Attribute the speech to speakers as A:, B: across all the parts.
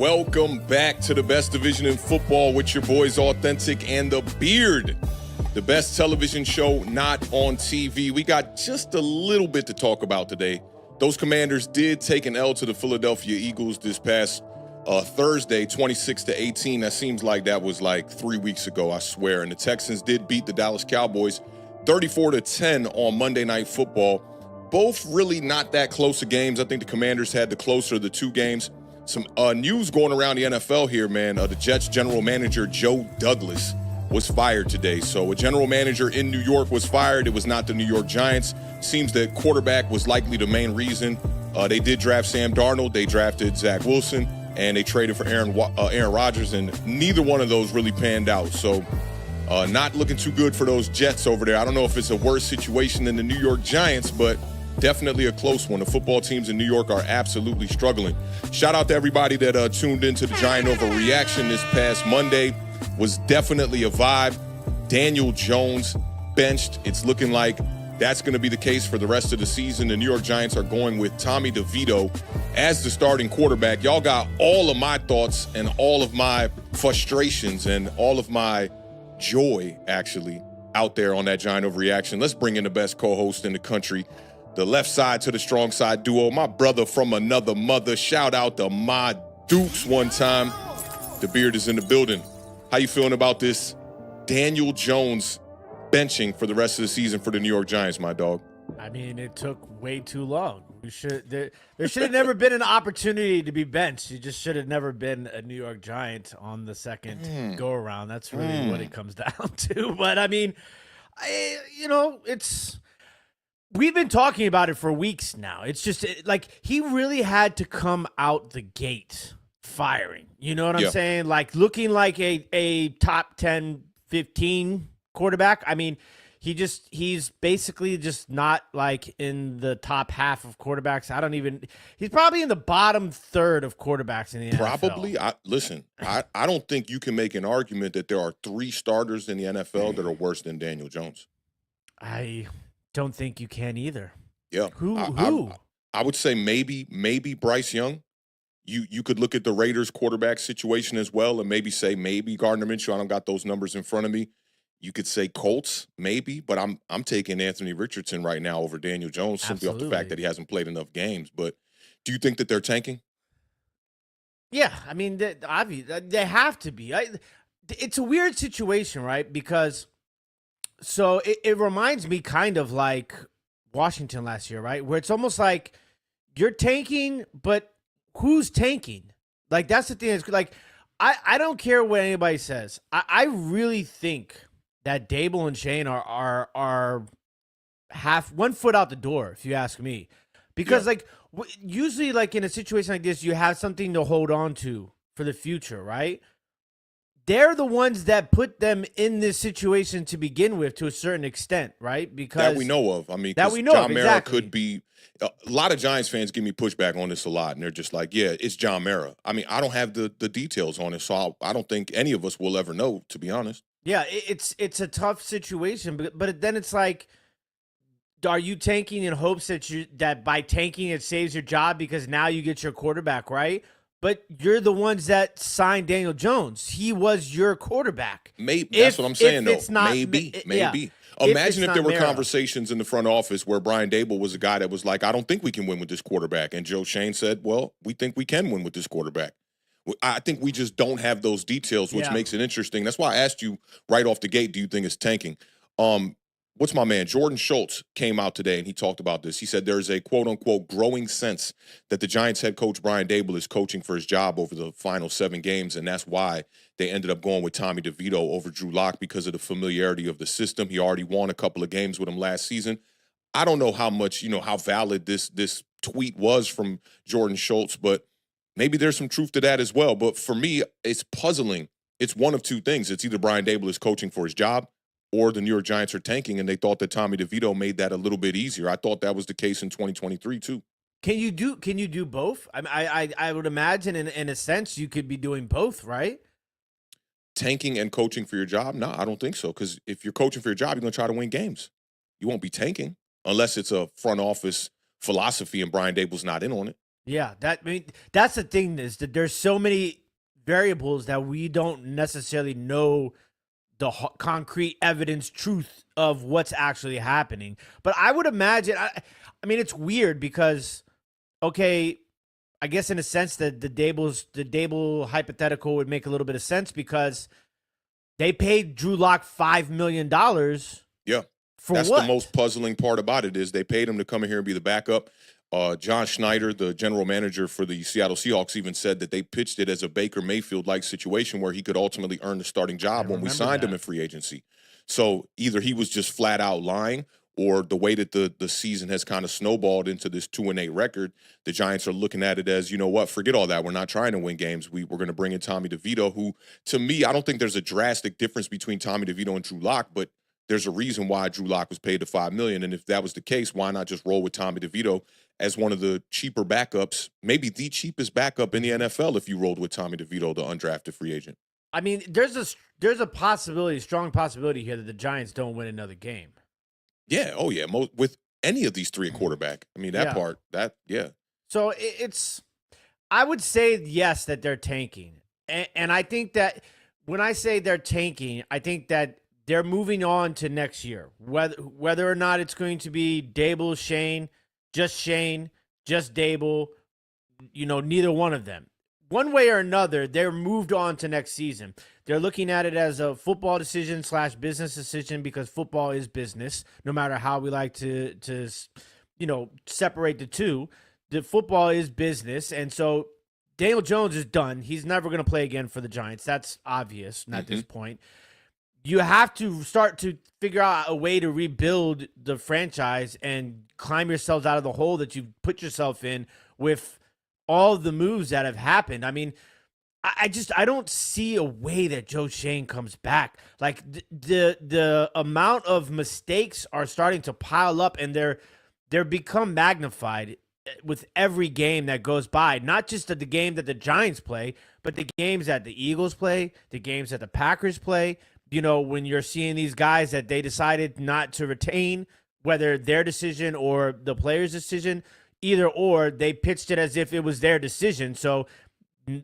A: Welcome back to the best division in football with your boys Authentic and the Beard. The best television show not on TV. We got just a little bit to talk about today. Those Commanders did take an L to the Philadelphia Eagles this past Thursday, 26-18. That seems like that was like 3 weeks ago, I swear. And the Texans did beat the Dallas Cowboys 34-10 on Monday Night Football. Both really not that close of games. I think the Commanders had the closer of the two games. Some news going around the NFL here, man. The Jets general manager, Joe Douglas, was fired today. So a general manager in New York was fired. It was not the New York Giants. Seems that quarterback was likely the main reason. They did draft Sam Darnold. They drafted Zach Wilson. And they traded for Aaron Rodgers. And neither one of those really panned out. So not looking too good for those Jets over there. I don't know if it's a worse situation than the New York Giants, but definitely a close one. The football teams in New York are absolutely struggling. Shout out to everybody that tuned into the Giant Overreaction this past Monday. Was definitely a vibe. Daniel Jones benched. It's looking like that's going to be the case for the rest of the season. The New York Giants are going with Tommy DeVito as the starting quarterback. Y'all got all of my thoughts and all of my frustrations and all of my joy, actually, out there on that Giant Overreaction. Let's bring in the best co-host in the country. The left side to the strong side duo, my brother from another mother. Shout out to my Dukes one time. The Beard is in the building. How you feeling about this Daniel Jones benching for the rest of the season for the New York Giants, my dog?
B: I mean, it took way too long. There should have never been an opportunity to be benched. You just should have never been a New York Giant on the second go-around. That's really what it comes down to. But, I mean, it's... We've been talking about it for weeks now. It's just like he really had to come out the gate firing. You know what I'm saying? Like looking like a top 10, 15 quarterback. I mean, he's basically just not like in the top half of quarterbacks. He's probably in the bottom third of quarterbacks in the NFL.
A: Probably. I don't think you can make an argument that there are three starters in the NFL that are worse than Daniel Jones.
B: I don't think you can either.
A: Yeah.
B: Who?
A: I would say maybe Bryce Young. You could look at the Raiders quarterback situation as well and maybe Gardner Minshew. I don't got those numbers in front of me. You could say Colts, maybe, but I'm taking Anthony Richardson right now over Daniel Jones simply off the fact that he hasn't played enough games. But do you think that they're tanking?
B: Yeah, I mean, they have to be. It's a weird situation, right? Because so it reminds me kind of like Washington last year, right? Where it's almost like you're tanking, but who's tanking? Like, that's the thing. It's like, I don't care what anybody says. I really think that Dable and Shane are half 1 foot out the door, if you ask me. Because, usually, like, in a situation like this, you have something to hold on to for the future, right? They're the ones that put them in this situation to begin with, to a certain extent, right? Because
A: that we know of. I mean, that we know John Mara exactly. Could be. A lot of Giants fans give me pushback on this a lot, and they're just like, "Yeah, it's John Mara." I mean, I don't have the details on it, so I don't think any of us will ever know, to be honest.
B: Yeah, it's a tough situation, but then it's like, are you tanking in hopes that by tanking it saves your job because now you get your quarterback right? But you're the ones that signed Daniel Jones. He was your quarterback.
A: Maybe that's what I'm saying, though. Maybe.
B: Yeah.
A: Imagine if there were conversations in the front office where Brian Dable was a guy that was like, I don't think we can win with this quarterback. And Joe Shane said, well, we think we can win with this quarterback. I think we just don't have those details, which makes it interesting. That's why I asked you right off the gate, do you think it's tanking? What's my man? Jordan Schultz came out today and he talked about this. He said there's a quote-unquote growing sense that the Giants head coach Brian Dable is coaching for his job over the final 7 games, and that's why they ended up going with Tommy DeVito over Drew Lock because of the familiarity of the system. He already won a couple of games with him last season. I don't know how much, how valid this tweet was from Jordan Schultz, but maybe there's some truth to that as well. But for me, it's puzzling. It's one of two things. It's either Brian Dable is coaching for his job, or the New York Giants are tanking, and they thought that Tommy DeVito made that a little bit easier. I thought that was the case in 2023 too.
B: Can you do both? I would imagine in a sense you could be doing both, right?
A: Tanking and coaching for your job? No, I don't think so. Because if you're coaching for your job, you're going to try to win games. You won't be tanking unless it's a front office philosophy and Brian Dable's not in on it.
B: Yeah, that's the thing is that there's so many variables that we don't necessarily know the concrete evidence truth of what's actually happening. But I would imagine I mean it's weird because okay, I guess in a sense that the Dable hypothetical would make a little bit of sense because they paid Drew Lock $5 million.
A: Yeah.
B: For
A: That's
B: what?
A: the most puzzling part about it is they paid him to come in here and be the backup. John Schneider, the general manager for the Seattle Seahawks, even said that they pitched it as a Baker Mayfield-like situation where he could ultimately earn the starting job when we signed him in free agency. So either he was just flat out lying, or the way that the season has kind of snowballed into this 2-8 record, the Giants are looking at it as, you know what, forget all that. We're not trying to win games. We're going to bring in Tommy DeVito, who, to me, I don't think there's a drastic difference between Tommy DeVito and Drew Lock, but there's a reason why Drew Lock was paid the $5 million. And if that was the case, why not just roll with Tommy DeVito as one of the cheaper backups, maybe the cheapest backup in the NFL if you rolled with Tommy DeVito, the undrafted free agent?
B: I mean, there's a possibility, strong possibility here that the Giants don't win another game.
A: Yeah. Oh, yeah. With any of these three at quarterback. I mean, that part, yeah.
B: So it's, I would say yes, that they're tanking. And I think that when I say they're tanking, I think that they're moving on to next year. Whether or not it's going to be Dable, Shane, just Dable, neither one of them. One way or another, they're moved on to next season. They're looking at it as a football decision / business decision because football is business, no matter how we like to separate the two. The football is business, and so Daniel Jones is done. He's never going to play again for the Giants. That's obvious at this point. You have to start to figure out a way to rebuild the franchise and climb yourselves out of the hole that you've put yourself in with all the moves that have happened. I mean, I don't see a way that Joe Shane comes back. Like the amount of mistakes are starting to pile up, and they're become magnified with every game that goes by. Not just at the game that the Giants play, but the games that the Eagles play, the games that the Packers play. When you're seeing these guys that they decided not to retain, whether their decision or the player's decision, either or, they pitched it as if it was their decision. So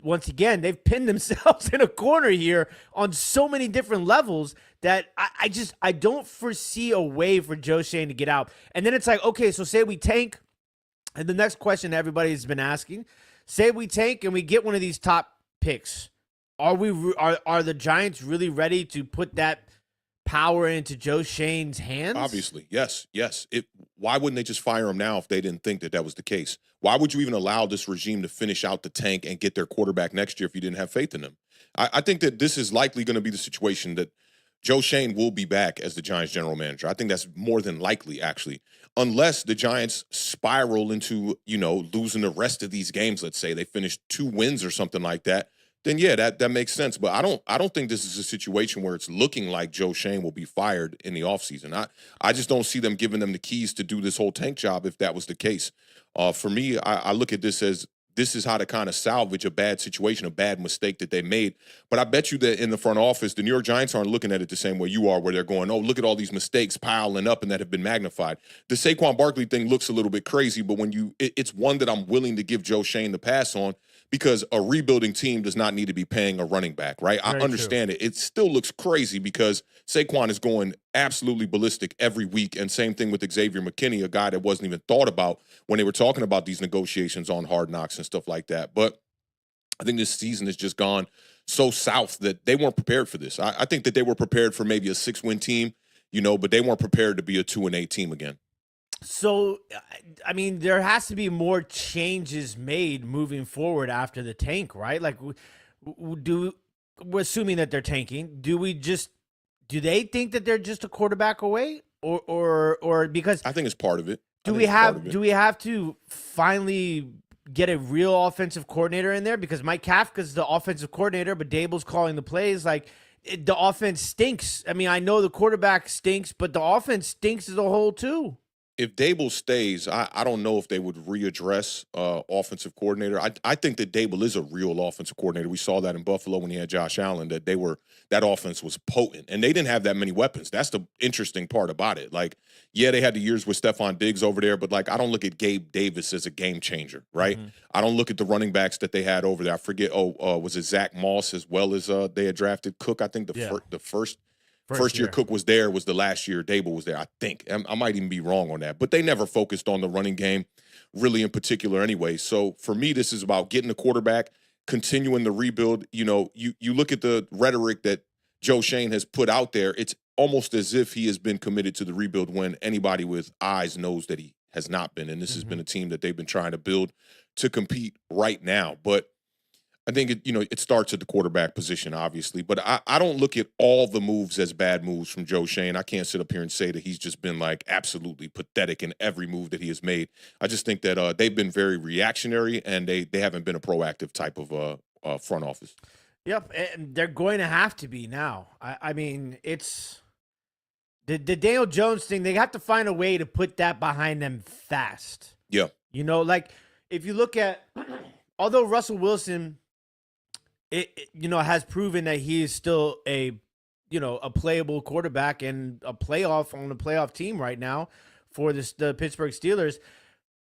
B: once again, they've pinned themselves in a corner here on so many different levels that I don't foresee a way for Joe Shane to get out. And then it's like, okay, so say we tank, and the next question everybody's been asking, say we tank and we get one of these top picks. Are the Giants really ready to put that power into Joe Shane's hands?
A: Obviously, yes. Why wouldn't they just fire him now if they didn't think that was the case? Why would you even allow this regime to finish out the tank and get their quarterback next year if you didn't have faith in them? I think that this is likely going to be the situation that Joe Shane will be back as the Giants general manager. I think that's more than likely, actually, unless the Giants spiral into, losing the rest of these games. Let's say they finish 2 wins or something like that. Then yeah, that makes sense. But I don't think this is a situation where it's looking like Joe Shane will be fired in the offseason. I just don't see them giving them the keys to do this whole tank job if that was the case. For me, I look at this as this is how to kind of salvage a bad situation, a bad mistake that they made. But I bet you that in the front office, the New York Giants aren't looking at it the same way you are, where they're going, oh, look at all these mistakes piling up and that have been magnified. The Saquon Barkley thing looks a little bit crazy, but it's one that I'm willing to give Joe Shane the pass on, because a rebuilding team does not need to be paying a running back, right? I understand it. It still looks crazy because Saquon is going absolutely ballistic every week, and same thing with Xavier McKinney, a guy that wasn't even thought about when they were talking about these negotiations on Hard Knocks and stuff like that. But I think this season has just gone so south that they weren't prepared for this. I think that they were prepared for maybe a 6-win team, but they weren't prepared to be a 2-8 team again.
B: So, I mean, there has to be more changes made moving forward after the tank, right? Like, we're assuming that they're tanking. Do they think that they're just a quarterback away, or because
A: I think it's part of it.
B: Do we have to finally get a real offensive coordinator in there? Because Mike Kafka's the offensive coordinator, but Dable's calling the plays. Like, the offense stinks. I mean, I know the quarterback stinks, but the offense stinks as a whole too.
A: if Dable stays, I don't know if they would readdress offensive coordinator. I think that Dable is a real offensive coordinator. We saw that in Buffalo when he had Josh Allen, that that offense was potent, and they didn't have that many weapons. That's the interesting part about it. Like, yeah, they had the years with Stephon Diggs over there, but like, I don't look at Gabe Davis as a game changer, right?
B: Mm-hmm.
A: I don't look at the running backs that they had over there. I forget. Was it Zach Moss as well as they had drafted Cook? I think the first year Cook was there was the last year Dable was there, I think. I might even be wrong on that. But they never focused on the running game really in particular anyway. So for me, this is about getting the quarterback, continuing the rebuild. You know, you look at the rhetoric that Joe Shane has put out there, it's almost as if he has been committed to the rebuild when anybody with eyes knows that he has not been. And this has been a team that they've been trying to build to compete right now. But I think it starts at the quarterback position, obviously, but I don't look at all the moves as bad moves from Joe Shane. I can't sit up here and say that he's just been like absolutely pathetic in every move that he has made. I just think that they've been very reactionary and they haven't been a proactive type of front office.
B: Yep, and they're going to have to be now. I mean, it's the Daniel Jones thing. They have to find a way to put that behind them fast.
A: Yeah,
B: like if you look at, although Russell Wilson, has proven that he is still a playable quarterback and on a playoff team right now for the Pittsburgh Steelers.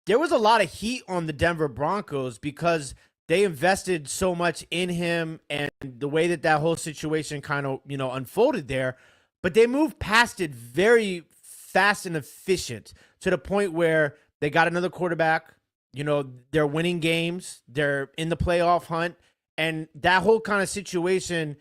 B: There was a lot of heat on the Denver Broncos because they invested so much in him and the way that whole situation kind of, unfolded there, but they moved past it very fast and efficient to the point where they got another quarterback, they're winning games, they're in the playoff hunt. And that whole kind of situation,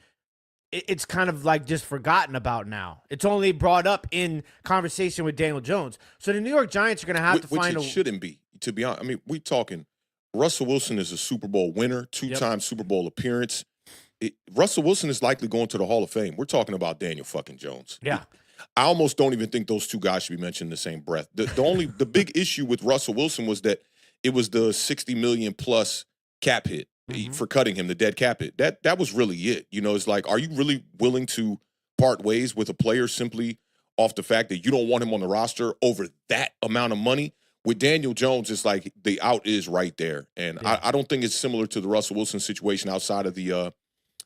B: it's kind of like just forgotten about now. It's only brought up in conversation with Daniel Jones. So the New York Giants are going to have to find
A: which it shouldn't be, to be honest. I mean, we're talking Russell Wilson is a Super Bowl winner, two-time Super Bowl appearance. Russell Wilson is likely going to the Hall of Fame. We're talking about Daniel fucking Jones.
B: Yeah.
A: I almost don't even think those two guys should be mentioned in the same breath. The big issue with Russell Wilson was that it was the $60 million plus cap hit. For cutting him, the dead cap hit. That was really it. It's like, are you really willing to part ways with a player simply off the fact that you don't want him on the roster over that amount of money? With Daniel Jones, it's like the out is right there. And I don't think it's similar to the Russell Wilson situation outside of the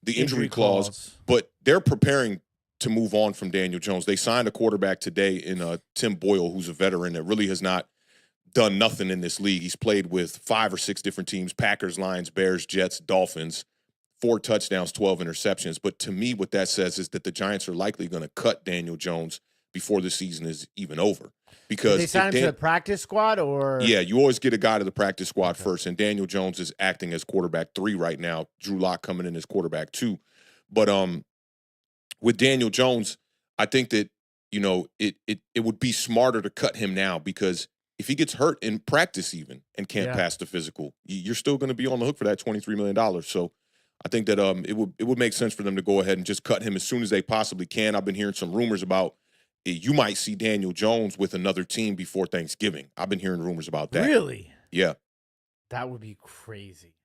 A: injury clause, but they're preparing to move on from Daniel Jones. They signed a quarterback today in Tim Boyle, who's a veteran that really has not done nothing in this league. He's played with 5 or 6 different teams: Packers, Lions, Bears, Jets, Dolphins, 4 touchdowns, 12 interceptions. But to me, what that says is that the Giants are likely going to cut Daniel Jones before the season is even over. Because
B: did they sign him to the practice squad, or?
A: Yeah, you always get a guy to the practice squad first, and Daniel Jones is acting as quarterback 3 right now. Drew Lock coming in as quarterback 2. But with Daniel Jones, I think that it would be smarter to cut him now, because if he gets hurt in practice even and can't pass the physical, you're still going to be on the hook for that $23 million. So I think that it would make sense for them to go ahead and just cut him as soon as they possibly can. I've been hearing some rumors about you might see Daniel Jones with another team before Thanksgiving. I've been hearing rumors about that.
B: Really?
A: Yeah.
B: That would be crazy.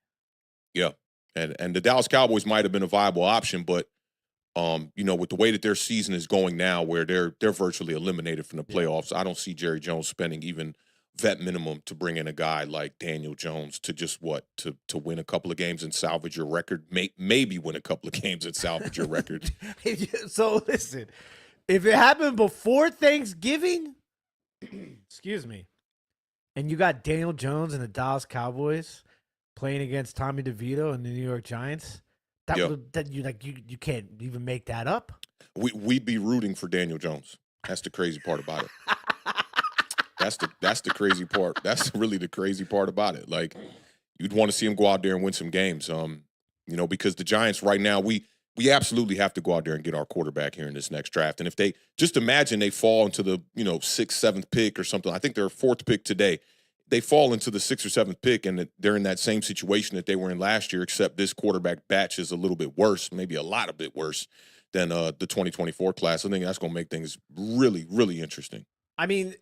A: Yeah. And the Dallas Cowboys might have been a viable option, but with the way that their season is going now, where they're virtually eliminated from the playoffs, I don't see Jerry Jones spending even vet minimum to bring in a guy like Daniel Jones to just to win a couple of games and salvage your record, maybe win a couple of games and salvage your record.
B: So listen, if it happened before Thanksgiving, excuse me, and you got Daniel Jones and the Dallas Cowboys playing against Tommy DeVito and the New York Giants, you can't even make that up.
A: We'd be rooting for Daniel Jones. That's the crazy part about it. That's the crazy part. That's really the crazy part about it. Like, you'd want to see him go out there and win some games. Because the Giants right now, we absolutely have to go out there and get our quarterback here in this next draft. And if they just imagine they fall into the 6th, 7th pick or something, I think they're 4th pick today. They fall into the 6th or 7th pick, and they're in that same situation that they were in last year, except this quarterback batch is a little bit worse, maybe a lot a bit worse than the 2024 class. I think that's going to make things really, really interesting.
B: I mean,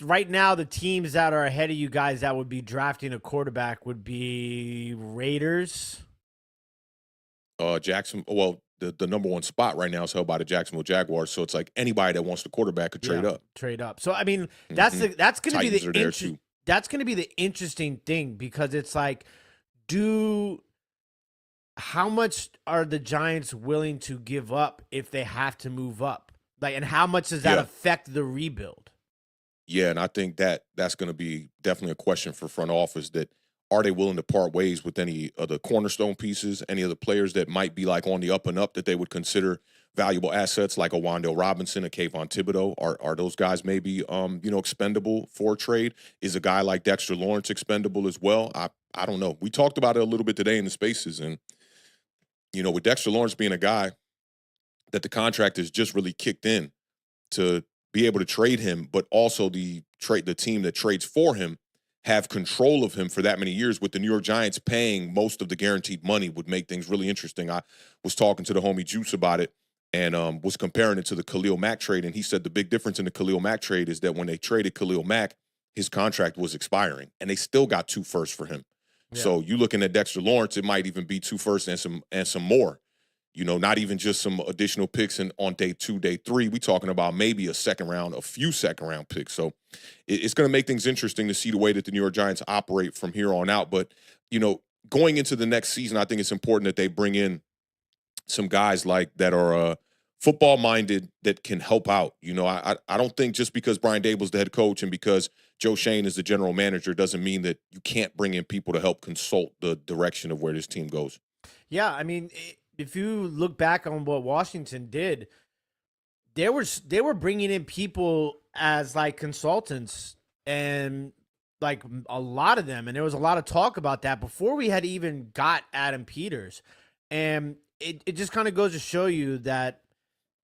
B: right now, the teams that are ahead of you guys that would be drafting a quarterback would be Raiders.
A: Jackson. Well, the number one spot right now is held by the Jacksonville Jaguars. So it's like anybody that wants the quarterback could trade up.
B: Trade up. So I mean, that's going to be that's going to be the interesting thing, because it's like, how much are the Giants willing to give up if they have to move up? Like, and how much does that affect the rebuild?
A: Yeah, and I think that's going to be definitely a question for front office, that are they willing to part ways with any of the cornerstone pieces, any of the players that might be like on the up and up that they would consider valuable assets, like a Wan'Dale Robinson, a Kayvon Thibodeau? Are those guys maybe expendable for trade? Is a guy like Dexter Lawrence expendable as well? I don't know. We talked about it a little bit today in the spaces, and with Dexter Lawrence being a guy that the contract has just really kicked in to be able to trade him, but also the team that trades for him have control of him for that many years, with the New York Giants paying most of the guaranteed money, would make things really interesting. I was talking to the homie Juice about it, and was comparing it to the Khalil Mack trade, and he said the big difference in the Khalil Mack trade is that when they traded Khalil Mack, his contract was expiring, and they still got 2 firsts for him. Yeah. So you looking at Dexter Lawrence, it might even be 2 firsts and some more. Not even just some additional picks on day 2, day 3. We talking about maybe a few second round picks. So it's going to make things interesting to see the way that the New York Giants operate from here on out. But, going into the next season, I think it's important that they bring in some guys like that are football minded, that can help out. I don't think just because Brian Daboll's the head coach and because Joe Shane is the general manager doesn't mean that you can't bring in people to help consult the direction of where this team goes.
B: Yeah, I mean, if you look back on what Washington did, they were bringing in people as like consultants, and like a lot of them, and there was a lot of talk about that before we had even got Adam Peters. And it just kind of goes to show you that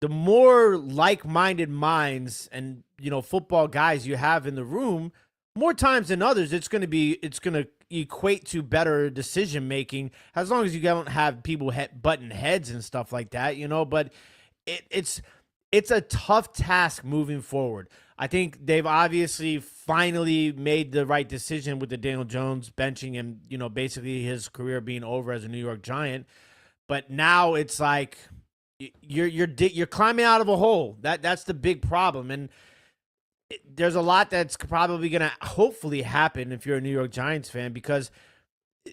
B: the more like-minded minds and football guys you have in the room, more times than others, it's going to equate to better decision making, as long as you don't have people butting heads and stuff like that, But it's a tough task moving forward. I think they've obviously finally made the right decision with the Daniel Jones benching and basically his career being over as a New York Giant. But now it's like you're climbing out of a hole. That's the big problem, and there's a lot that's probably going to hopefully happen if you're a New York Giants fan, because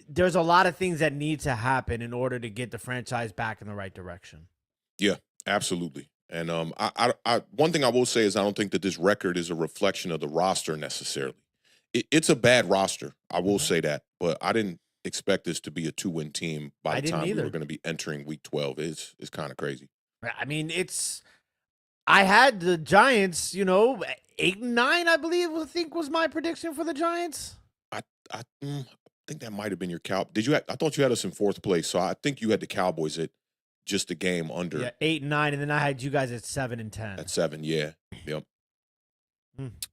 B: there's a lot of things that need to happen in order to get the franchise back in the right direction.
A: Yeah, absolutely. And I one thing I will say is I don't think that this record is a reflection of the roster necessarily. It's a bad roster, I will say that, but I didn't expect this to be a 2-win team by the time we were going to be entering week 12. It's kind of crazy.
B: I mean, I had the Giants, 8-9, I think was my prediction for the Giants.
A: I think that might have been your I thought you had us in 4th place, so I think you had the Cowboys at just a game under.
B: Yeah, 8-9, and then I had you guys at 7-10.
A: At 7, yeah. Yep.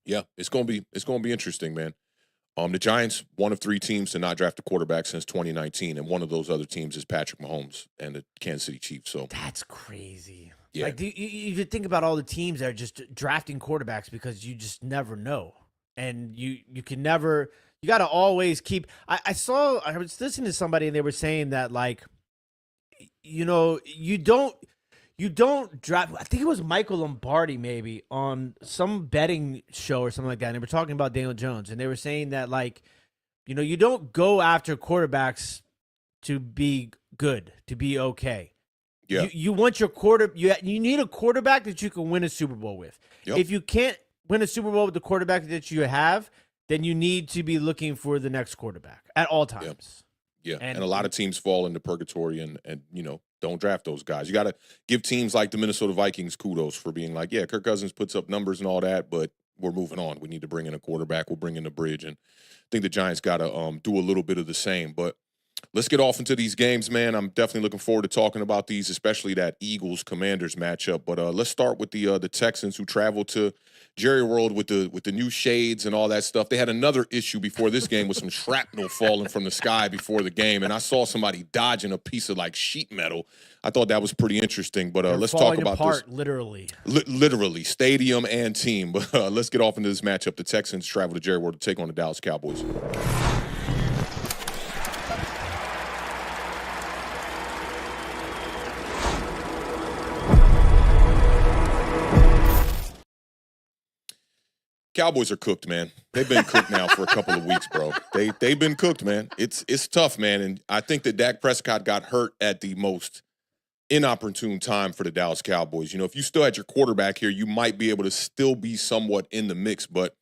A: Yeah, it's gonna be interesting, man. The Giants, one of 3 teams to not draft a quarterback since 2019, and one of those other teams is Patrick Mahomes and the Kansas City Chiefs. So
B: that's crazy.
A: Yeah.
B: Like, you think about all the teams that are just drafting quarterbacks because you just never know, and you can never. You got to always keep. I was listening to somebody and they were saying that, like, you don't draft. I think it was Michael Lombardi maybe on some betting show or something like that. And they were talking about Daniel Jones, and they were saying that, like, you don't go after quarterbacks to be good, to be okay.
A: Yeah.
B: You want your you need a quarterback that you can win a Super Bowl with. Yep. If you can't win a Super Bowl with the quarterback that you have, then you need to be looking for the next quarterback at all times.
A: Yeah. And a lot of teams fall into purgatory and don't draft those guys. You got to give teams like the Minnesota Vikings kudos for being like, yeah, Kirk Cousins puts up numbers and all that, but we're moving on. We need to bring in a quarterback. We'll bring in the bridge. And I think the Giants got to do a little bit of the same. But let's get off into these games, man. I'm definitely looking forward to talking about these, especially that Eagles-Commanders matchup. But let's start with the Texans, who traveled to Jerry World with the new shades and all that stuff. They had another issue before this game with some shrapnel falling from the sky before the game, and I saw somebody dodging a piece of like sheet metal. I thought that was pretty interesting. But let's talk about this.
B: Literally,
A: literally, stadium and team. But let's get off into this matchup. The Texans travel to Jerry World to take on the Dallas Cowboys. Cowboys are cooked, man. They've been cooked now for a couple of weeks, bro. They've been cooked, man. It's tough, man. And I think that Dak Prescott got hurt at the most inopportune time for the Dallas Cowboys. You know, if you still had your quarterback here, you might be able to still be somewhat in the mix. But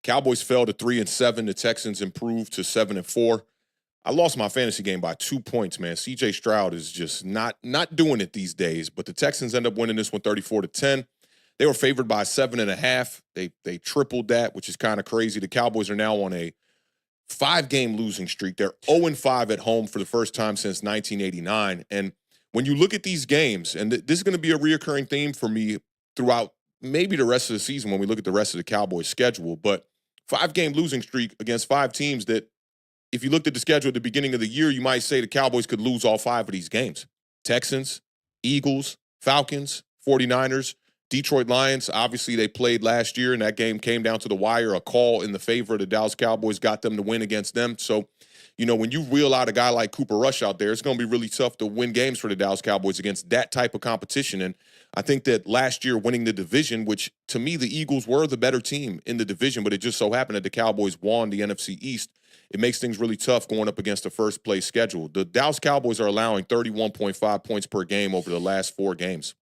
A: Cowboys fell to 3-7. The Texans improved to 7-4. I lost my fantasy game by 2 points, man. C.J. Stroud is just not doing it these days. But the Texans end up winning this one 34-10. They were favored by 7.5. They tripled that, which is kind of crazy. The Cowboys are now on a 5-game losing streak. They're 0-5 at home for the first time since 1989. And when you look at these games, and this is going to be a reoccurring theme for me throughout maybe the rest of the season when we look at the rest of the Cowboys schedule, but 5-game losing streak against 5 teams that, if you looked at the schedule at the beginning of the year, you might say the Cowboys could lose all 5 of these games. Texans, Eagles, Falcons, 49ers, Detroit Lions. Obviously, they played last year, and that game came down to the wire. A call in the favor of the Dallas Cowboys got them to win against them. So, you know, when you reel out a guy like Cooper Rush out there, it's going to be really tough to win games for the Dallas Cowboys against that type of competition. And I think that last year winning the division, which to me the Eagles were the better team in the division, but it just so happened that the Cowboys won the NFC East. It makes things really tough going up against the first-place schedule. The Dallas Cowboys are allowing 31.5 points per game over the last 4 games.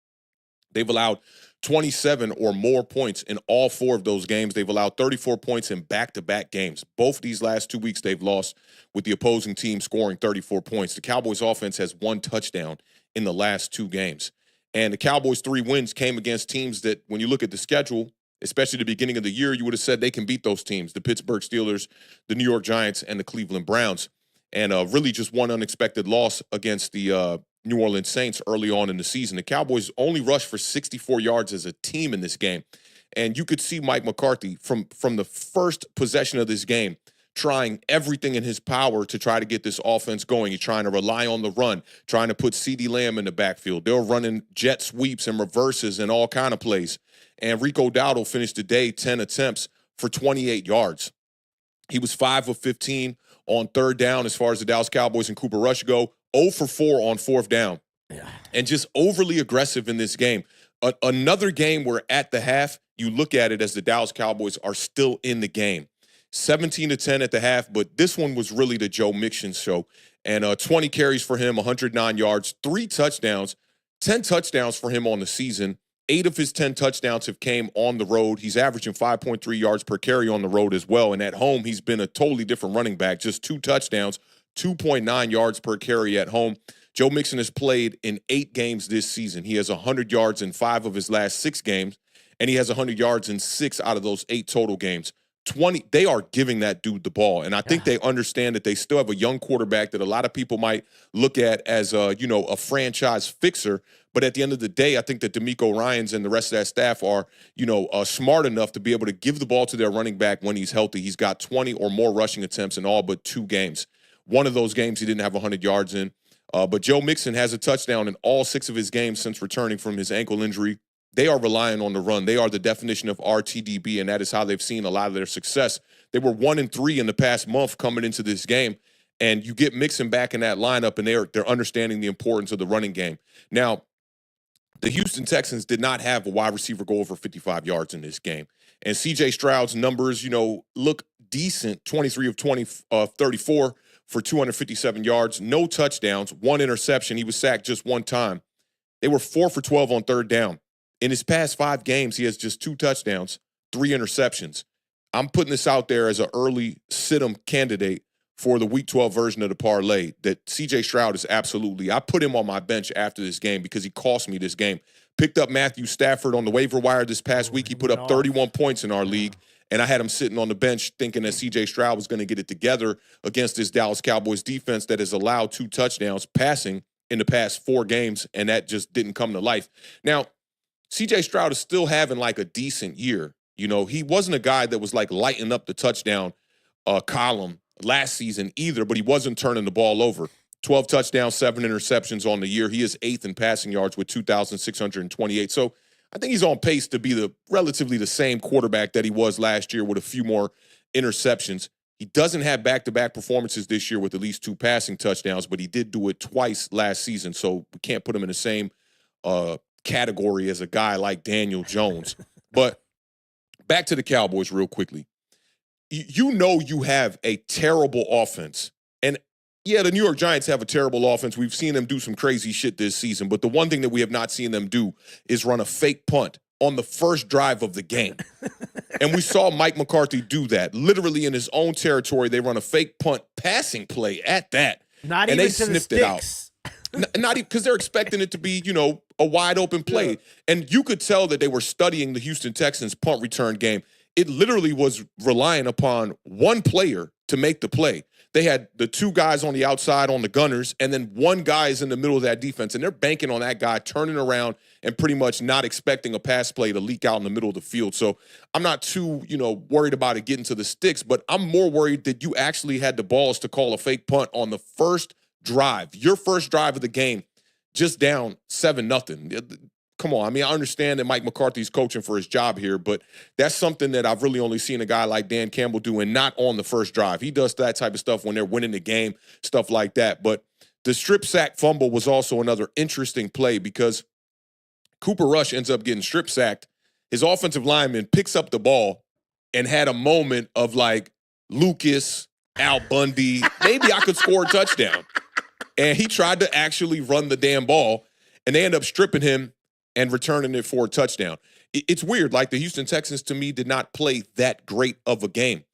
A: They've allowed 27 or more points in all 4 of those games. They've allowed 34 points in back-to-back games. Both these last 2 weeks they've lost with the opposing team scoring 34 points. The Cowboys offense has 1 touchdown in the last 2 games. And the Cowboys' 3 wins came against teams that, when you look at the schedule, especially the beginning of the year, you would have said they can beat those teams, the Pittsburgh Steelers, the New York Giants, and the Cleveland Browns. And really just one unexpected loss against the New Orleans Saints early on in the season. The Cowboys only rushed for 64 yards as a team in this game. And you could see Mike McCarthy from the first possession of this game trying everything in his power to try to get this offense going. He's trying to rely on the run, trying to put CeeDee Lamb in the backfield. They were running jet sweeps and reverses and all kind of plays. And Rico Dowdle finished the day 10 attempts for 28 yards. He was 5 of 15 on 3rd down as far as the Dallas Cowboys and Cooper Rush go. 0 for 4 on 4th down. Yeah. And just overly aggressive in this game. Another game where at the half, you look at it as the Dallas Cowboys are still in the game. 17-10 at the half, but this one was really the Joe Mixon show. And 20 carries for him, 109 yards, 3 touchdowns, 10 touchdowns for him on the season. 8 of his 10 touchdowns have came on the road. He's averaging 5.3 yards per carry on the road as well. And at home, he's been a totally different running back. Just 2 touchdowns, 2.9 yards per carry at home. Joe Mixon has played in 8 games this season. He has 100 yards in 5 of his last 6 games, and he has 100 yards in 6 out of those 8 total games. 20, they are giving that dude the ball. And I think they understand that they still have a young quarterback that a lot of people might look at as a franchise fixer. But at the end of the day, I think that DeMeco Ryans and the rest of that staff are, smart enough to be able to give the ball to their running back when he's healthy. He's got 20 or more rushing attempts in all but 2 games. One of those games he didn't have 100 yards in. But Joe Mixon has a touchdown in all 6 of his games since returning from his ankle injury. They are relying on the run. They are the definition of RTDB, and that is how they've seen a lot of their success. They were 1-3 in the past month coming into this game, and you get Mixon back in that lineup, and they're understanding the importance of the running game. Now, the Houston Texans did not have a wide receiver go over 55 yards in this game. And C.J. Stroud's numbers, look decent, 23 of 34 for 257 yards, no touchdowns, 1 interception. He was sacked just 1 time. They were 4 for 12 on 3rd down. In his past 5 games, he has just 2 touchdowns, 3 interceptions. I'm putting this out there as an early sit-em candidate for the Week 12 version of the parlay that C.J. Stroud is absolutely. I put him on my bench after this game because he cost me this game. Picked up Matthew Stafford on the waiver wire this past week. He put up 31 points in our league, and I had him sitting on the bench thinking that C.J. Stroud was going to get it together against this Dallas Cowboys defense that has allowed 2 touchdowns passing in the past 4 games, and that just didn't come to life. Now, C.J. Stroud is still having like a decent year. He wasn't a guy that was like lighting up the touchdown column last season either, but he wasn't turning the ball over. 12 touchdowns, 7 interceptions on the year. He is 8th in passing yards with 2,628. So I think he's on pace to be relatively the same quarterback that he was last year with a few more interceptions. He doesn't have back-to-back performances this year with at least 2 passing touchdowns, but he did do it twice last season, so we can't put him in the same category as a guy like Daniel Jones. But back to the Cowboys real quickly. You know you have a terrible offense. And yeah, the New York Giants have a terrible offense. We've seen them do some crazy shit this season. But the one thing that we have not seen them do is run a fake punt on the first drive of the game. And we saw Mike McCarthy do that. Literally in his own territory, they run a fake punt passing play at that.
B: Not
A: and
B: even
A: they
B: to
A: sniffed
B: the
A: it out.
B: sticks.
A: Not even because they're expecting it to be, a wide open play. Yeah. And you could tell that they were studying the Houston Texans punt return game. It literally was relying upon one player to make the play. They had the two guys on the outside on the gunners, and then one guy is in the middle of that defense, and they're banking on that guy turning around and pretty much not expecting a pass play to leak out in the middle of the field. So I'm not too, worried about it getting to the sticks, but I'm more worried that you actually had the balls to call a fake punt on the first drive, your first drive of the game, just down 7-0. Come on. I mean, I understand that Mike McCarthy's coaching for his job here, but that's something that I've really only seen a guy like Dan Campbell do, and not on the first drive. He does that type of stuff when they're winning the game, stuff like that. But the strip sack fumble was also another interesting play because Cooper Rush ends up getting strip sacked. His offensive lineman picks up the ball and had a moment of like, Lucas, Al Bundy, maybe I could score a touchdown. And he tried to actually run the damn ball, and they end up stripping him and returning it for a touchdown. It's weird. Like, the Houston Texans, to me, did not play that great of a game.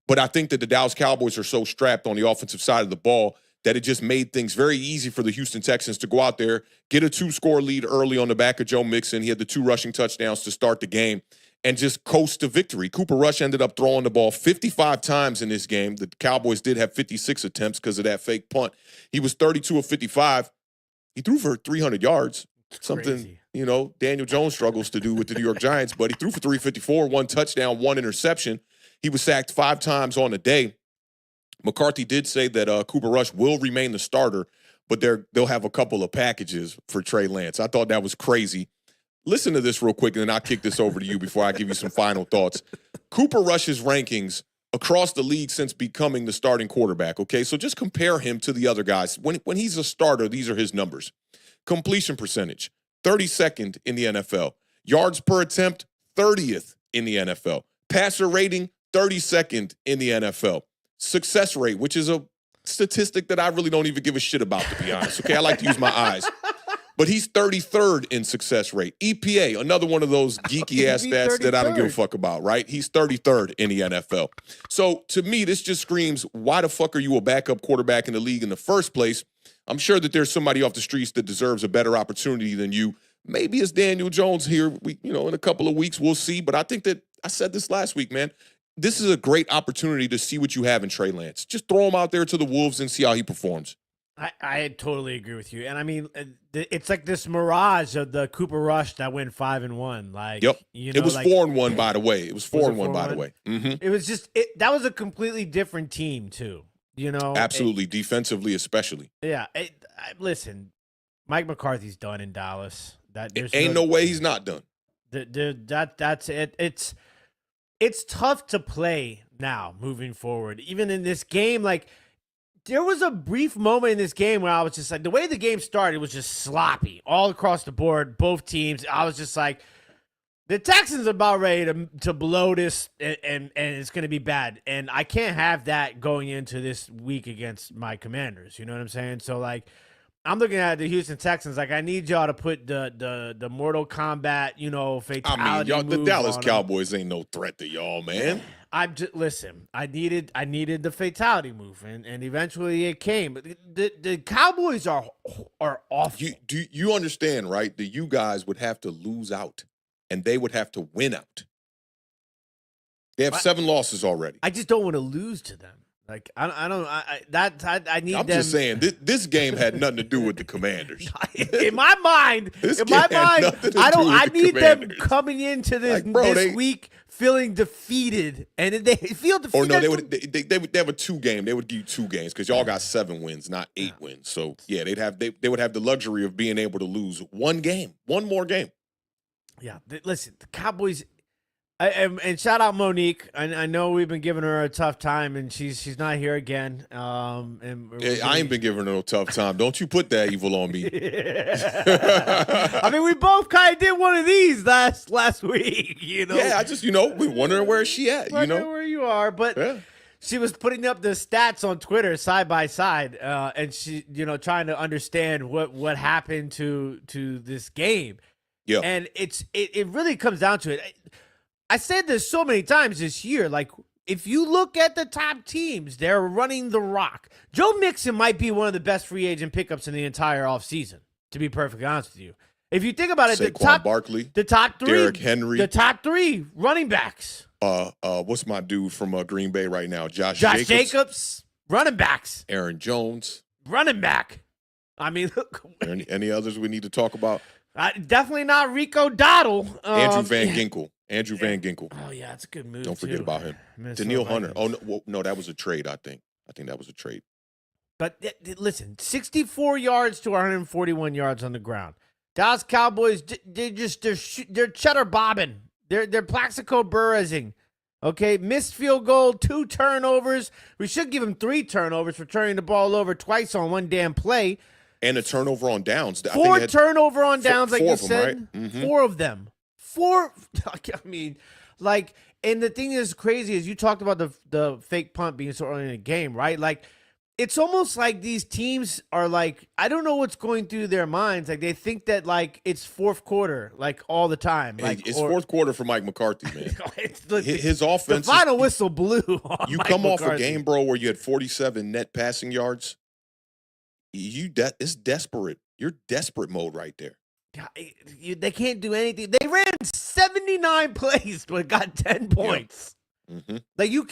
A: But I think that the Dallas Cowboys are so strapped on the offensive side of the ball that it just made things very easy for the Houston Texans to go out there, get a 2-score lead early on the back of Joe Mixon. He had the 2 rushing touchdowns to start the game and just coast to victory. Cooper Rush ended up throwing the ball 55 times in this game. The Cowboys did have 56 attempts because of that fake punt. He was 32 of 55. He threw for 300 yards. Something,
B: Crazy.
A: Daniel Jones struggles to do with the New York Giants, but he threw for 354, 1 touchdown, 1 interception. He was sacked 5 times on the day. McCarthy did say that Cooper Rush will remain the starter, but they'll have a couple of packages for Trey Lance. I thought that was crazy. Listen to this real quick, and then I'll kick this over to you before I give you some final thoughts. Cooper Rush's rankings across the league since becoming the starting quarterback, okay? So just compare him to the other guys. When he's a starter, these are his numbers. Completion percentage, 32nd in the NFL. Yards per attempt, 30th in the NFL. Passer rating, 32nd in the NFL. Success rate, which is a statistic that I really don't even give a shit about, to be honest. Okay, I like to use my eyes. But he's 33rd in success rate. EPA, another one of those geeky-ass stats that I don't give a fuck about, right? He's 33rd in the NFL. So, to me, this just screams, why the fuck are you a backup quarterback in the league in the first place? I'm sure that there's somebody off the streets that deserves a better opportunity than you. Maybe it's Daniel Jones here. In a couple of weeks, we'll see. But I think that, I said this last week, man, this is a great opportunity to see what you have in Trey Lance. Just throw him out there to the Wolves and see how he performs.
B: I totally agree with you. And I mean, it's like this mirage of the Cooper Rush that went 5-1. Like,
A: yep. It was 4-1, by the way. It was 4-1, by the way. Mm-hmm.
B: It was just, that was a completely different team, too.
A: Absolutely. Defensively, especially.
B: Yeah. Listen, Mike McCarthy's done in Dallas.
A: Ain't no way he's not done.
B: That's it. It's tough to play now moving forward. Even in this game, like, there was a brief moment in this game where I was just like, the way the game started was just sloppy all across the board, both teams. I was just like, the Texans are about ready to blow this, and it's going to be bad. And I can't have that going into this week against my Commanders. You know what I'm saying? So, like, I'm looking at the Houston Texans. Like, I need y'all to put the Mortal Kombat, fatality.
A: I mean, y'all, the Dallas Cowboys
B: them.
A: ain't no threat to y'all, man.
B: Listen. I needed the fatality move, and eventually it came. But the Cowboys are awful.
A: Do you understand, right? That you guys would have to lose out, and they would have to win out. They have 7 losses already.
B: I just don't want to lose to them. Like, I need them.
A: I'm just saying, this game had nothing to do with the Commanders.
B: In my mind, I need them coming into this, week feeling defeated, and they feel defeated.
A: Or no, they have a 2 game. They would give you 2 games because y'all got 7 wins, not 8 wins. So yeah, they would have the luxury of being able to lose 1 more game.
B: Yeah, listen, the Cowboys. And shout out Monique. I know we've been giving her a tough time, and she's not here again.
A: I ain't been giving her no tough time. Don't you put that evil on me.
B: I mean, we both kind of did one of these last week.
A: Yeah, I just we wondering where she at.
B: Wondering where you are, but. Yeah. She was putting up the stats on Twitter side by side, and she, trying to understand what happened to this game.
A: Yeah,
B: and it really comes down to it. I said this so many times this year. Like, if you look at the top teams, they're running the rock. Joe Mixon might be one of the best free agent pickups in the entire offseason, to be perfectly honest with you. If you think about it,
A: Saquon Barkley,
B: the top three,
A: Derrick Henry,
B: the top three running backs.
A: What's my dude from Green Bay right now? Josh
B: Jacobs, running backs.
A: Aaron Jones,
B: running back. I mean, look.
A: Any others we need to talk about?
B: Definitely not Rico Dowdle.
A: Andrew Van Ginkel.
B: Oh yeah, that's a good move.
A: Don't forget about him. Daniil Hunter. Oh no, that was a trade. I think that was a trade.
B: But listen, 64 yards to 141 yards on the ground. Dallas Cowboys, they're cheddar bobbing. They're Plaxico Burressing. Okay, missed field goal, 2 turnovers. We should give him 3 turnovers for turning the ball over twice on one damn play.
A: And a turnover on downs.
B: 4 turnover on downs, like you said.
A: Right? Mm-hmm.
B: 4 of them. 4. I mean, like, and the thing is crazy is you talked about the fake punt being so early in the game, right? Like, it's almost like these teams are like, I don't know what's going through their minds. Like, they think that, like, it's fourth quarter, like, all the time. Like,
A: it's fourth quarter for Mike McCarthy, man. His offense.
B: The final whistle blew on
A: You
B: Mike
A: come
B: McCarthy.
A: off a game, bro, where you had 47 net passing yards. It's desperate. You're desperate mode right there.
B: They can't do anything. They ran 79 plays, but got 10 points.
A: Yeah. Mm-hmm.
B: Like, you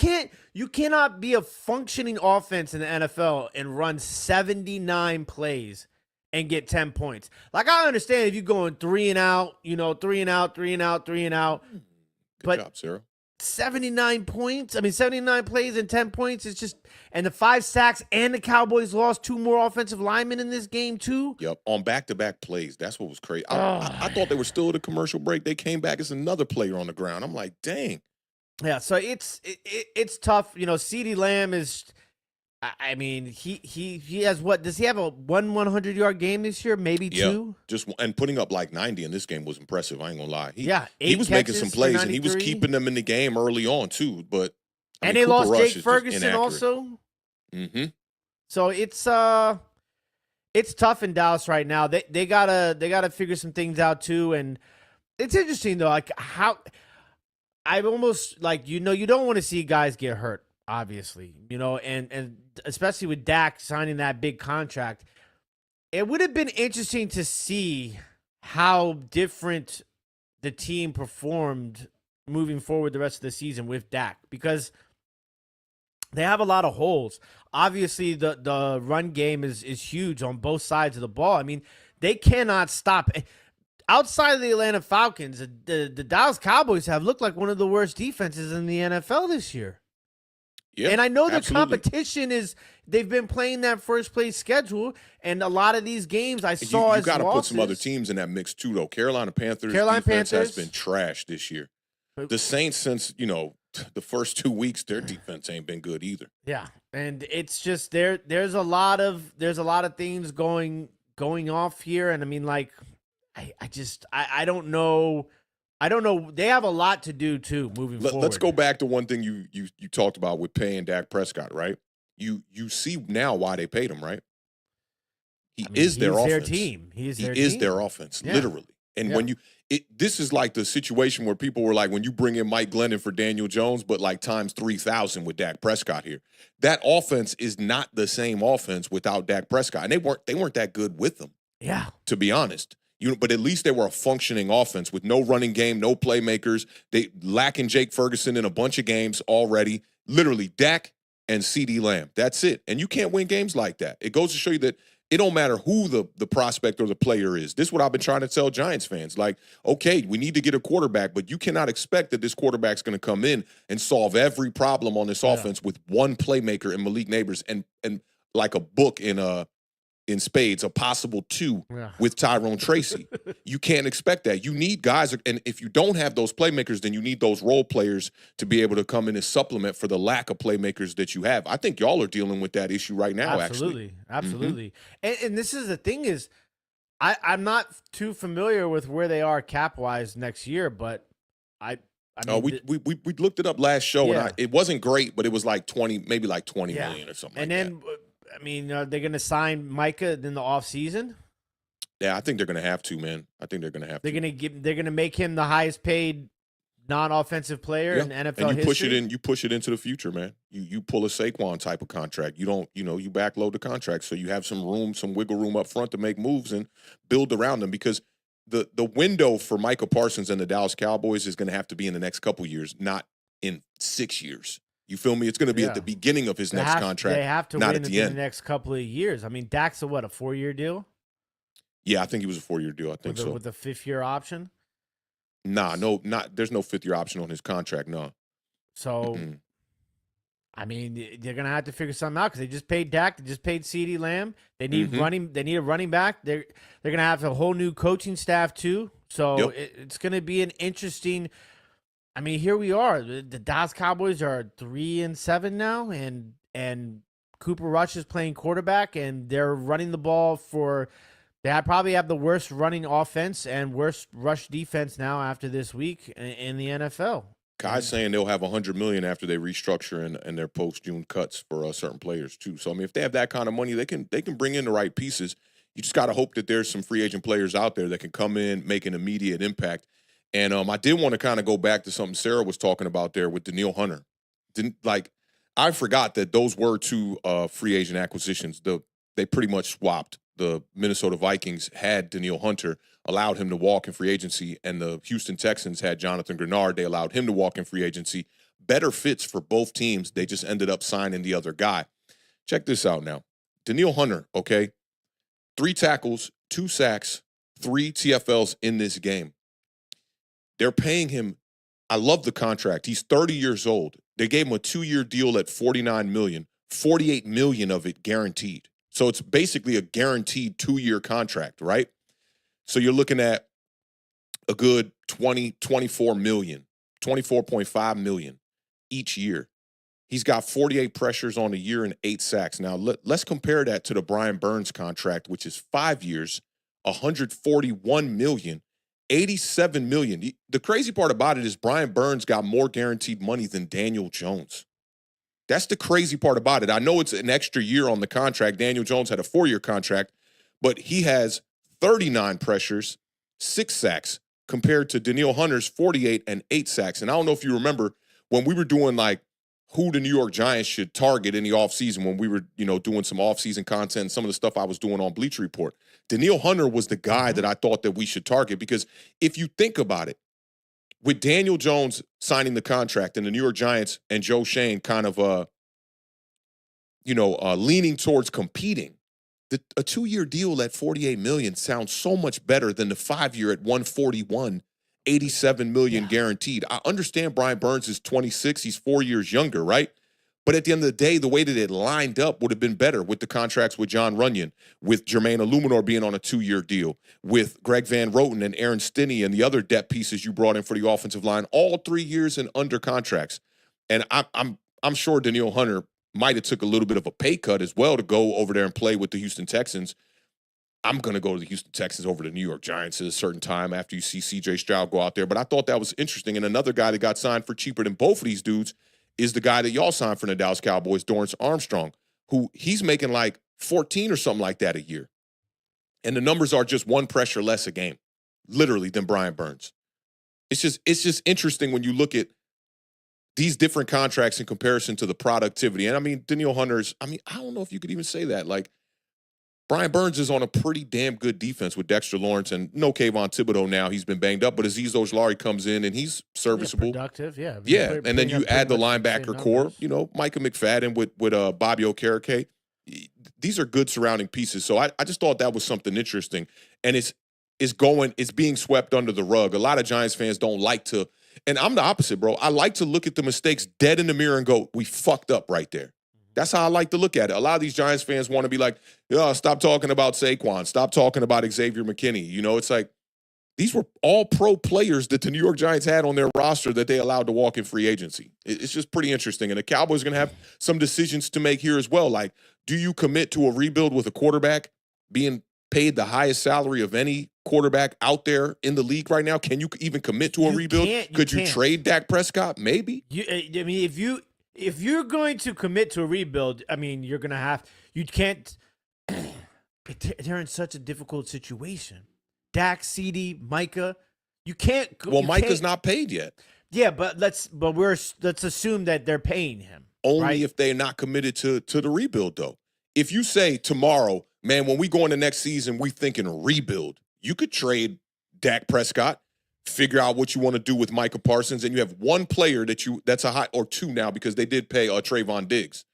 B: cannot be a functioning offense in the NFL and run 79 plays and get 10 points. Like, I understand if you're going 3 and out, 3 and out, 3 and out, 3 and out.
A: Good job, Sarah.
B: 79 points. I mean, 79 plays and 10 points. It's just, and the 5 sacks, and the Cowboys lost 2 more offensive linemen in this game too.
A: Yep, on back-to-back plays. That's what was crazy. I thought they were still at a commercial break. They came back as another player on the ground. I'm like, dang.
B: Yeah, so it's tough. CeeDee Lamb is. I mean, he has what? Does he have a 100-yard game this year? Maybe 2.
A: And putting up like 90 in this game was impressive. I ain't gonna lie.
B: He
A: was making some plays and he was keeping them in the game early on too. But
B: they lost Jake Ferguson also.
A: Mm-hmm.
B: So it's tough in Dallas right now. They gotta figure some things out too. And it's interesting though, like how I almost like you don't want to see guys get hurt. Obviously, and especially with Dak signing that big contract, it would have been interesting to see how different the team performed moving forward the rest of the season with Dak, because they have a lot of holes. Obviously, the run game is huge on both sides of the ball. I mean, they cannot stop. Outside of the Atlanta Falcons, the Dallas Cowboys have looked like one of the worst defenses in the NFL this year.
A: Yeah,
B: and I know the
A: absolutely.
B: competition is they've been playing that first place schedule, and a lot of these games I saw
A: you got to put some other
B: losses.
A: teams in that mix too, though. Carolina Panthers defense has been trash this year. The Saints, since the first 2 weeks, their defense ain't been good either.
B: Yeah, and it's just there's a lot of things going off here, and I mean, like, I don't know. I don't know. They have a lot to do too moving forward.
A: Let's go back to one thing you talked about with paying Dak Prescott, right? You see now why they paid him, right? He is their team.
B: He is
A: their offense, literally. And when this is like the situation where people were like, when you bring in Mike Glennon for Daniel Jones, but like times 3,000 with Dak Prescott here. That offense is not the same offense without Dak Prescott, and they weren't that good with them.
B: Yeah,
A: to be honest. But at least they were a functioning offense with no running game, no playmakers. They lacking Jake Ferguson in a bunch of games already. Literally, Dak and CeeDee Lamb. That's it. And you can't win games like that. It goes to show you that it don't matter who the prospect or the player is. This is what I've been trying to tell Giants fans. Like, okay, we need to get a quarterback, but you cannot expect that this quarterback's going to come in and solve every problem on this offense with one playmaker in Malik Neighbors and like a book in in spades, a possible 2 with Tyrone Tracy. You can't expect that. You need guys, and if you don't have those playmakers, then you need those role players to be able to come in and supplement for the lack of playmakers that you have. I think y'all are dealing with that issue right now,
B: Absolutely.
A: actually.
B: Absolutely. And this is the thing is, I'm not too familiar with where they are cap-wise next year, but I mean,
A: we looked it up last show,
B: Yeah.
A: and it wasn't great, but it was like 20 million or something
B: and
A: like
B: then, I mean, are they going to sign Micah in the offseason?
A: Yeah, I think they're going to have to, man. I think they're going to have to.
B: They're going to make him the highest paid non-offensive player in NFL
A: and
B: history.
A: you push it into the future, man. You pull a Saquon type of contract. You don't, you backload the contract so you have some room, some wiggle room up front to make moves and build around them, because the window for Micah Parsons and the Dallas Cowboys is going to have to be in the next couple years, not in 6 years. You feel me? It's going to be at the beginning of his next contract.
B: They have to
A: not
B: win
A: at
B: in
A: the end.
B: the next couple of years. I mean, Dak's a 4-year deal?
A: Yeah, I think he was a 4-year deal. I think so.
B: With a 5th-year option?
A: There's no 5th-year option on his contract, no.
B: So, I mean, they're gonna have to figure something out because they just paid Dak, they just paid CeeDee Lamb. They need They need a running back. They're gonna have a whole new coaching staff too. So it's gonna be an interesting. I mean, here we are. The Dallas Cowboys are 3-7 now, and Cooper Rush is playing quarterback, and they're running the ball for. They probably have the worst running offense and worst rush defense now after this week in the NFL.
A: Kai's saying they'll have $100 million after they restructure and their post-June cuts for certain players too. So I mean, if they have that kind of money, they can bring in the right pieces. You just got to hope that there's some free agent players out there that can come in, make an immediate impact. And I did want to kind of go back to something Sarah was talking about there with Danielle Hunter. I forgot that those were 2 free agent acquisitions. They pretty much swapped. The Minnesota Vikings had Danielle Hunter, allowed him to walk in free agency, and the Houston Texans had Jonathan Grenard. They allowed him to walk in free agency. Better fits for both teams. They just ended up signing the other guy. Check this out now. Danielle Hunter, okay? 3 tackles, 2 sacks, 3 TFLs in this game. They're paying him. I love the contract. He's 30 years old. They gave him a 2-year deal at $49 million, $48 million of it guaranteed. So it's basically a guaranteed 2-year contract, right? So you're looking at a good 24 million, 24.5 million each year. He's got 48 pressures on a year and 8 sacks. Now let's compare that to the Brian Burns contract, which is 5 years, 141 million, 87 million. The crazy part about it is Brian Burns got more guaranteed money than Daniel Jones. That's the crazy part about it. I know it's an extra year on the contract. Daniel Jones had a 4-year contract, but he has 39 pressures, 6 sacks, compared to Danielle Hunter's 48 and 8 sacks. And I don't know if you remember when we were doing like who the New York Giants should target in the offseason, when we were, doing some offseason content, some of the stuff I was doing on Bleacher Report. Danielle Hunter was the guy that I thought that we should target, because if you think about it, with Daniel Jones signing the contract and the New York Giants and Joe Shane kind of, leaning towards competing, a 2-year deal at $48 million sounds so much better than the 5-year at $141, $87 million guaranteed. I understand Brian Burns is 26. He's 4 years younger, right? But at the end of the day, the way that it lined up would have been better with the contracts with John Runyon, with Jermaine Illuminor being on a 2-year deal, with Greg Van Roten and Aaron Stinney and the other depth pieces you brought in for the offensive line, all 3 years and under contracts. And I'm sure Danielle Hunter might have took a little bit of a pay cut as well to go over there and play with the Houston Texans. I'm going to go to the Houston Texans over the New York Giants at a certain time after you see C.J. Stroud go out there. But I thought that was interesting. And another guy that got signed for cheaper than both of these dudes is the guy that y'all signed for the Dallas Cowboys, Dorrance Armstrong, who he's making like 14 or something like that a year. And the numbers are just 1 pressure less a game, literally, than Brian Burns. It's just interesting when you look at these different contracts in comparison to the productivity. And I mean, Danielle Hunter's, I don't know if you could even say that. Like, Brian Burns is on a pretty damn good defense with Dexter Lawrence and no Kayvon Thibodeau now. He's been banged up, but Azeez Ojulari comes in and he's serviceable.
B: Productive, yeah.
A: Yeah, and then you add the linebacker core, Micah McFadden with Bobby Okereke. These are good surrounding pieces. So I just thought that was something interesting. And it's being swept under the rug. A lot of Giants fans don't like to, and I'm the opposite, bro. I like to look at the mistakes dead in the mirror and go, we fucked up right there. That's how I like to look at it. A lot of these Giants fans want to be like, "Yeah, stop talking about Saquon. Stop talking about Xavier McKinney." You know, it's like these were all pro players that the New York Giants had on their roster that they allowed to walk in free agency. It's just pretty interesting. And the Cowboys are going to have some decisions to make here as well. Like, do you commit to a rebuild with a quarterback being paid the highest salary of any quarterback out there in the league right now? Can you even commit to a rebuild? Could you trade Dak Prescott? Maybe.
B: I mean, if you're going to commit to a rebuild, I mean, you're going to have – you can't – they're in such a difficult situation. Dak, CD, Micah, you can't.
A: Well, Micah's not paid yet.
B: Yeah, but let's assume that they're paying him.
A: Only
B: right?
A: if they're not committed to the rebuild, though. If you say tomorrow, man, when we go into next season, we thinking rebuild, you could trade Dak Prescott, figure out what you want to do with Micah Parsons, and you have one player that's a hot, or two now because they did pay Trayvon Diggs.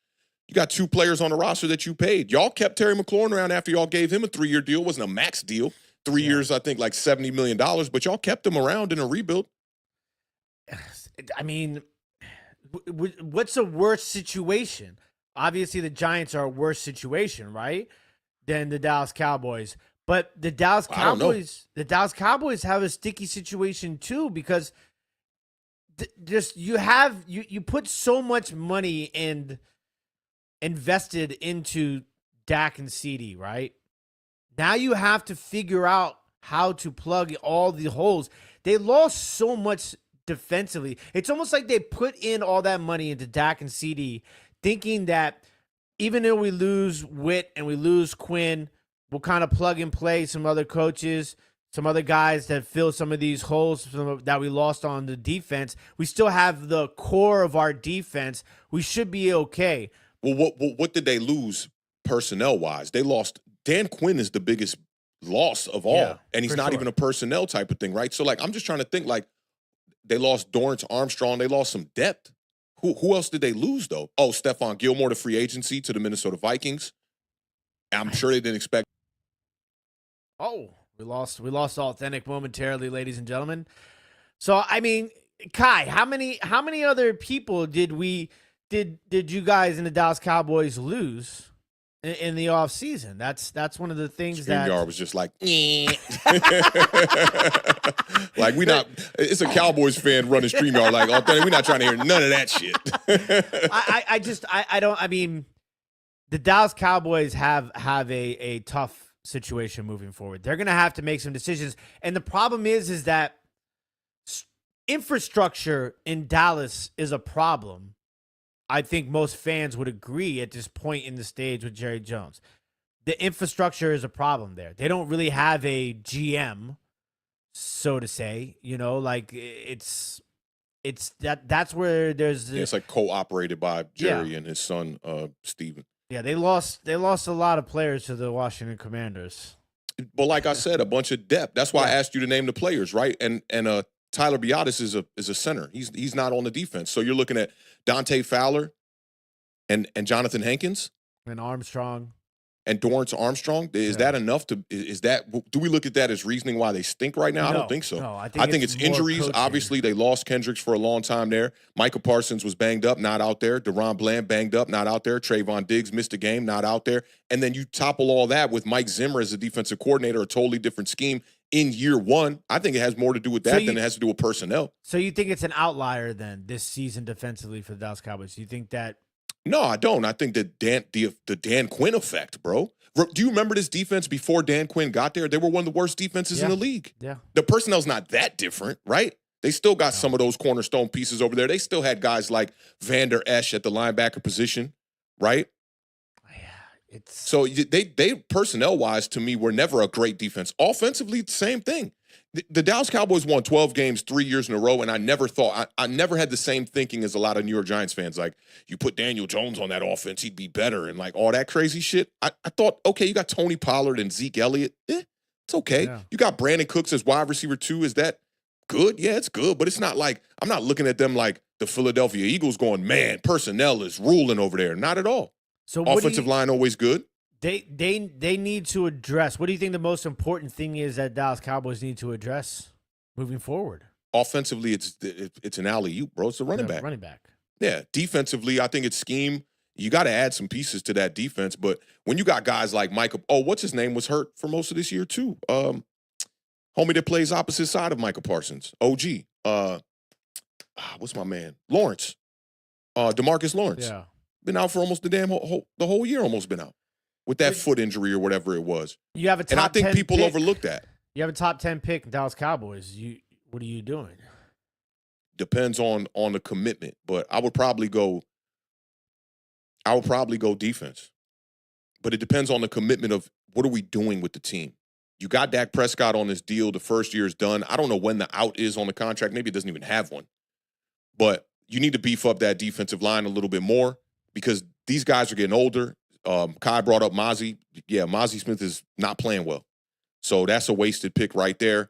A: You got two players on the roster that you paid. Y'all kept Terry McLaurin around after y'all gave him a 3-year deal. It wasn't a max deal. 3 years, I think, like $70 million, but y'all kept him around in a rebuild.
B: I mean, what's a worse situation? Obviously, the Giants are a worse situation, right, than the Dallas Cowboys. But the Dallas Cowboys have a sticky situation too because you put so much money and invested into Dak and CD, right? Now you have to figure out how to plug all the holes. They lost so much defensively. It's almost like they put in all that money into Dak and CD, thinking that even though we lose Witt and we lose Quinn, we'll kind of plug and play some other coaches, some other guys that fill some of these holes that we lost on the defense. We still have the core of our defense. We should be okay.
A: Well, what did they lose personnel-wise? They lost – Dan Quinn is the biggest loss of all, and he's not even a personnel type of thing, right? So, like, I'm just trying to think, like, they lost Dorrance Armstrong. They lost some depth. Who else did they lose, though? Oh, Stephon Gilmore to free agency to the Minnesota Vikings. I'm sure they didn't expect.
B: Oh, we lost Authentic momentarily, ladies and gentlemen. So, I mean, Kai, how many other people did you guys in the Dallas Cowboys lose in the offseason? That's one of the things that
A: StreamYard was just like, like it's a Cowboys fan running StreamYard like, Authentic, we're not trying to hear none of that shit.
B: I mean, the Dallas Cowboys have a tough situation moving forward. They're going to have to make some decisions. And the problem is that infrastructure in Dallas is a problem. I think most fans would agree at this point in the stage with Jerry Jones. The infrastructure is a problem there. They don't really have a GM, so to say. You know, like it's that's where there's
A: it's like co-operated by Jerry and his son Steven.
B: Yeah, they lost a lot of players to the Washington Commanders.
A: But like I said, a bunch of depth. That's why I asked you to name the players, right? And Tyler Biadasz is a center. He's not on the defense. So you're looking at Dante Fowler and Jonathan Hankins
B: and Armstrong
A: and Dorrance Armstrong. Is that enough do we look at that as reasoning why they stink right now?
B: No,
A: I don't think so.
B: No, I
A: think it's injuries. Coaching. Obviously, they lost Kendricks for a long time there. Micah Parsons was banged up, not out there. DeRon Bland banged up, not out there. Trayvon Diggs missed a game, not out there. And then you topple all that with Mike Zimmer as a defensive coordinator, a totally different scheme in year one. I think it has more to do with that than it has to do with personnel.
B: So you think it's an outlier then this season defensively for the Dallas Cowboys? Do you think that?
A: No, I don't. I think that the Dan Quinn effect, bro. Do you remember this defense before Dan Quinn got there? They were one of the worst defenses in the league.
B: Yeah.
A: The personnel's not that different, right? They still got some of those cornerstone pieces over there. They still had guys like Vander Esch at the linebacker position, right?
B: Yeah,
A: so they personnel-wise, to me, were never a great defense. Offensively, same thing. The Dallas Cowboys won 12 games 3 years in a row, and I never had the same thinking as a lot of New York Giants fans. Like, you put Daniel Jones on that offense, he'd be better, and like all that crazy shit. I thought, okay, you got Tony Pollard and Zeke Elliott. It's okay. Yeah. You got Brandon Cooks as wide receiver 2. Is that good? Yeah, it's good, but it's not like I'm not looking at them like the Philadelphia Eagles going, man, personnel is ruling over there. Not at all.
B: So
A: offensive line always good.
B: They need to address. What do you think the most important thing is that Dallas Cowboys need to address moving forward?
A: Offensively, it's an alley-oop, bro. It's a running back.
B: Running back.
A: Yeah. Defensively, I think it's scheme. You got to add some pieces to that defense. But when you got guys like Michael, what's his name was hurt for most of this year too. Homie that plays opposite side of Michael Parsons, OG. What's my man? Lawrence. DeMarcus Lawrence.
B: Yeah.
A: Been out for almost the whole year, almost been out with that foot injury or whatever it was.
B: You have a top
A: and I think
B: 10
A: people
B: pick.
A: overlook that.
B: You have a top 10 pick in Dallas Cowboys. What are you doing?
A: Depends on the commitment, but I would probably go defense. But it depends on the commitment of what are we doing with the team. You got Dak Prescott on this deal. The first year is done. I don't know when the out is on the contract. Maybe it doesn't even have one. But you need to beef up that defensive line a little bit more because these guys are getting older. Kai brought up Mozzie. Yeah, Mozzie Smith is not playing well. So that's a wasted pick right there.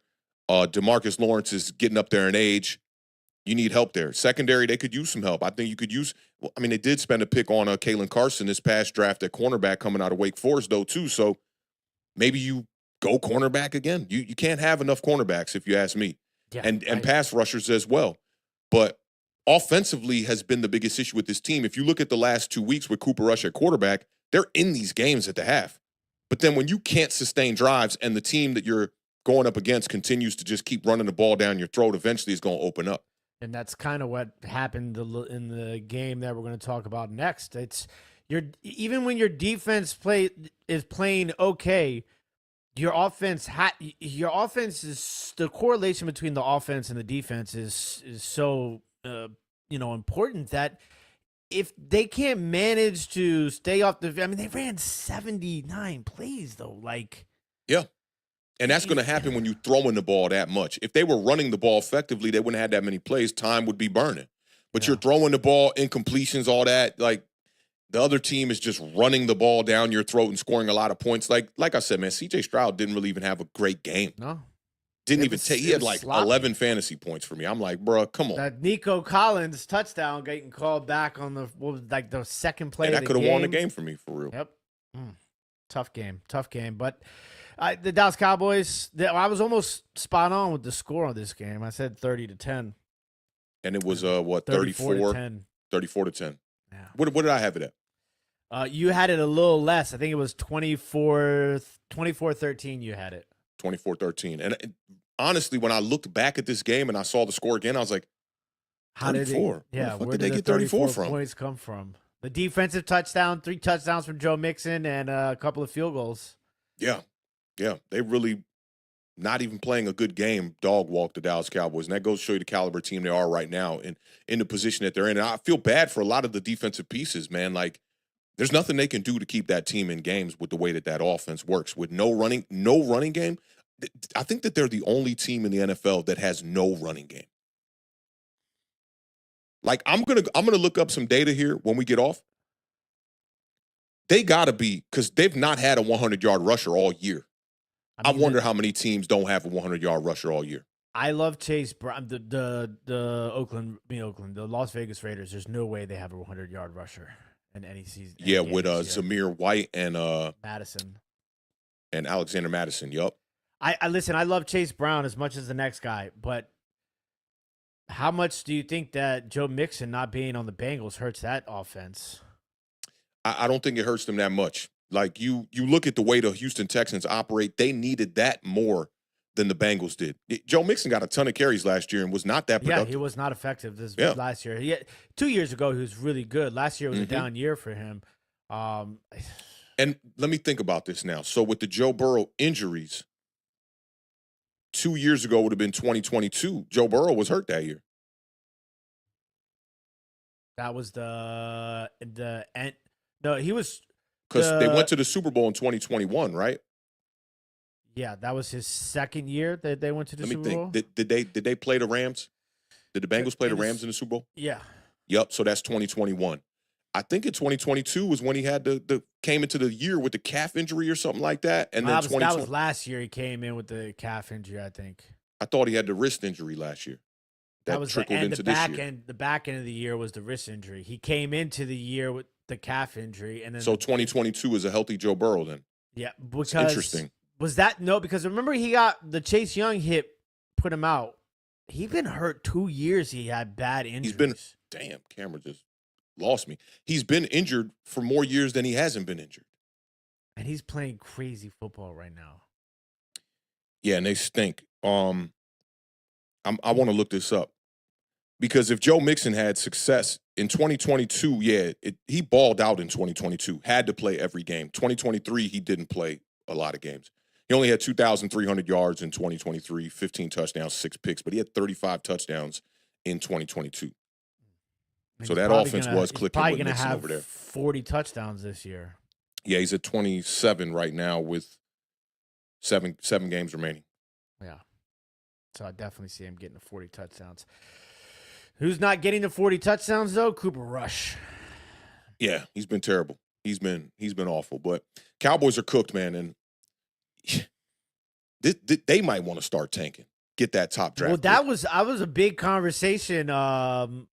A: DeMarcus Lawrence is getting up there in age. You need help there. Secondary, they could use some help. I think you could use – I mean, they did spend a pick on Kalen Carson this past draft at cornerback coming out of Wake Forest, though, too. So maybe you go cornerback again. You can't have enough cornerbacks, if you ask me, and pass rushers as well. But offensively has been the biggest issue with this team. If you look at the last 2 weeks with Cooper Rush at quarterback, they're in these games at the half. But then when you can't sustain drives and the team that you're going up against continues to just keep running the ball down your throat, eventually it's going to open up.
B: And that's kind of what happened in the game that we're going to talk about next. It's even when your defense is playing okay, your offense is the correlation between the offense and the defense is so important that if they can't manage to stay off the, I mean, they ran 79 plays though,
A: yeah. And that's going to happen when you're throwing the ball that much. If they were running the ball effectively, they wouldn't have had that many plays. Time would be burning. But you're throwing the ball, incompletions, all that. Like, the other team is just running the ball down your throat and scoring a lot of points. Like I said, man, C.J. Stroud didn't really even have a great game.
B: No.
A: Didn't even take – he had like sloppy. 11 fantasy points for me. I'm like, bro, come on.
B: That Nico Collins touchdown getting called back on the second play of the game.
A: That could have won the game for me, for real.
B: Yep. Tough game. But – the Dallas Cowboys, I was almost spot on with the score on this game. I said 30-10.
A: And it was, 34 to 10. 34 to 10.
B: Yeah.
A: What did I have it at?
B: You had it a little less. I think it was 24-13 you had it.
A: 24-13. And honestly, when I looked back at this game and I saw the score again, I was like, 34. Where did they get 34 from?
B: Points come from? The defensive touchdown, 3 touchdowns from Joe Mixon, and a couple of field goals.
A: Yeah. Yeah, they really not even playing a good game, dog walk the Dallas Cowboys. And that goes to show you the caliber team they are right now and in the position that they're in. And I feel bad for a lot of the defensive pieces, man. Like, there's nothing they can do to keep that team in games with the way that offense works. With no running game, I think that they're the only team in the NFL that has no running game. Like, I'm gonna look up some data here when we get off. They gotta be, because they've not had a 100-yard rusher all year. I wonder how many teams don't have a 100-yard rusher all year.
B: I love Chase Brown. The Las Vegas Raiders. There's no way they have a 100-yard rusher in any season.
A: Yeah, with Zamir White and
B: Madison
A: and Alexander Madison. Yup.
B: I listen. I love Chase Brown as much as the next guy, but how much do you think that Joe Mixon not being on the Bengals hurts that offense?
A: I don't think it hurts them that much. Like, you look at the way the Houston Texans operate, they needed that more than the Bengals did. Joe Mixon got a ton of carries last year and was not that productive.
B: Yeah, he was not effective last year. 2 years ago, he was really good. Last year was a down year for him.
A: And let me think about this now. So with the Joe Burrow injuries, 2 years ago would have been 2022. Joe Burrow was hurt that year.
B: That was the end. No, he was –
A: because they went to the Super Bowl in 2021, right?
B: Yeah, that was his second year that they went to the Super Bowl.
A: Did they play the Rams? Did the Bengals play the Rams in the Super Bowl?
B: Yeah.
A: Yep. So that's 2021. I think in 2022 was when he had came into the year with the calf injury or something like that. And then
B: that was last year. He came in with the calf injury, I think.
A: I thought he had the wrist injury last year. That was trickled into this year.
B: The back end of the year was the wrist injury. He came into the year with the calf injury, and then
A: so 2022 is a healthy Joe Burrow then.
B: Yeah, because
A: interesting.
B: Was that because remember he got the Chase Young hit, put him out. He's been hurt 2 years. He had bad injuries.
A: Damn, camera just lost me. He's been injured for more years than he hasn't been injured.
B: And he's playing crazy football right now.
A: Yeah, and they stink. I want to look this up because if Joe Mixon had success in 2022, he balled out in 2022, had to play every game. 2023, he didn't play a lot of games. He only had 2,300 yards in 2023, 15 touchdowns, 6 picks, but he had 35 touchdowns in 2022.
B: And
A: so that offense was clicking with Mixon over there.
B: 40 touchdowns this year.
A: Yeah, he's at 27 right now with seven games remaining.
B: Yeah. So I definitely see him getting to 40 touchdowns. Who's not getting to 40 touchdowns though? Cooper Rush.
A: Yeah, he's been terrible. He's been awful. But Cowboys are cooked, man, and they might want to start tanking. Get that top draft.
B: Well, that was a big conversation on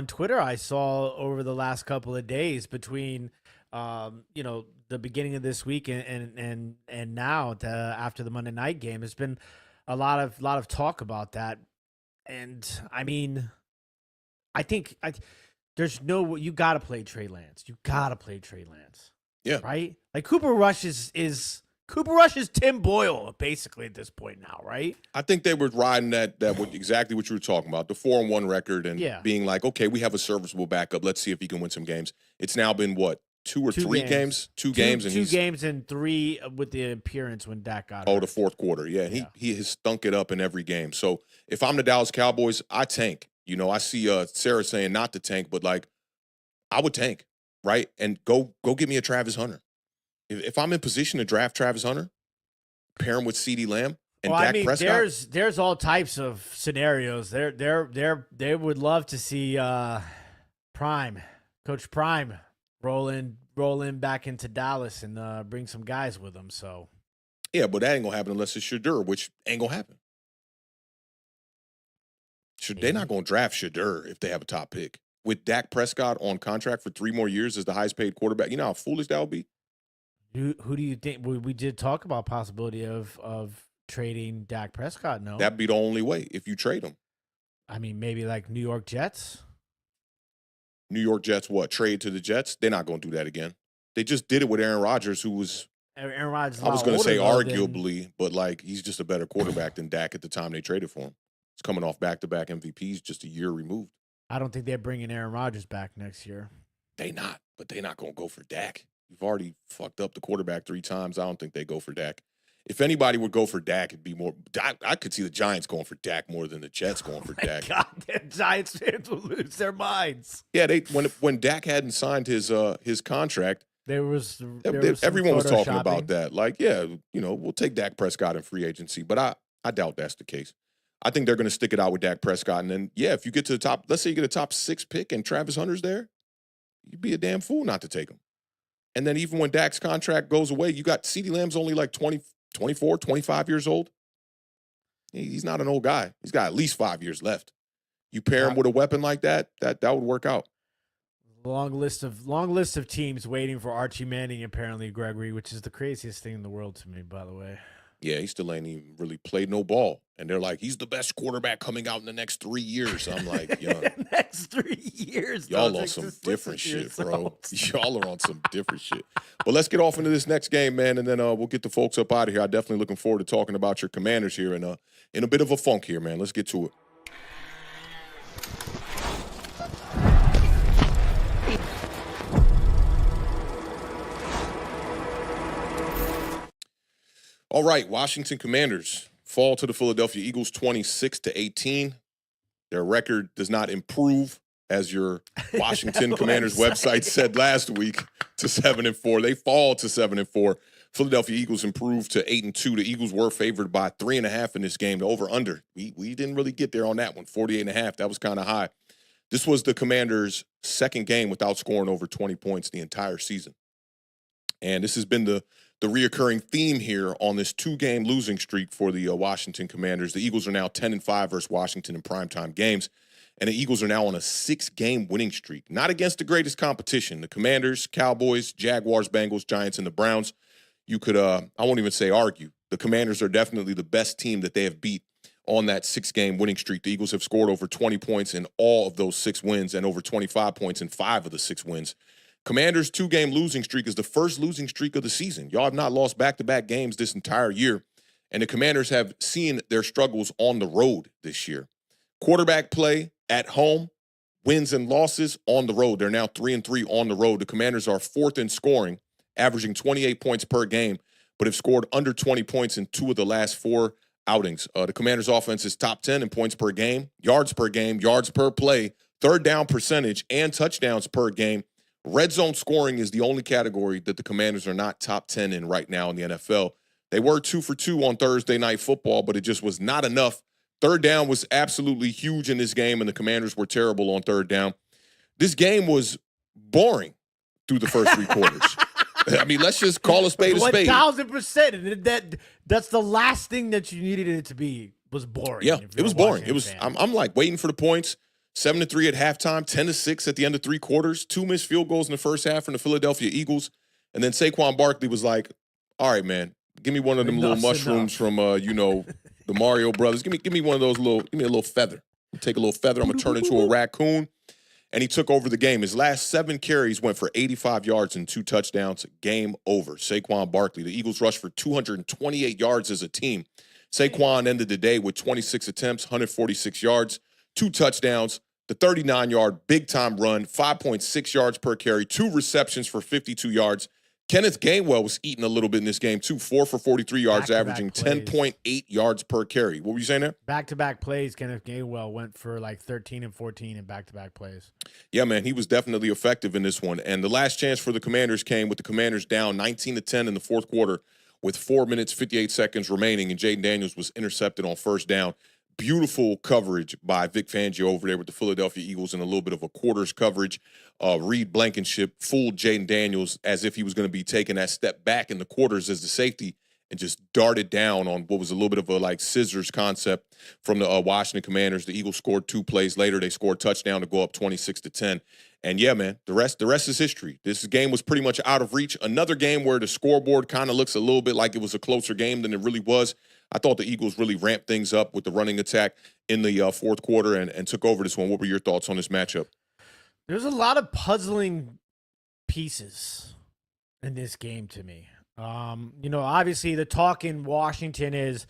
B: Twitter I saw over the last couple of days between the beginning of this week and now after the Monday night game. There's been a lot of talk about that. And I mean, I think you got to play Trey Lance. You got to play Trey Lance.
A: Yeah.
B: Right? Like Cooper Rush is Tim Boyle basically at this point now, right?
A: I think they were riding that with exactly what you were talking about, the 4-1 record and being like, okay, we have a serviceable backup. Let's see if he can win some games. It's now been what? Two games, and
B: games and 3 with the appearance when Dak got hurt.
A: Oh, the fourth quarter. Yeah, he has stunk it up in every game. So if I'm the Dallas Cowboys, I tank. I see Sarah saying not to tank, but like I would tank, right? And go get me a Travis Hunter. If I'm in position to draft Travis Hunter, pair him with CeeDee Lamb and Dak Prescott.
B: There's all types of scenarios. They would love to see Coach Prime roll in back into Dallas and bring some guys with him. So
A: yeah, but that ain't gonna happen unless it's Shedeur, which ain't gonna happen. They're not gonna draft Shedeur if they have a top pick. With Dak Prescott on contract for 3 more years as the highest paid quarterback, you know how foolish that would be?
B: Who do you think? We did talk about possibility of trading Dak Prescott. No,
A: that'd be the only way if you trade him.
B: I mean, maybe like New York Jets.
A: New York Jets, what? Trade to the Jets? They're not going to do that again. They just did it with Aaron Rodgers, who was
B: Aaron Rodgers.
A: I was going to say arguably, but like he's just a better quarterback than Dak at the time they traded for him. He's coming off back-to-back MVPs, just a year removed.
B: I don't think they're bringing Aaron Rodgers back next year.
A: They're not going to go for Dak. You've already fucked up the quarterback 3 times. I don't think they go for Dak. If anybody would go for Dak, it'd be more. I could see the Giants going for Dak more than the Jets going for Dak.
B: God, the Giants fans will lose their minds.
A: Yeah, when Dak hadn't signed his contract, everyone was talking about that. Like, yeah, we'll take Dak Prescott in free agency, but I doubt that's the case. I think they're going to stick it out with Dak Prescott, and then if you get to the top, let's say you get a top 6 pick and Travis Hunter's there, you'd be a damn fool not to take him. And then even when Dak's contract goes away, you got CeeDee Lamb's only like 24, 25 years old. He's not an old guy. He's got at least 5 years left. You pair him with a weapon like that would work out.
B: Long list of teams waiting for Archie Manning, apparently, Gregory, which is the craziest thing in the world to me, by the way.
A: Yeah, he still ain't even really played no ball. And they're like, he's the best quarterback coming out in the next 3 years. I'm like,
B: next 3 years.
A: Y'all on some different shit, bro. Y'all are on some different shit. But let's get off into this next game, man, and then we'll get the folks up out of here. I'm definitely looking forward to talking about your Commanders here in a bit of a funk here, man. Let's get to it. All right, Washington Commanders fall to the Philadelphia Eagles 26-18. Their record does not improve, as your Washington Commanders website said last week, to 7-4. They fall to 7-4. Philadelphia Eagles improved to 8-2. The Eagles were favored by 3.5 in this game. The over/under, we didn't really get there on that one. 48.5. That was kind of high. This was the Commanders' second game without scoring over 20 points the entire season. And this has been the reoccurring theme here on this 2-game losing streak for the Washington Commanders. The Eagles are now 10-5 versus Washington in primetime games, and the Eagles are now on a 6-game winning streak. Not against the greatest competition. The Commanders, Cowboys, Jaguars, Bengals, Giants, and the Browns. You could, I won't even say argue. The Commanders are definitely the best team that they have beat on that 6-game winning streak. The Eagles have scored over 20 points in all of those 6 wins and over 25 points in 5 of the 6 wins. Commanders' 2-game losing streak is the first losing streak of the season. Y'all have not lost back-to-back games this entire year, and the Commanders have seen their struggles on the road this year. Quarterback play at home, wins and losses on the road. They're now 3-3 on the road. The Commanders are 4th in scoring, averaging 28 points per game, but have scored under 20 points in 2 of the last 4 outings. The Commanders' offense is top 10 in points per game, yards per play, third down percentage, and touchdowns per game. Red zone scoring is the only category that the Commanders are not top 10 in right now in the NFL. They were 2 for 2 on Thursday Night Football, but it just was not enough. Third down was absolutely huge in this game, and the Commanders were terrible on third down. This game was boring through the first 3 quarters. I mean, let's just call a spade a spade.
B: 1,000%. That's the last thing that you needed it to be, was boring.
A: Yeah, it was boring. It was. I'm like waiting for the points. 7-3 at halftime, 10-6 at the end of 3 quarters. 2 missed field goals in the first half from the Philadelphia Eagles, and then Saquon Barkley was like, "All right, man, give me one of them little mushrooms from the Mario Brothers. Give me one of those little. Give me a little feather. Take a little feather. I'm gonna turn into a raccoon." And he took over the game. His last 7 carries went for 85 yards and 2 touchdowns. Game over. Saquon Barkley. The Eagles rushed for 228 yards as a team. Saquon ended the day with 26 attempts, 146 yards, 2 touchdowns, the 39-yard big-time run, 5.6 yards per carry, 2 receptions for 52 yards. Kenneth Gainwell was eating a little bit in this game, too. 4 for 43 yards, averaging 10.8 yards per carry. What were you saying there?
B: Back-to-back plays, Kenneth Gainwell went for like 13 and 14 in back-to-back plays.
A: Yeah, man, he was definitely effective in this one. And the last chance for the Commanders came with the Commanders down 19-10 in the fourth quarter with 4 minutes, 58 seconds remaining, and Jaden Daniels was intercepted on first down. Beautiful coverage by Vic Fangio over there with the Philadelphia Eagles and a little bit of a quarters coverage. Reed Blankenship fooled Jaden Daniels as if he was going to be taking that step back in the quarters as the safety and just darted down on what was a little bit of a like scissors concept from the Washington Commanders. The Eagles scored 2 plays later. They scored a touchdown to go up 26-10. And yeah, man, the rest is history. This game was pretty much out of reach. Another game where the scoreboard kind of looks a little bit like it was a closer game than it really was. I thought the Eagles really ramped things up with the running attack in the fourth quarter and took over this one. What were your thoughts on this matchup?
B: There's a lot of puzzling pieces in this game to me. Obviously the talk in Washington is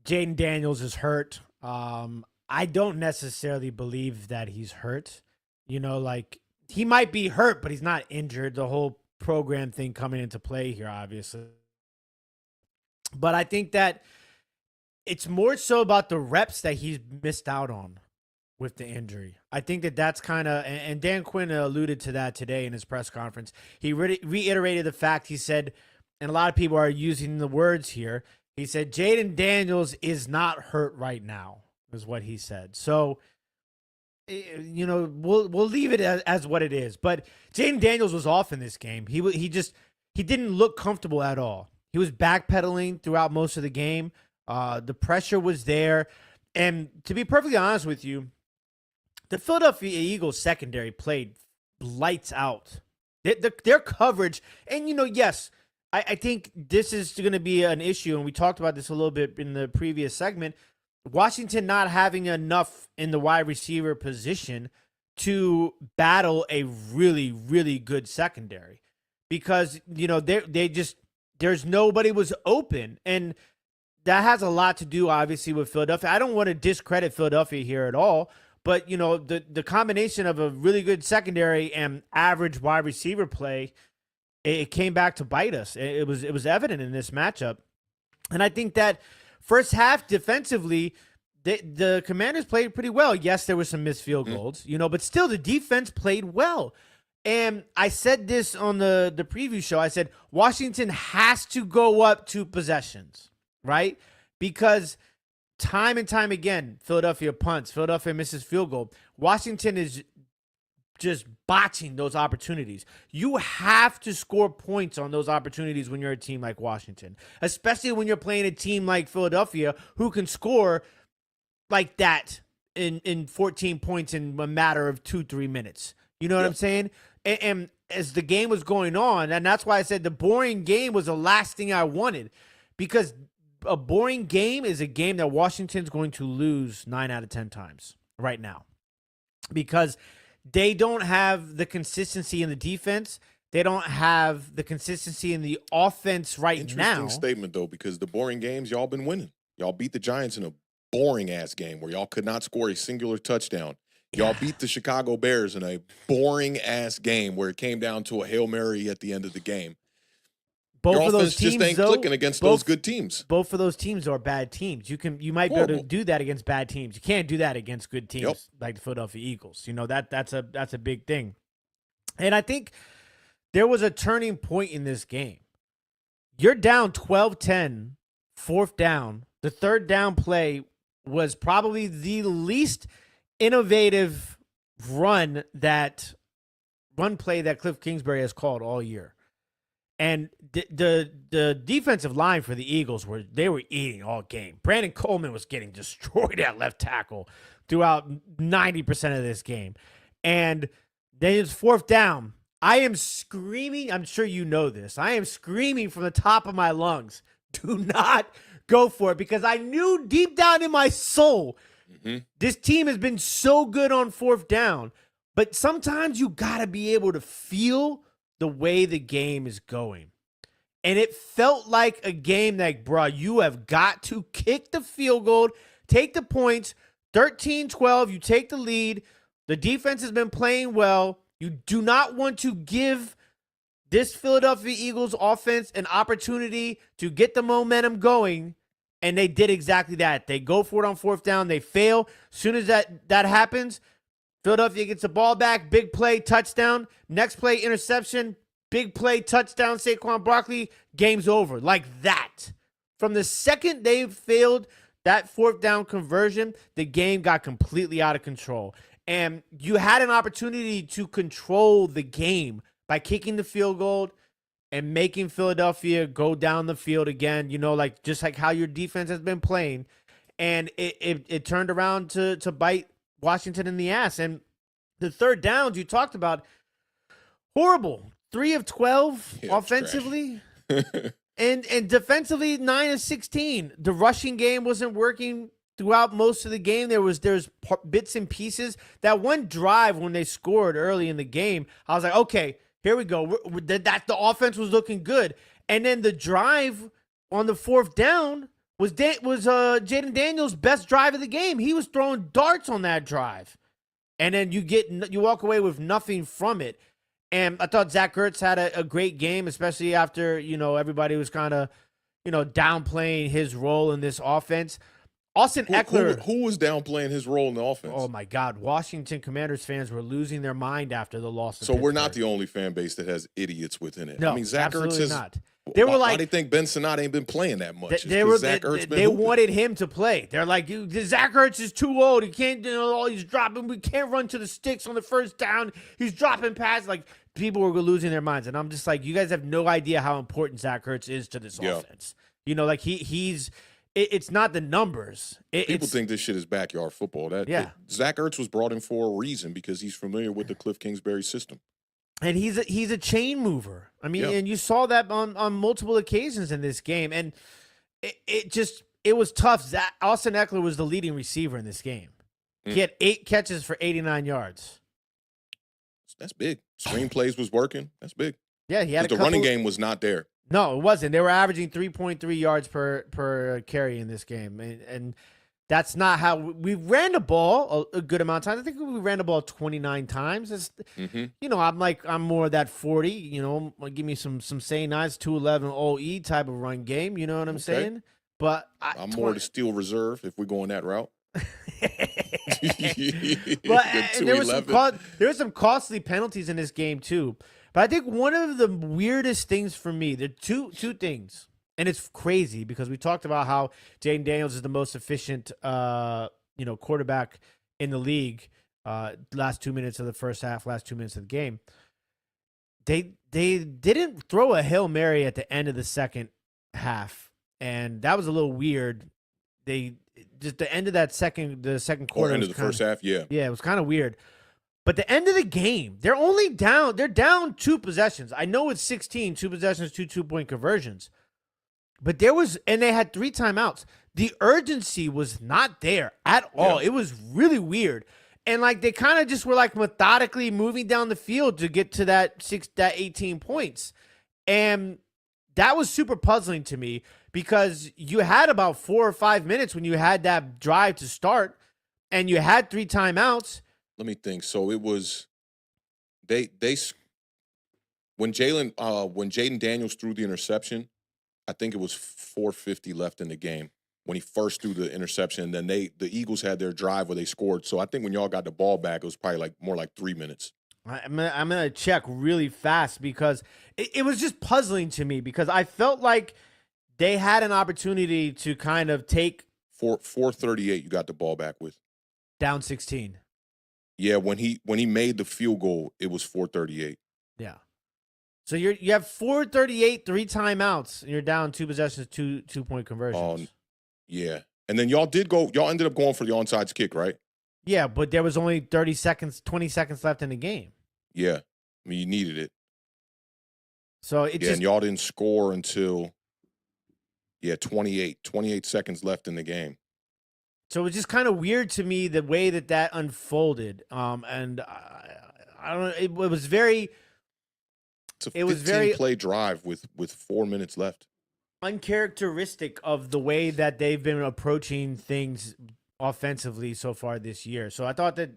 B: Jaden Daniels is hurt. I don't necessarily believe that he's hurt. He might be hurt, but he's not injured. The whole program thing coming into play here, obviously. But I think that it's more so about the reps that he's missed out on with the injury. I think that that's kind of, and Dan Quinn alluded to that today in his press conference. He reiterated the fact, he said, and a lot of people are using the words here, he said, Jaden Daniels is not hurt right now, is what he said. So, we'll leave it as what it is. But Jaden Daniels was off in this game. He didn't look comfortable at all. He was backpedaling throughout most of the game. The pressure was there. And to be perfectly honest with you, the Philadelphia Eagles secondary played lights out. Their coverage, and yes, I think this is going to be an issue, and we talked about this a little bit in the previous segment. Washington not having enough in the wide receiver position to battle a really, really good secondary. Because, there's nobody was open, and that has a lot to do, obviously, with Philadelphia. I don't want to discredit Philadelphia here at all, but the combination of a really good secondary and average wide receiver play, it came back to bite us. It was evident in this matchup, and I think that first half defensively, the Commanders played pretty well. Yes, there were some missed field goals, but still the defense played well. And I said this on the preview show. I said, Washington has to go up 2 possessions, right? Because time and time again, Philadelphia punts, Philadelphia misses field goal. Washington is just botching those opportunities. You have to score points on those opportunities when you're a team like Washington, especially when you're playing a team like Philadelphia who can score like that in 14 points in a matter of 2-3 minutes. You know what I'm saying? And as the game was going on, and that's why I said the boring game was the last thing I wanted, because a boring game is a game that Washington's going to lose 9 out of 10 times right now because they don't have the consistency in the defense. They don't have the consistency in the offense right now.
A: Interesting statement, though, because the boring games, y'all been winning. Y'all beat the Giants in a boring-ass game where y'all could not score a singular touchdown. Y'all beat the Chicago Bears in a boring-ass game where it came down to a Hail Mary at the end of the game.
B: Both
A: Your
B: of those
A: offense
B: teams,
A: just ain't
B: though,
A: clicking against those good teams.
B: Both of those teams are bad teams. You might be able to do that against bad teams. You can't do that against good teams like the Philadelphia Eagles. You know, that's a big thing. And I think there was a turning point in this game. You're down 12-10, fourth down. The third down play was probably the least innovative run play that Cliff Kingsbury has called all year. And the defensive line for the Eagles were eating all game. Brandon Coleman was getting destroyed at left tackle throughout 90% of this game. And then it's fourth down. I am screaming. I'm sure you know this. I am screaming from the top of my lungs. Do not go for it because I knew deep down in my soul this team has been so good on fourth down. But sometimes you got to be able to feel the way the game is going. And it felt like a game that, bro, you have got to kick the field goal, take the points, 13-12, you take the lead. The defense has been playing well. You do not want to give this Philadelphia Eagles offense an opportunity to get the momentum going, and they did exactly that. They go for it on fourth down. They fail. As soon as that happens, Philadelphia gets the ball back, big play, touchdown. Next play, interception, big play, touchdown, Saquon Barkley, game's over. Like that. From the second they failed that fourth down conversion, the game got completely out of control. And you had an opportunity to control the game by kicking the field goal and making Philadelphia go down the field again, you know, like just like how your defense has been playing. And it turned around to bite Washington in the ass. And the third downs you talked about, horrible. 3 of 12 offensively. and defensively, 9 of 16. The rushing game wasn't working throughout most of the game. There's bits and pieces. That one drive when they scored early in the game, I was like, okay, here we go. The offense was looking good. And then the drive on the fourth down was Jaden Daniels' best drive of the game. He was throwing darts on that drive. And then you walk away with nothing from it. And I thought Zach Ertz had a great game, especially after, you know, everybody was kind of, you know, downplaying his role in this offense. Austin Eckler.
A: Who was downplaying his role in the offense?
B: Oh, my God. Washington Commanders fans were losing their mind after the loss of
A: So we're not
B: Pittsburgh.
A: the only fan base that has idiots within it.
B: No,
A: I mean, Zach
B: absolutely
A: Ertz is
B: not. They were like,
A: why do you think Ben Sinnott ain't been playing that much?
B: They wanted him to play. They're like, Zach Ertz is too old. He can't do all. He's dropping. We can't run to the sticks on the first down. He's dropping passes. Like, people were losing their minds. And I'm just like, you guys have no idea how important Zach Ertz is to this offense. You know, like it's not the numbers.
A: People think this shit is backyard football. Zach Ertz was brought in for a reason because he's familiar with the Cliff Kingsbury system.
B: And he's a chain mover. I mean, and you saw that on multiple occasions in this game. And it was tough. Austin Eckler was the leading receiver in this game. He had 8 catches for 89 yards.
A: That's big. Screenplays was working. That's big.
B: Yeah, he had
A: the running game was not there.
B: No, it wasn't. They were averaging 3.3 yards per carry in this game. And that's not how we ran the ball a good amount of times. I think we ran the ball 29 times. You know, I'm more of that 40, you know, give me some St. Ives 211 OE type of run game. You know what I'm saying? But
A: I'm more the steel reserve if we're going that route.
B: But there were some costly penalties in this game too. But I think one of the weirdest things for me, there are two things. And it's crazy because we talked about how Jaden Daniels is the most efficient, quarterback in the league. Last 2 minutes of the first half, last 2 minutes of the game. They didn't throw a Hail Mary at the end of the second half, and that was a little weird. They just the end of the second quarter.
A: Or end of the first half, yeah,
B: it was kind of weird. But the end of the game, they're down 2 possessions. I know it's 16, 2 possessions, 2 2-point conversions. But and they had 3 timeouts. The urgency was not there at all.
A: Yeah.
B: It was really weird. And like they kind of just were like methodically moving down the field to get to that 18 points. And that was super puzzling to me because you had about 4 or 5 minutes when you had that drive to start and you had 3 timeouts.
A: Let me think. So it was they when Jaden Daniels threw the interception, I think it was 4:50 left in the game when he first threw the interception. And then the Eagles had their drive where they scored. So I think when y'all got the ball back, it was probably more like 3 minutes.
B: I'm gonna check really fast because it was just puzzling to me because I felt like they had an opportunity to kind of take
A: 4:38. You got the ball back with
B: down 16.
A: Yeah, when he made the field goal, it was 4:38.
B: Yeah. So you have 4:38, 3 timeouts, and you're down 2 possessions, 2-point conversions.
A: Yeah. And then y'all ended up going for the onside kick, right?
B: Yeah, but there was only 20 seconds left in the game.
A: Yeah. I mean, you needed it.
B: So
A: and y'all didn't score until 28 seconds left in the game.
B: So it was just kind of weird to me the way that unfolded. And I don't know, it was very
A: It's a 15-play drive with 4 minutes left.
B: Uncharacteristic of the way that they've been approaching things offensively so far this year. So I thought that,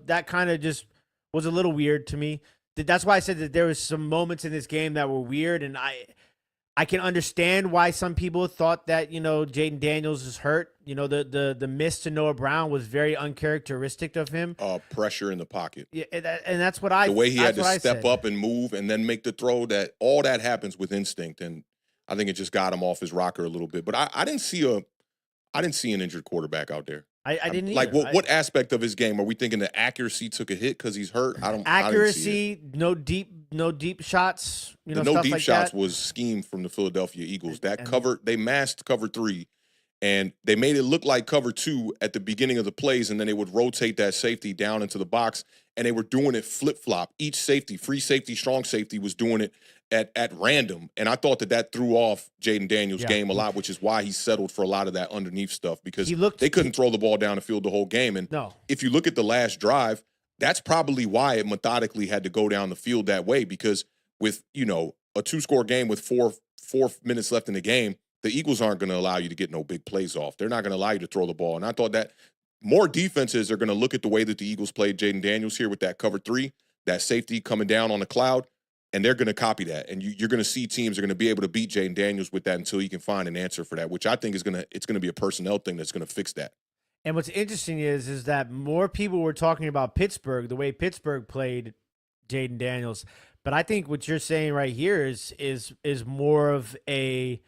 B: that kind of just was a little weird to me. That's why I said that there was some moments in this game that were weird, and I can understand why some people thought that, Jaden Daniels is hurt. The miss to Noah Brown was very uncharacteristic of him.
A: Pressure in the pocket.
B: Yeah, and that's what
A: the way he had to step up and move and then make the throw, that all that happens with instinct, and I think it just got him off his rocker a little bit. But I didn't see an injured quarterback out there.
B: I didn't
A: like
B: either.
A: what aspect of his game are we thinking the accuracy took a hit because he's hurt?
B: Accuracy, no deep shots.
A: The
B: no
A: deep
B: like
A: shots
B: that.
A: was schemed from the Philadelphia Eagles. They masked cover 3, and they made it look like cover 2 at the beginning of the plays, and then they would rotate that safety down into the box, and they were doing it flip-flop. Each safety, free safety, strong safety, was doing it at random, and I thought that threw off Jaden Daniels' game a lot, which is why he settled for a lot of that underneath stuff because they couldn't throw the ball down the field the whole game. And if you look at the last drive, that's probably why it methodically had to go down the field that way, because with, a 2-score game with four minutes left in the game, the Eagles aren't going to allow you to get no big plays off. They're not going to allow you to throw the ball. And I thought that more defenses are going to look at the way that the Eagles played Jaden Daniels here with that cover 3, that safety coming down on the cloud, and they're going to copy that. And you're going to see teams are going to be able to beat Jaden Daniels with that until he can find an answer for that, which I think it's going to be a personnel thing that's going to fix that.
B: And what's interesting is that more people were talking about Pittsburgh, the way Pittsburgh played Jaden Daniels. But I think what you're saying right here is more of a,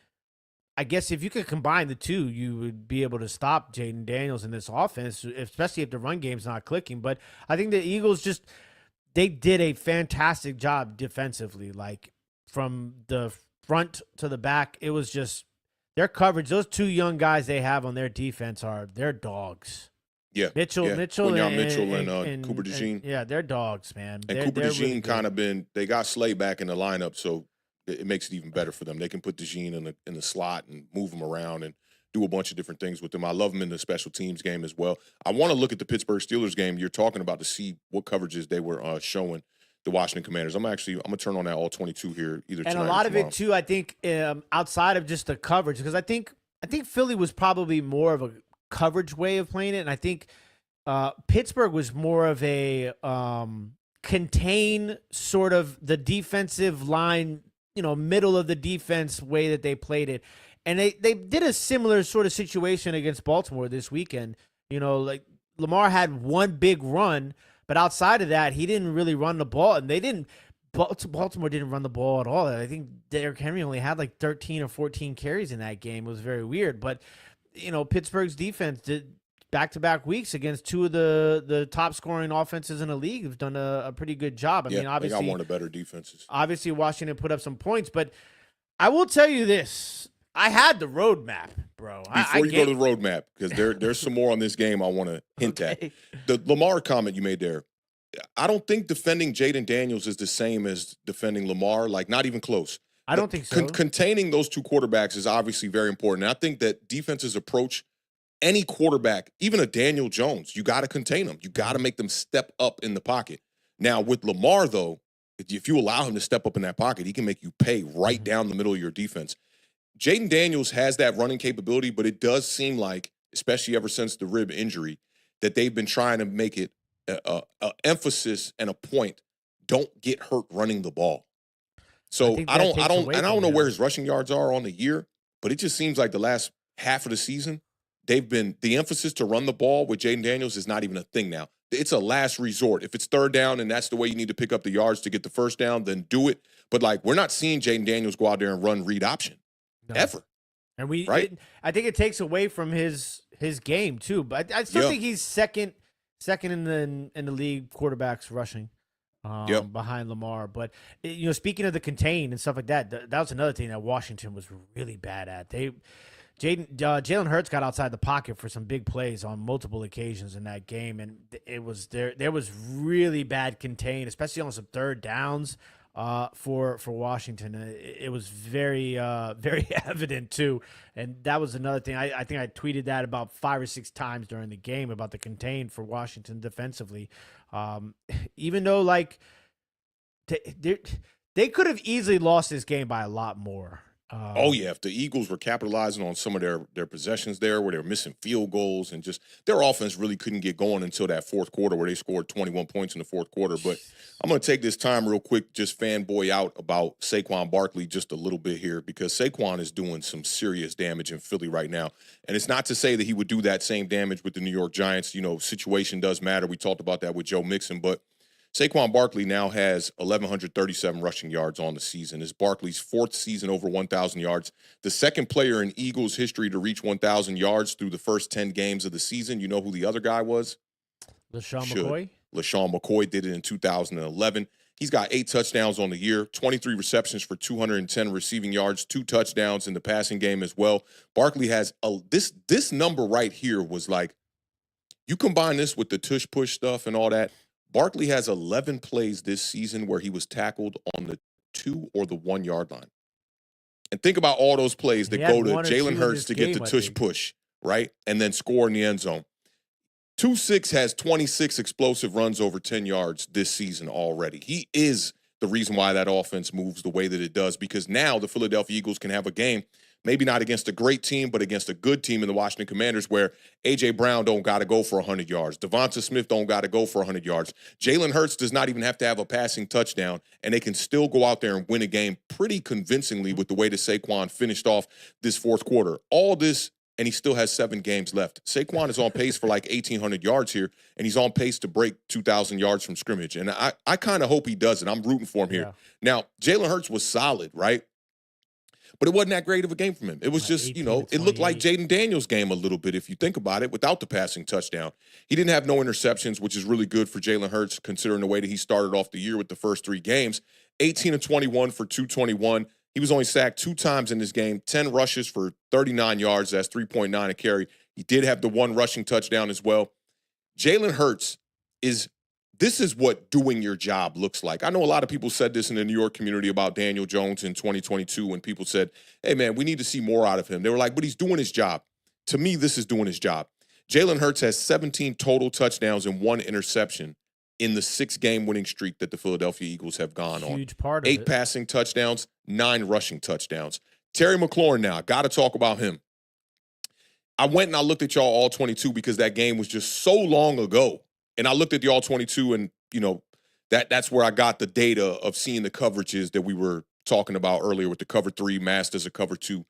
B: I guess if you could combine the two, you would be able to stop Jaden Daniels in this offense, especially if the run game's not clicking. But I think the Eagles they did a fantastic job defensively, like from the front to the back. It was just their coverage. Those 2 young guys they have on their defense they're dogs.
A: Yeah,
B: Mitchell and
A: Cooper DeJean.
B: Yeah, they're dogs, man.
A: And Cooper DeJean really they got Slay back in the lineup, so it makes it even better for them. They can put DeJean in the slot and move him around and do a bunch of different things with him. I love him in the special teams game as well. I want to look at the Pittsburgh Steelers game you're talking about to see what coverages they were showing the Washington Commanders. I'm gonna turn on that all 22 here either tonight or tomorrow.
B: And a lot of it too, I think, outside of just the coverage, because I think Philly was probably more of a coverage way of playing it, and I think Pittsburgh was more of a contain sort of the defensive line, middle of the defense way that they played it. And they did a similar sort of situation against Baltimore this weekend. Like Lamar had one big run, but outside of that, he didn't really run the ball. And Baltimore didn't run the ball at all. I think Derrick Henry only had like 13 or 14 carries in that game. It was very weird. But, Pittsburgh's defense did back-to-back weeks against 2 of the top scoring offenses in the league. Have done a pretty good job. I mean, obviously,
A: they got one of the better defenses.
B: Obviously, Washington put up some points, but I will tell you this. I had the roadmap, bro.
A: Before you go to the roadmap, because there's some more on this game I want to hint at. The Lamar comment you made there, I don't think defending Jaden Daniels is the same as defending Lamar, like not even close.
B: I don't think so.
A: Containing those two quarterbacks is obviously very important. And I think that defenses approach any quarterback, even a Daniel Jones, you got to contain them. You got to make them step up in the pocket. Now, with Lamar, though, if you allow him to step up in that pocket, he can make you pay right down the middle of your defense. Jaden Daniels has that running capability, but it does seem like, especially ever since the rib injury, that they've been trying to make it a emphasis and a point. Don't get hurt running the ball. So I don't know where his rushing yards are on the year, but it just seems like the last half of the season, the emphasis to run the ball with Jaden Daniels is not even a thing now. It's a last resort. If it's third down and that's the way you need to pick up the yards to get the first down, then do it. But like, we're not seeing Jaden Daniels go out there and run read option ever.
B: And I think it takes away from his game too. But I still think he's second in the league quarterbacks rushing. Behind Lamar. But, speaking of the contain and stuff like that, that was another thing that Washington was really bad at. Jalen Hurts got outside the pocket for some big plays on multiple occasions in that game, and it was there was really bad contain, especially on some third downs for Washington. It was very very evident too, and that was another thing. I think I tweeted that about 5 or 6 times during the game about the contain for Washington defensively. Even though they could have easily lost this game by a lot more.
A: If the Eagles were capitalizing on some of their possessions there, where they were missing field goals, and just their offense really couldn't get going until that fourth quarter, where they scored 21 points in the fourth quarter. But I'm going to take this time real quick, just fanboy out about Saquon Barkley just a little bit here, because Saquon is doing some serious damage in Philly right now. And it's not to say that he would do that same damage with the New York Giants. Situation does matter. We talked about that with Joe Mixon, but Saquon Barkley now has 1,137 rushing yards on the season. It's Barkley's 4th season over 1,000 yards. The second player in Eagles history to reach 1,000 yards through the first 10 games of the season. You know who the other guy was?
B: LaShawn McCoy.
A: LaShawn McCoy did it in 2011. He's got 8 touchdowns on the year, 23 receptions for 210 receiving yards, 2 touchdowns in the passing game as well. Barkley has this number right here was like, you combine this with the tush-push stuff and all that, Barkley has 11 plays this season where he was tackled on the 2 or the 1 yard line. And think about all those plays that go to Jalen Hurts to get the tush-push, right? And then score in the end zone. 2-6 has 26 explosive runs over 10 yards this season already. He is the reason why that offense moves the way that it does, because now the Philadelphia Eagles can have a game, maybe not against a great team, but against a good team in the Washington Commanders, where A.J. Brown don't got to go for 100 yards. Devonta Smith don't got to go for 100 yards. Jalen Hurts does not even have to have a passing touchdown, and they can still go out there and win a game pretty convincingly with the way that Saquon finished off this fourth quarter. All this, and he still has 7 games left. Saquon is on pace for like 1,800 yards here, and he's on pace to break 2,000 yards from scrimmage. And I kind of hope he does it. I'm rooting for him here. Yeah. Now, Jalen Hurts was solid, right? But it wasn't that great of a game from him. It was just, it looked like Jaden Daniels' game a little bit, if you think about it, without the passing touchdown. He didn't have no interceptions, which is really good for Jalen Hurts, considering the way that he started off the year with the first 3 games. 18 of 21 for 221. He was only sacked 2 times in this game, 10 rushes for 39 yards. That's 3.9 a carry. He did have the 1 rushing touchdown as well. Jalen Hurts this is what doing your job looks like. I know a lot of people said this in the New York community about Daniel Jones in 2022 when people said, hey, man, we need to see more out of him. They were like, but he's doing his job. To me, this is doing his job. Jalen Hurts has 17 total touchdowns and 1 interception in the 6-game winning streak that the Philadelphia Eagles have gone on.
B: Huge part of
A: 8 passing touchdowns, 9 rushing touchdowns. Terry McLaurin now, got to talk about him. I went and I looked at y'all all 22 because that game was just so long ago. And I looked at the all 22 and, that's where I got the data of seeing the coverages that we were talking about earlier with the cover 3 masked as a cover 2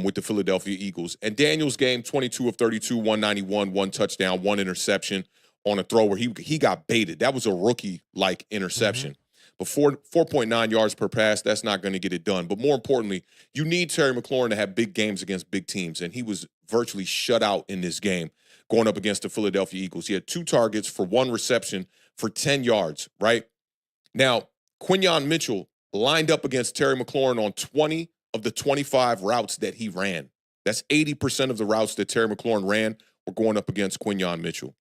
A: with the Philadelphia Eagles. And Daniel's game, 22 of 32, 191, 1 touchdown, 1 interception on a throw where he got baited. That was a rookie-like interception. Mm-hmm. But 4.9 yards per pass, that's not going to get it done. But more importantly, you need Terry McLaurin to have big games against big teams. And he was virtually shut out in this game going up against the Philadelphia Eagles. He had 2 targets for 1 reception for 10 yards, right? Now, Quinyon Mitchell lined up against Terry McLaurin on 20 of the 25 routes that he ran. That's 80% of the routes that Terry McLaurin ran were going up against Quinyon Mitchell.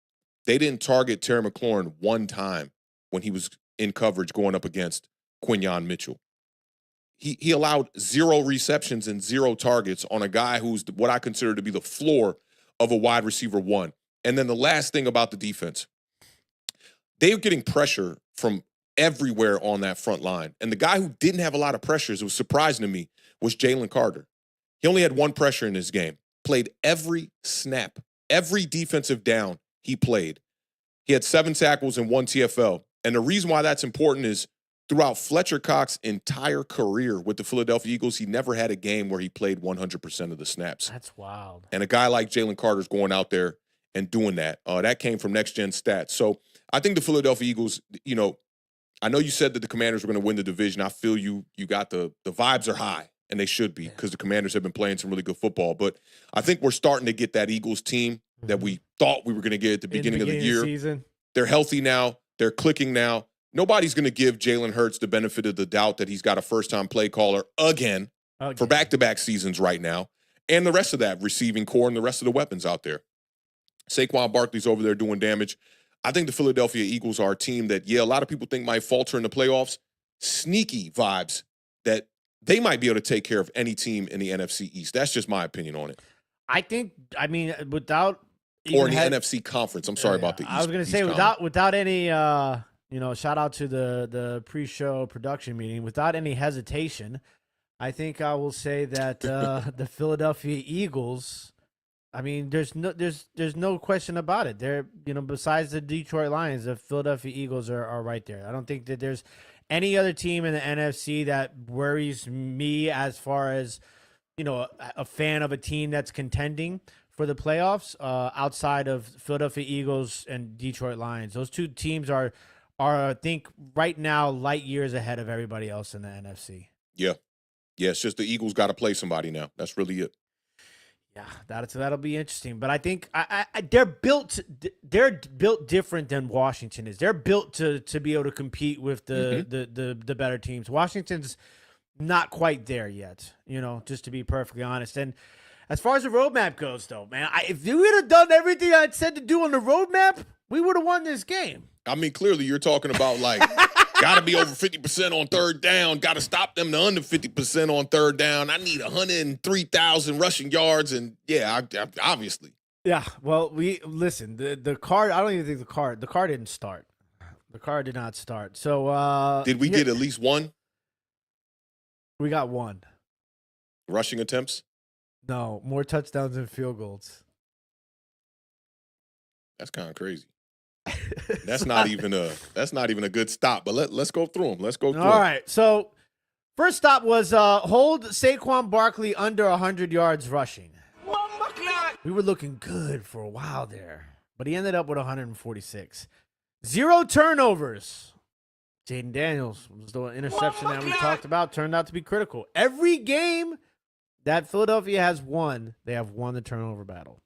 A: They didn't target Terry McLaurin 1 time when he was in coverage going up against Quinyon Mitchell. he allowed 0 receptions and 0 targets on a guy who's what I consider to be the floor of a wide receiver 1. And then the last thing about the defense, they were getting pressure from everywhere on that front line. And the guy who didn't have a lot of pressures, it was surprising to me, was Jalen Carter. He only had 1 pressure in this game, played every snap, every defensive down he played. He had 7 tackles and 1 TFL. And the reason why that's important is throughout Fletcher Cox's entire career with the Philadelphia Eagles, he never had a game where he played 100% of the snaps.
B: That's wild.
A: And a guy like Jalen Carter's going out there and doing that. That came from Next Gen Stats. So I think the Philadelphia Eagles, I know you said that the Commanders were going to win the division. I feel you got the vibes are high, and they should be because the Commanders have been playing some really good football. But I think we're starting to get that Eagles team that we thought we were going to get at the beginning of the year.
B: Season.
A: They're healthy now. They're clicking now. Nobody's going to give Jalen Hurts the benefit of the doubt that he's got a first-time play caller again for back-to-back seasons right now. And the rest of that receiving core and the rest of the weapons out there. Saquon Barkley's over there doing damage. I think the Philadelphia Eagles are a team that, a lot of people think might falter in the playoffs. Sneaky vibes that they might be able to take care of any team in the NFC East. That's just my opinion on it.
B: Without
A: or in the NFC conference. I'm sorry about the East.
B: I was going to say without any shout out to the pre-show production meeting. Without any hesitation, I think I will say that the Philadelphia Eagles. I mean, there's no question about it. They're besides the Detroit Lions, the Philadelphia Eagles are right there. I don't think that there's any other team in the NFC that worries me as far as a fan of a team that's contending for the playoffs outside of Philadelphia Eagles and Detroit Lions. Those two teams are I think right now light years ahead of everybody else in the NFC.
A: Yeah. It's just the Eagles got to play somebody now. That's really it.
B: Yeah, that'll be interesting. But I think they're built different than Washington is. They're built to be able to compete with the better teams. Washington's not quite there yet, just to be perfectly honest. And as far as the roadmap goes, though, man, if we would have done everything I'd said to do on the roadmap, we would have won this game.
A: I mean, clearly you're talking about got to be over 50% on third down. Got to stop them to under 50% on third down. I need 103,000 rushing yards. And obviously.
B: Yeah. Well, the card, I don't even think the card didn't start. The card did not start. So,
A: did we get at least one?
B: We got one.
A: Rushing attempts?
B: No, more touchdowns than field goals.
A: That's kind of crazy. That's not even a good stop. But let's go through them. All
B: right. So first stop was hold Saquon Barkley under 100 yards rushing. We were looking good for a while there, but he ended up with 146. 0 turnovers. Jaden Daniels was the interception that we talked about. Turned out to be critical. Every game that Philadelphia has won, they have won the turnover battle.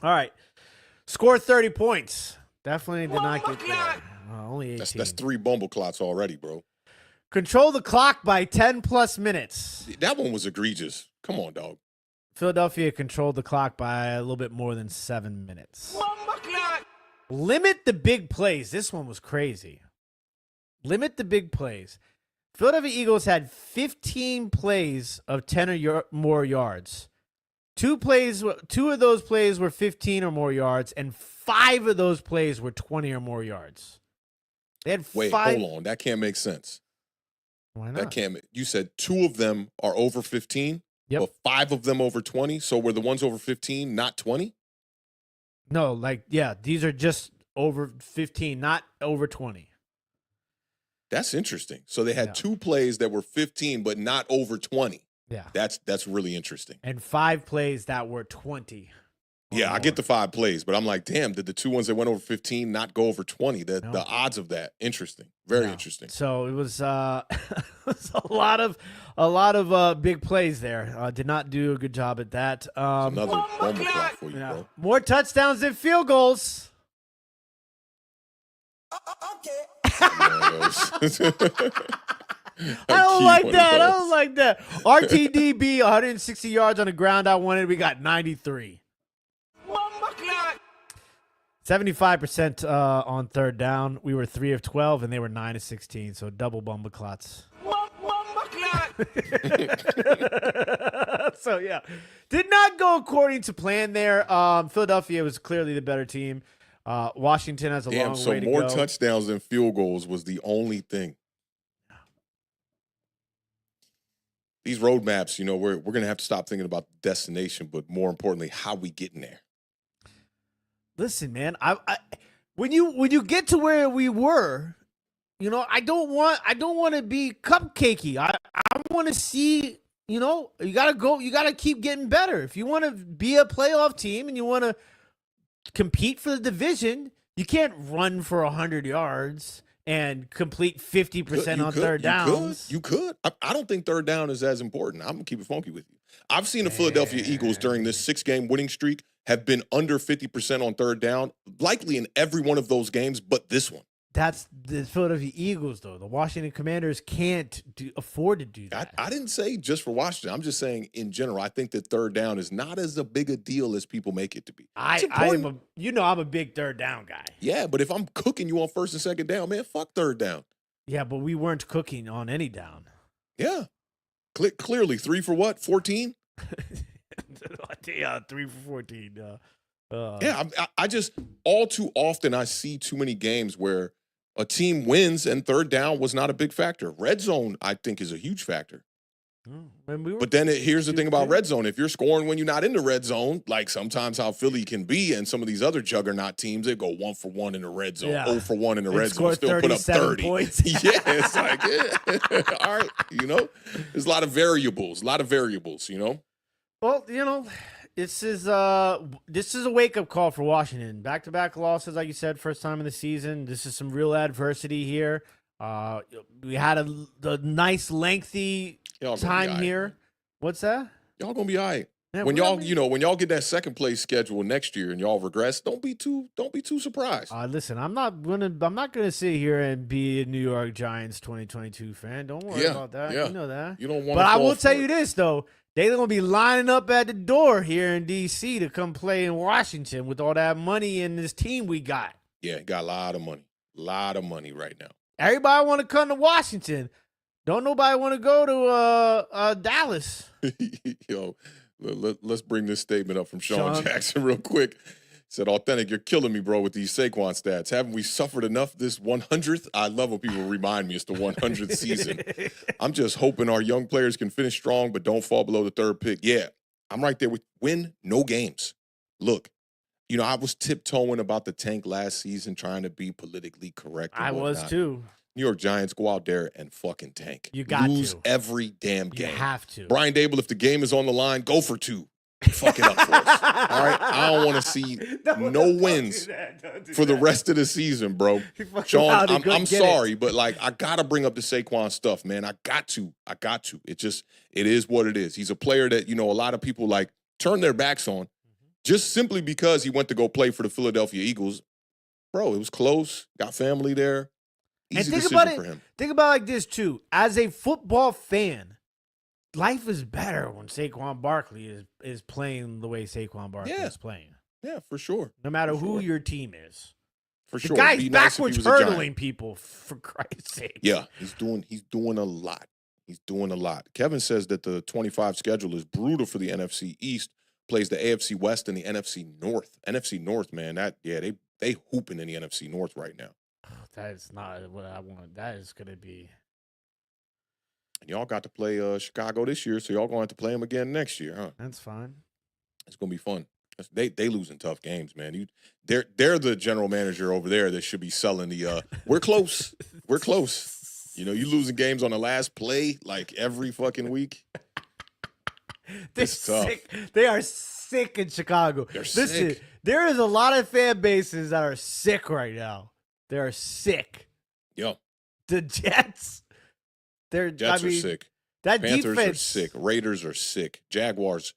B: All right. Score 30 points. Definitely did not get there. Only 18.
A: That's 3 bumble clots already, bro.
B: Control the clock by 10-plus minutes.
A: That one was egregious. Come on, dog.
B: Philadelphia controlled the clock by a little bit more than 7 minutes. Limit the big plays. This one was crazy. Limit the big plays. Philadelphia Eagles had 15 plays of 10 or more yards. 2 of those plays were 15 or more yards, and 5 of those plays were 20 or more yards. They had 5.
A: Wait, hold on. That can't make sense.
B: Why not?
A: That can't. You said 2 of them are over 15,
B: but
A: 5 of them over 20. So were the ones over 15 not 20?
B: No, these are just over 15, not over 20.
A: That's interesting. So they had 2 plays that were 15, but not over 20.
B: Yeah.
A: That's really interesting.
B: And 5 plays that were 20.
A: Yeah, I get the 5 plays, but I'm like, damn, did the 2 ones that went over 15 not go over 20? The odds of that, interesting. Very interesting.
B: So it was, it was a lot of big plays there. Did not do a good job at that.
A: Another bomber clock for you, bro.
B: More touchdowns than field goals. I don't like that. RTDB, 160 yards on the ground. I wanted. We got 93. 75% on third down. We were 3 of 12, and they were 9 of 16. So double bumbleclots. not? So yeah, did not go according to plan there. Philadelphia was clearly the better team. Washington has a long way to go.
A: Damn, so more touchdowns than field goals was the only thing. These roadmaps, we're going to have to stop thinking about the destination, but more importantly, how we get in there.
B: Listen, man, I when you get to where we were, I don't want to be cupcakey. I want to see, you gotta keep getting better. If you want to be a playoff team and you want to compete for the division, you can't run for 100 yards and complete 50% on third downs.
A: You could. I don't think third down is as important. I'm going to keep it funky with you. I've seen the Philadelphia Eagles during this 6-game winning streak have been under 50% on third down, likely in every one of those games, but this one.
B: That's the Philadelphia Eagles, though. The Washington Commanders can't afford to do that.
A: I didn't say just for Washington. I'm just saying in general. I think that third down is not as a big a deal as people make it to be.
B: I'm a big third down guy.
A: Yeah, but if I'm cooking you on first and second down, man, fuck third down.
B: Yeah, but we weren't cooking on any down.
A: Yeah, clearly 3 for what? 14.
B: Yeah, 3 for 14.
A: I just all too often I see too many games where a team wins and third down was not a big factor. Red zone, I think, is a huge factor. But then here's the thing about red zone. If you're scoring when you're not in the red zone, like sometimes how Philly can be and some of these other juggernaut teams, they go 1 for 1 in the red zone, 0 for 1 in the red zone, still put up 30
B: points.
A: Yeah, it's like, yeah. All right, there's a lot of variables,
B: Well, this is a wake-up call for Washington. Back-to-back losses, like you said, first time in the season. This is some real adversity here. We had a nice, lengthy time here. What's that?
A: Y'all gonna be all right.
B: Yeah,
A: when y'all get that second place schedule next year and y'all regress, don't be too surprised.
B: Listen, I'm not gonna sit here and be a New York Giants 2022 fan. Don't worry about that.
A: Yeah.
B: You know that.
A: You don't want.
B: But I will tell you this though. They're going to be lining up at the door here in D.C. to come play in Washington with all that money and this team we got.
A: Yeah, got a lot of money. A lot of money right now.
B: Everybody want to come to Washington. Don't nobody want to go to Dallas.
A: Yo, let's bring this statement up from Sean Jackson real quick. Said, Authentic, you're killing me, bro, with these Saquon stats. Haven't we suffered enough this 100th? I love when people remind me it's the 100th season. I'm just hoping our young players can finish strong, but don't fall below the third pick. Yeah, I'm right there with win no games. Look, I was tiptoeing about the tank last season, trying to be politically correct.
B: I was too.
A: New York Giants, go out there and fucking tank.
B: You got
A: Lose every damn game.
B: You have to.
A: Brian Dable, if the game is on the line, go for 2. Fuck it up for us. All right? I don't want to see no wins for the rest of the season, bro. Sean, I'm sorry, but I got to bring up the Saquon stuff, man. I got to. It is what it is. He's a player that, a lot of people turn their backs on just simply because he went to go play for the Philadelphia Eagles. Bro, it was close. Got family there. Easy decision for him.
B: Think about it like this, too. As a football fan, life is better when Saquon Barkley is playing the way Saquon Barkley is playing.
A: Yeah, for sure.
B: No matter who your team is.
A: For sure.
B: The guy's backwards hurdling people, for Christ's sake.
A: Yeah, he's doing a lot. He's doing a lot. Kevin says that the 25 schedule is brutal for the NFC East. Plays the AFC West and the NFC North. NFC North, man, they hooping in the NFC North right now.
B: That is not what I want. That is going to be.
A: And y'all got to play Chicago this year, so y'all going to have to play them again next year, huh?
B: That's fine.
A: It's going to be fun. They losing tough games, man. They're the general manager over there that should be selling the we're close. We're close. You losing games on the last play every fucking week. It's tough.
B: Sick. They are sick in Chicago.
A: Listen, sick.
B: There is a lot of fan bases that are sick right now. They are sick.
A: Yo.
B: The Jets.
A: Jets are sick.
B: That
A: Panthers
B: defense
A: are sick. Raiders are sick. Jaguars.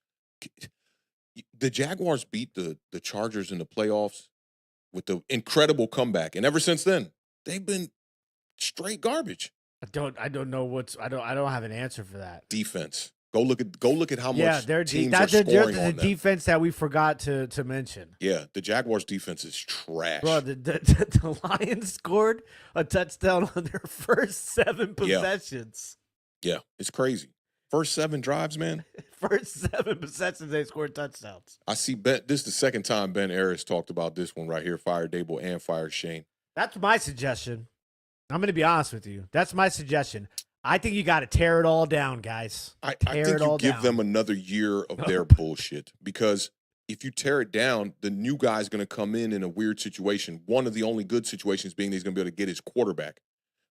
A: The Jaguars beat the Chargers in the playoffs with the incredible comeback, and ever since then, they've been straight garbage.
B: I don't know I don't have an answer for that.
A: Defense. Go look at how much teams
B: that's
A: are scoring on
B: the
A: them.
B: defense that we forgot to mention.
A: Yeah, the Jaguars' defense is trash.
B: Bro, the Lions scored a touchdown on their first 7 possessions.
A: Yeah, it's crazy. First 7 drives, man.
B: First 7 possessions, they scored touchdowns.
A: I see Ben. This is the second time Ben Harris talked about this one right here. Fire Dable and fire Shane.
B: That's my suggestion. I'm going to be honest with you. That's my suggestion. I think you got to tear it all down, guys.
A: I think you give them another year of their bullshit, because if you tear it down, the new guy's going to come in a weird situation. One of the only good situations being that he's going to be able to get his quarterback.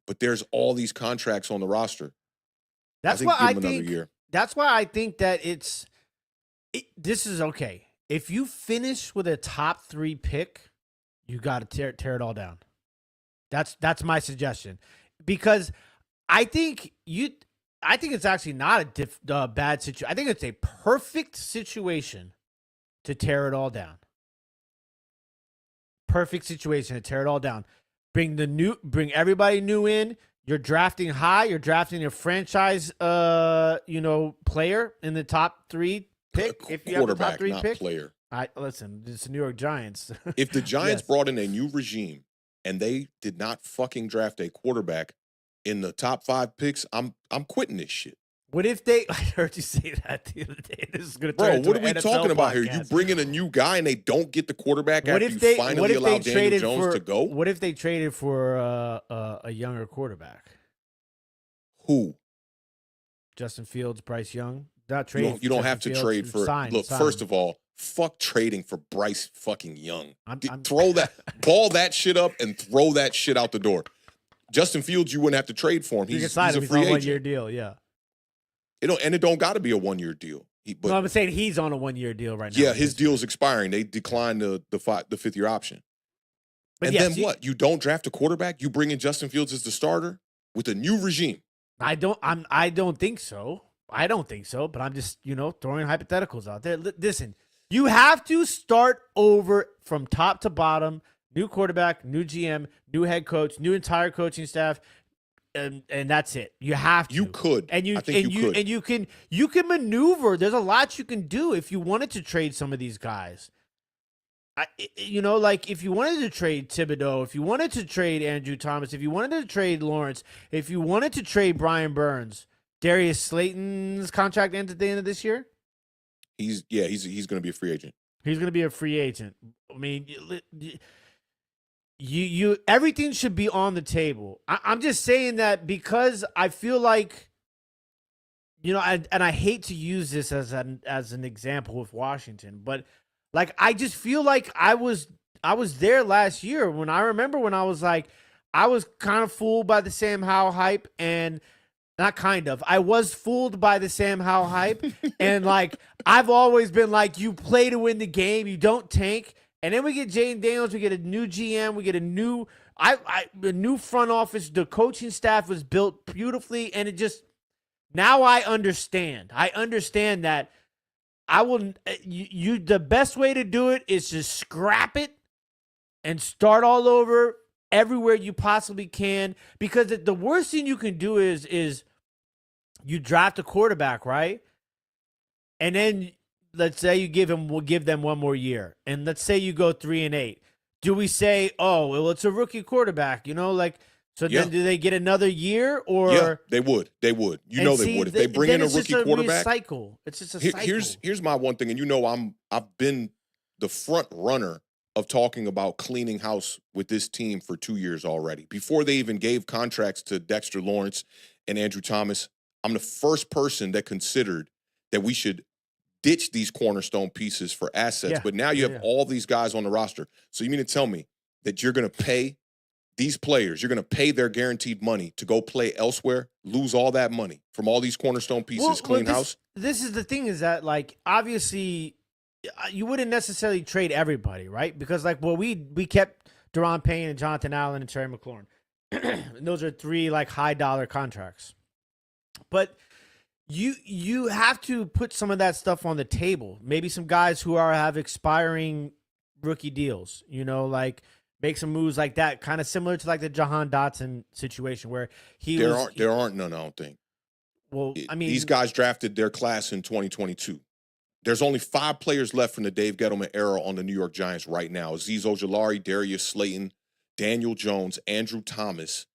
A: But there's all these contracts on the roster.
B: That's why I think. That's why I think that this is okay. If you finish with a top 3 pick, you got to tear it all down. That's my suggestion, because I think it's actually not a bad situation. I think it's a perfect situation to tear it all down. Perfect situation to tear it all down. Bring everybody new in. You're drafting high. You're drafting a franchise, player in the top 3 pick. If you have the top 3 pick,
A: player.
B: Listen, it's the New York Giants.
A: If the Giants brought in a new regime and they did not fucking draft a quarterback in the top 5 picks, I'm quitting this shit.
B: What if they? I heard you say that the other day. This is going to turn into
A: what are we talking about here? You bring in a new guy and they don't get the quarterback after you finally allow Daniel Jones to go?
B: What if they traded for a younger quarterback?
A: Who?
B: Justin Fields, Bryce Young. Not trading.
A: You don't have to trade for. First of all, fuck trading for Bryce fucking Young. Throw that ball that shit up and throw that shit out the door. Justin Fields, you wouldn't have to trade for him. He's a free agent.
B: On a 1-year deal, yeah.
A: It don't got to be a 1-year deal.
B: No, I'm saying he's on a 1-year deal right now.
A: Yeah, his deal's expiring. They declined the 5th-year option. But then what? You don't draft a quarterback? You bring in Justin Fields as the starter with a new regime?
B: I don't think so. I don't think so. But I'm just throwing hypotheticals out there. Listen, you have to start over from top to bottom. New quarterback, new GM, new head coach, new entire coaching staff. And that's it. You have to.
A: You could.
B: And
A: I think you could.
B: And you can maneuver. There's a lot you can do if you wanted to trade some of these guys. Like if you wanted to trade Thibodeau, if you wanted to trade Andrew Thomas, if you wanted to trade Lawrence, if you wanted to trade Brian Burns, Darius Slayton's contract ends at the end of this year.
A: He's going to be a free agent.
B: He's going to be a free agent. I mean, You everything should be on the table. I'm just saying that because I feel like, and I hate to use this as an example with Washington, but like I just feel like I was there last year when I was like, I was kind of fooled by the Sam Howell hype, and not kind of. I was fooled by the Sam Howell hype, and like I've always been like, you play to win the game, you don't tank. And then we get Jaden Daniels, we get a new GM, we get a new front office. The coaching staff was built beautifully, and it just now I understand. I understand that the best way to do it is to scrap it and start all over everywhere you possibly can, because the worst thing you can do is you draft a quarterback, right? And then let's say we'll give them 1 more year. And let's say you go 3-8. Do we say, oh, well, it's a rookie quarterback, then do they get another year? Or
A: yeah, they would. They would. They would. If they bring in a rookie quarterback.
B: Cycle. It's just a cycle.
A: Here's my one thing, and I've been the front runner of talking about cleaning house with this team for 2 years already. Before they even gave contracts to Dexter Lawrence and Andrew Thomas, I'm the first person that considered that we should ditch these cornerstone pieces for assets. Yeah. But now you have all these guys on the roster. So you mean to tell me that you're going to pay these players, you're going to pay their guaranteed money to go play elsewhere, lose all that money from all these cornerstone pieces, house?
B: This is the thing, is that, like, obviously you wouldn't necessarily trade everybody, right? Because, like, we kept Deron Payne and Jonathan Allen and Terry McLaurin. And those are 3, like, high-dollar contracts. But you have to put some of that stuff on the table. Maybe some guys who have expiring rookie deals, like make some moves like that, kind of similar to like the Jahan Dotson situation where
A: there aren't none, I don't think.
B: Well, I mean,
A: these guys drafted their class in 2022. There's only 5 players left from the Dave Gettleman era on the New York Giants right now: Azeez Ojulari, Darius Slayton, Daniel Jones, Andrew Thomas,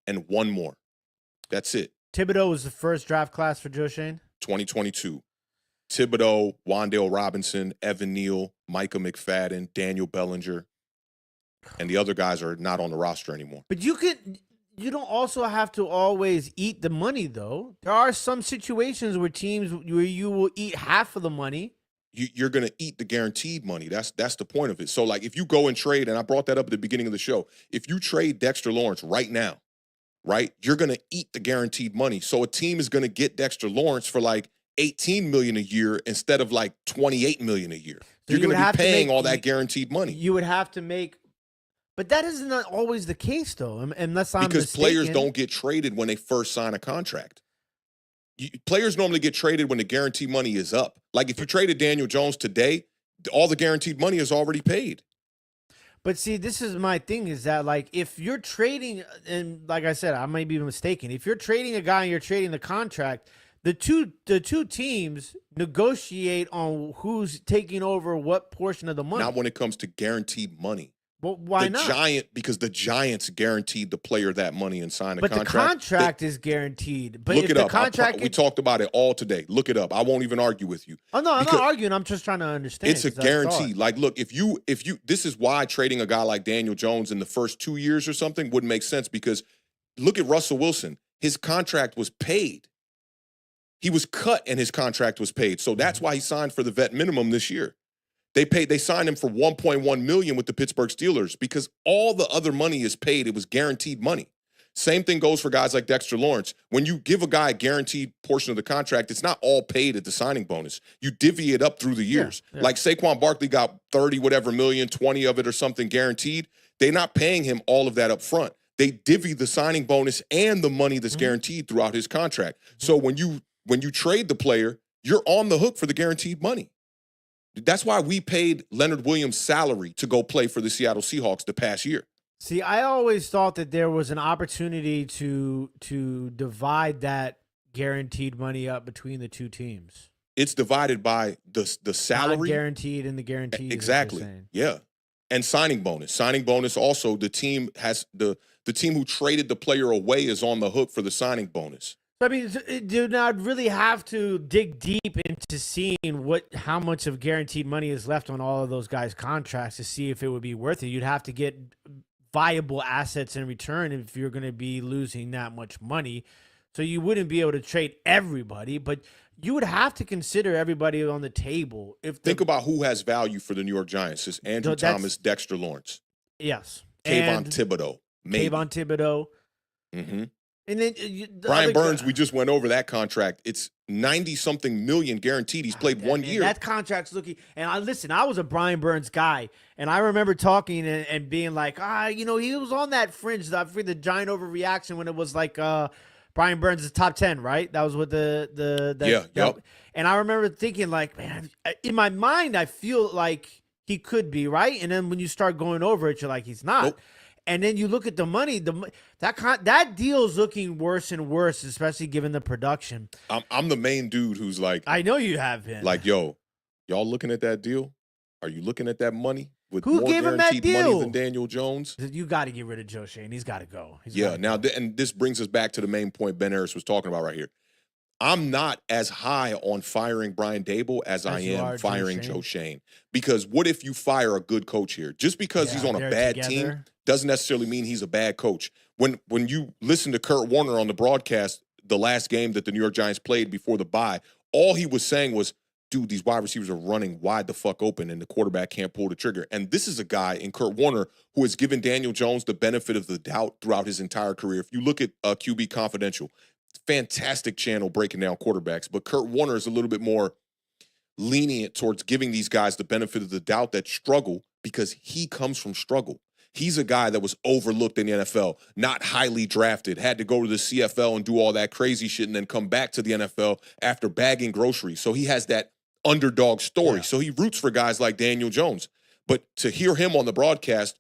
A: and 1 more. That's it.
B: Thibodeau was the first draft class for Joe Shane.
A: 2022. Thibodeau, Wan'Dale Robinson, Evan Neal, Micah McFadden, Daniel Bellinger, and the other guys are not on the roster anymore.
B: But you don't also have to always eat the money, though. There are some situations where you will eat half of the money.
A: You're going to eat the guaranteed money. That's the point of it. So, like, if you go and trade, and I brought that up at the beginning of the show, if you trade Dexter Lawrence right now, right, you're going to eat the guaranteed money. So a team is going to get Dexter Lawrence for like $18 million a year instead of like $28 million a year.
B: So
A: you're going to be paying all that guaranteed money.
B: You would have to make, but that is not always the case, though, unless I'm
A: because
B: mistaken.
A: Players don't get traded when they first sign a contract. Players normally get traded when the guaranteed money is up. Like if you traded Daniel Jones today, all the guaranteed money is already paid.
B: But see, this is my thing is that, like, if you're trading, and like I said, I might be mistaken. If you're trading a guy and you're trading the contract, the two teams negotiate on who's taking over what portion of the money.
A: Not when it comes to guaranteed money.
B: Well, why not?
A: Because the Giants guaranteed the player that money and signed a contract.
B: But the contract is guaranteed. But
A: look
B: if
A: it
B: the
A: up.
B: Contract
A: we talked about it all today. Look it up. I won't even argue with you.
B: Oh no, I'm not arguing. I'm just trying to understand.
A: It's a guarantee. Like, look, if you, this is why trading a guy like Daniel Jones in the first 2 years or something wouldn't make sense, because look at Russell Wilson. His contract was paid. He was cut and his contract was paid. So that's why he signed for the vet minimum this year. They signed him for $1.1 million with the Pittsburgh Steelers because all the other money is paid. It was guaranteed money. Same thing goes for guys like Dexter Lawrence. When you give a guy a guaranteed portion of the contract, it's not all paid at the signing bonus. You divvy it up through the years. Yeah. Like Saquon Barkley got 30 whatever million, 20 of it or something guaranteed. They're not paying him all of that up front. They divvy the signing bonus and the money that's guaranteed throughout his contract. So when you trade the player, you're on the hook for the guaranteed money. That's why we paid Leonard Williams' salary to go play for the Seattle Seahawks the past year.
B: See, I always thought that there was an opportunity to divide that guaranteed money up between the two teams.
A: It's divided by the salary.
B: Guaranteed and the guaranteed.
A: Exactly. Yeah. And signing bonus. Signing bonus also, the team has the team who traded the player away is on the hook for the signing bonus.
B: I mean, do not really have to dig deep into seeing how much of guaranteed money is left on all of those guys' contracts to see if it would be worth it. You'd have to get viable assets in return if you're going to be losing that much money. So you wouldn't be able to trade everybody, but you would have to consider everybody on the table. Think
A: about who has value for the New York Giants. It's Andrew Thomas, Dexter Lawrence.
B: Yes.
A: Kayvon Thibodeau. Maybe.
B: Kayvon Thibodeau.
A: Mm-hmm.
B: And then
A: Brian Burns, we just went over that contract. It's 90-something million guaranteed. He's played 1 year.
B: That contract's looking. And I was a Brian Burns guy, and I remember talking and being like, he was on that fringe. The giant overreaction when it was like Brian Burns is top 10, right? That was what
A: yep.
B: And I remember thinking like, man, in my mind, I feel like he could be, right? And then when you start going over it, you're like, he's not.
A: Nope.
B: And then you look at the money. That deal's looking worse and worse, especially given the production.
A: I'm the main dude who's like,
B: I know you have been.
A: Like, yo, y'all looking at that deal? Are you looking at that money with
B: Who
A: more
B: gave him that
A: guaranteed
B: deal?
A: money than Daniel Jones?
B: You got to get rid of Joe Shane. He's got to go.
A: And this brings us back to the main point Ben Harris was talking about right here. I'm not as high on firing Brian Daboll as I am firing Joe Shane. Because what if you fire a good coach here? Just because he's on a bad team doesn't necessarily mean he's a bad coach. When you listen to Kurt Warner on the broadcast, the last game that the New York Giants played before the bye, all he was saying was, dude, these wide receivers are running wide the fuck open and the quarterback can't pull the trigger. And this is a guy in Kurt Warner who has given Daniel Jones the benefit of the doubt throughout his entire career. If you look at QB Confidential, fantastic channel breaking down quarterbacks, but Kurt Warner is a little bit more lenient towards giving these guys the benefit of the doubt that struggle because he comes from struggle. He's a guy that was overlooked in the NFL, not highly drafted, had to go to the CFL and do all that crazy shit and then come back to the NFL after bagging groceries. So he has that underdog story. Yeah. So he roots for guys like Daniel Jones. But to hear him on the broadcast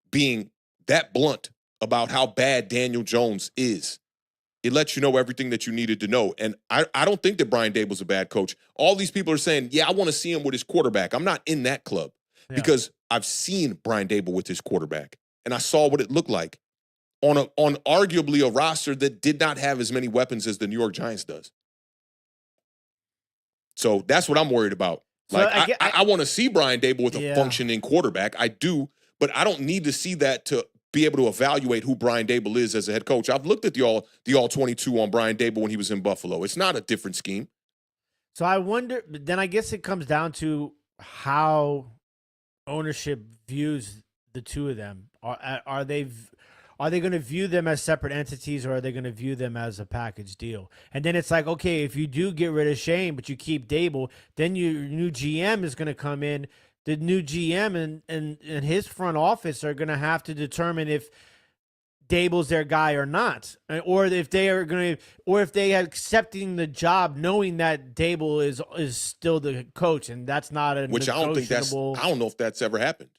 A: being that blunt about how bad Daniel Jones is, it lets you know everything that you needed to know. And I don't think that Brian Daboll's a bad coach. All these people are saying, yeah, I want to see him with his quarterback. I'm not in that club because I've seen Brian Daboll with his quarterback, and I saw what it looked like. on arguably a roster that did not have as many weapons as the New York Giants does. So that's what I'm worried about.
B: So
A: Like, I want to see Brian Dable with a
B: Yeah.
A: functioning quarterback. I do, but I don't need to see that to be able to evaluate who Brian Dable is as a head coach. I've looked at the all 22 on Brian Dable when he was in Buffalo. It's not a different scheme.
B: So I wonder, but then I guess it comes down to how ownership views the two of them. Are they going to view them as separate entities, or are they going to view them as a package deal? And then it's like, okay, if you do get rid of Shane, but you keep Dable, then your new GM is going to come in. The new GM and his front office are going to have to determine if Dable's their guy or not, or if they are going to, or if they are accepting the job knowing that Dable is still the coach, and that's not a
A: Which I don't think I don't know if that's ever happened.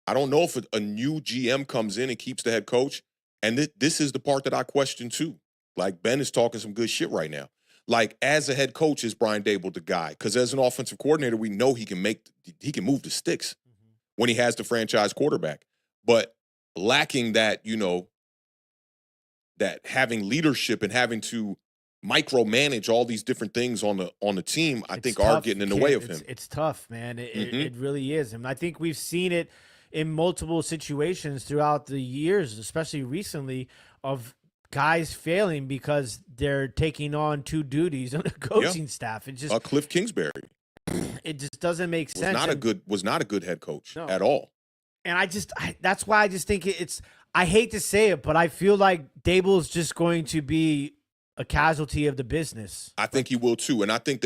A: I don't know if a new GM comes in and keeps the head coach, and this is the part that I question too. Like, Ben is talking some good shit right now. Like, as a head coach, is Brian Dable the guy? Because as an offensive coordinator, we know he can move the sticks when he has the franchise quarterback. But lacking that, that having leadership and having to micromanage all these different things on the team, I think are getting in the way of him.
B: It's tough, man. It really is. And I think we've seen it in multiple situations throughout the years, especially recently, of guys failing because they're taking on two duties on the coaching staff. It just
A: Cliff Kingsbury.
B: It just doesn't make sense.
A: Was not a good head coach at all.
B: And that's why I just think it's. I hate to say it, but I feel like Dable's just going to be a casualty of the business.
A: I think he will too, and I think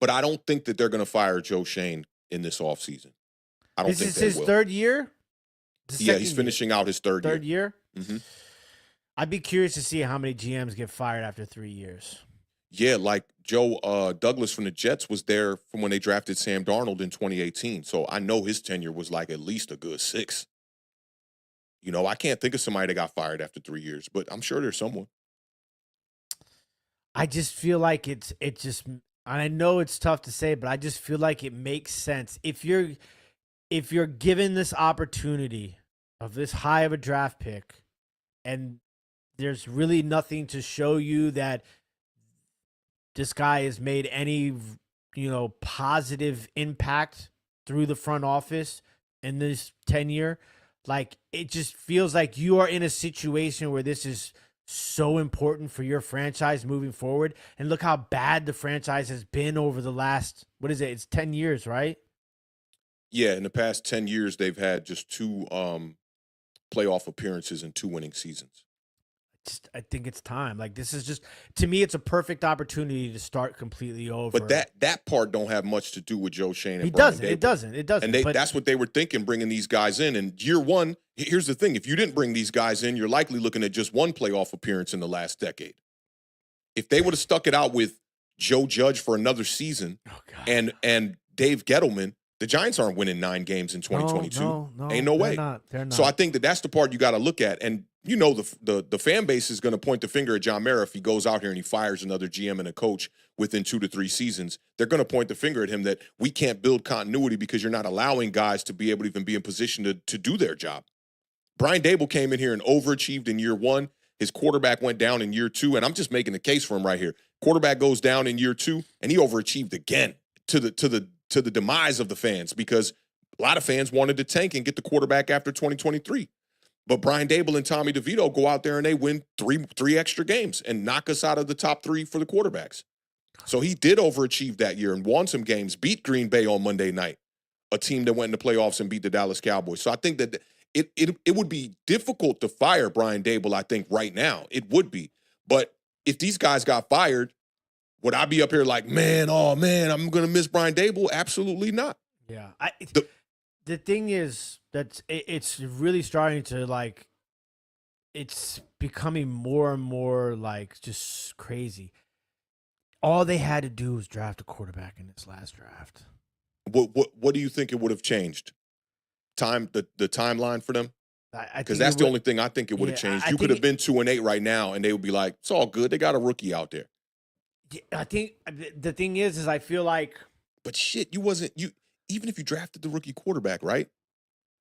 A: but I don't think that they're going to fire Joe Shane in this offseason. I don't think
B: this is his third year.
A: Yeah, he's finishing out his third
B: year.
A: Mm-hmm.
B: I'd be curious to see how many GMs get fired after 3 years.
A: Yeah, like Joe Douglas from the Jets was there from when they drafted Sam Darnold in 2018. So I know his tenure was like at least a good 6. I can't think of somebody that got fired after 3 years, but I'm sure there's someone.
B: I just feel like it just, and I know it's tough to say, but I just feel like it makes sense. If you're given this opportunity of this high of a draft pick, and there's really nothing to show you that this guy has made any, positive impact through the front office in this tenure, like, it just feels like you are in a situation where this is so important for your franchise moving forward. And look how bad the franchise has been over the last, what is it? It's 10 years, right?
A: Yeah, in the past 10 years, they've had just 2 playoff appearances and 2 winning seasons.
B: I think it's time. Like, this is just, to me, it's a perfect opportunity to start completely over.
A: But that part don't have much to do with Joe Shane and
B: It
A: Brian
B: doesn't.
A: Dable.
B: It doesn't.
A: And that's what they were thinking, bringing these guys in. And year one, here's the thing. If you didn't bring these guys in, you're likely looking at just 1 playoff appearance in the last decade. If they would have stuck it out with Joe Judge for another season and Dave Gettleman, the Giants aren't winning 9 games in 2022.
B: No,
A: Ain't no way.
B: They're not.
A: So I think that's the part you got to look at. And the fan base is going to point the finger at John Mara if he goes out here and he fires another GM and a coach within 2 to 3 seasons. They're going to point the finger at him that we can't build continuity because you're not allowing guys to be able to even be in position to do their job. Brian Dable came in here and overachieved in year 1. His quarterback went down in year 2, and I'm just making a case for him right here. Quarterback goes down in year 2, and he overachieved again to the demise of the fans because a lot of fans wanted to tank and get the quarterback after 2023. But Brian Dable and Tommy DeVito go out there and they win three extra games and knock us out of the top 3 for the quarterbacks. So he did overachieve that year and won some games, beat Green Bay on Monday night, a team that went in the playoffs and beat the Dallas Cowboys. So I think that it would be difficult to fire Brian Dable, I think, right now. It would be. But if these guys got fired, would I be up here like, man, I'm going to miss Brian Dable? Absolutely not.
B: Yeah. The thing is that it's really starting to, like, it's becoming more and more, like, just crazy. All they had to do was draft a quarterback in this last draft.
A: What do you think it would have changed? The timeline for them? Because that's the only thing I think it would have changed. You could have been 2-8 right now, and they would be like, it's all good. They got a rookie out there.
B: I think the thing is I feel like,
A: but shit, even if you drafted the rookie quarterback, right?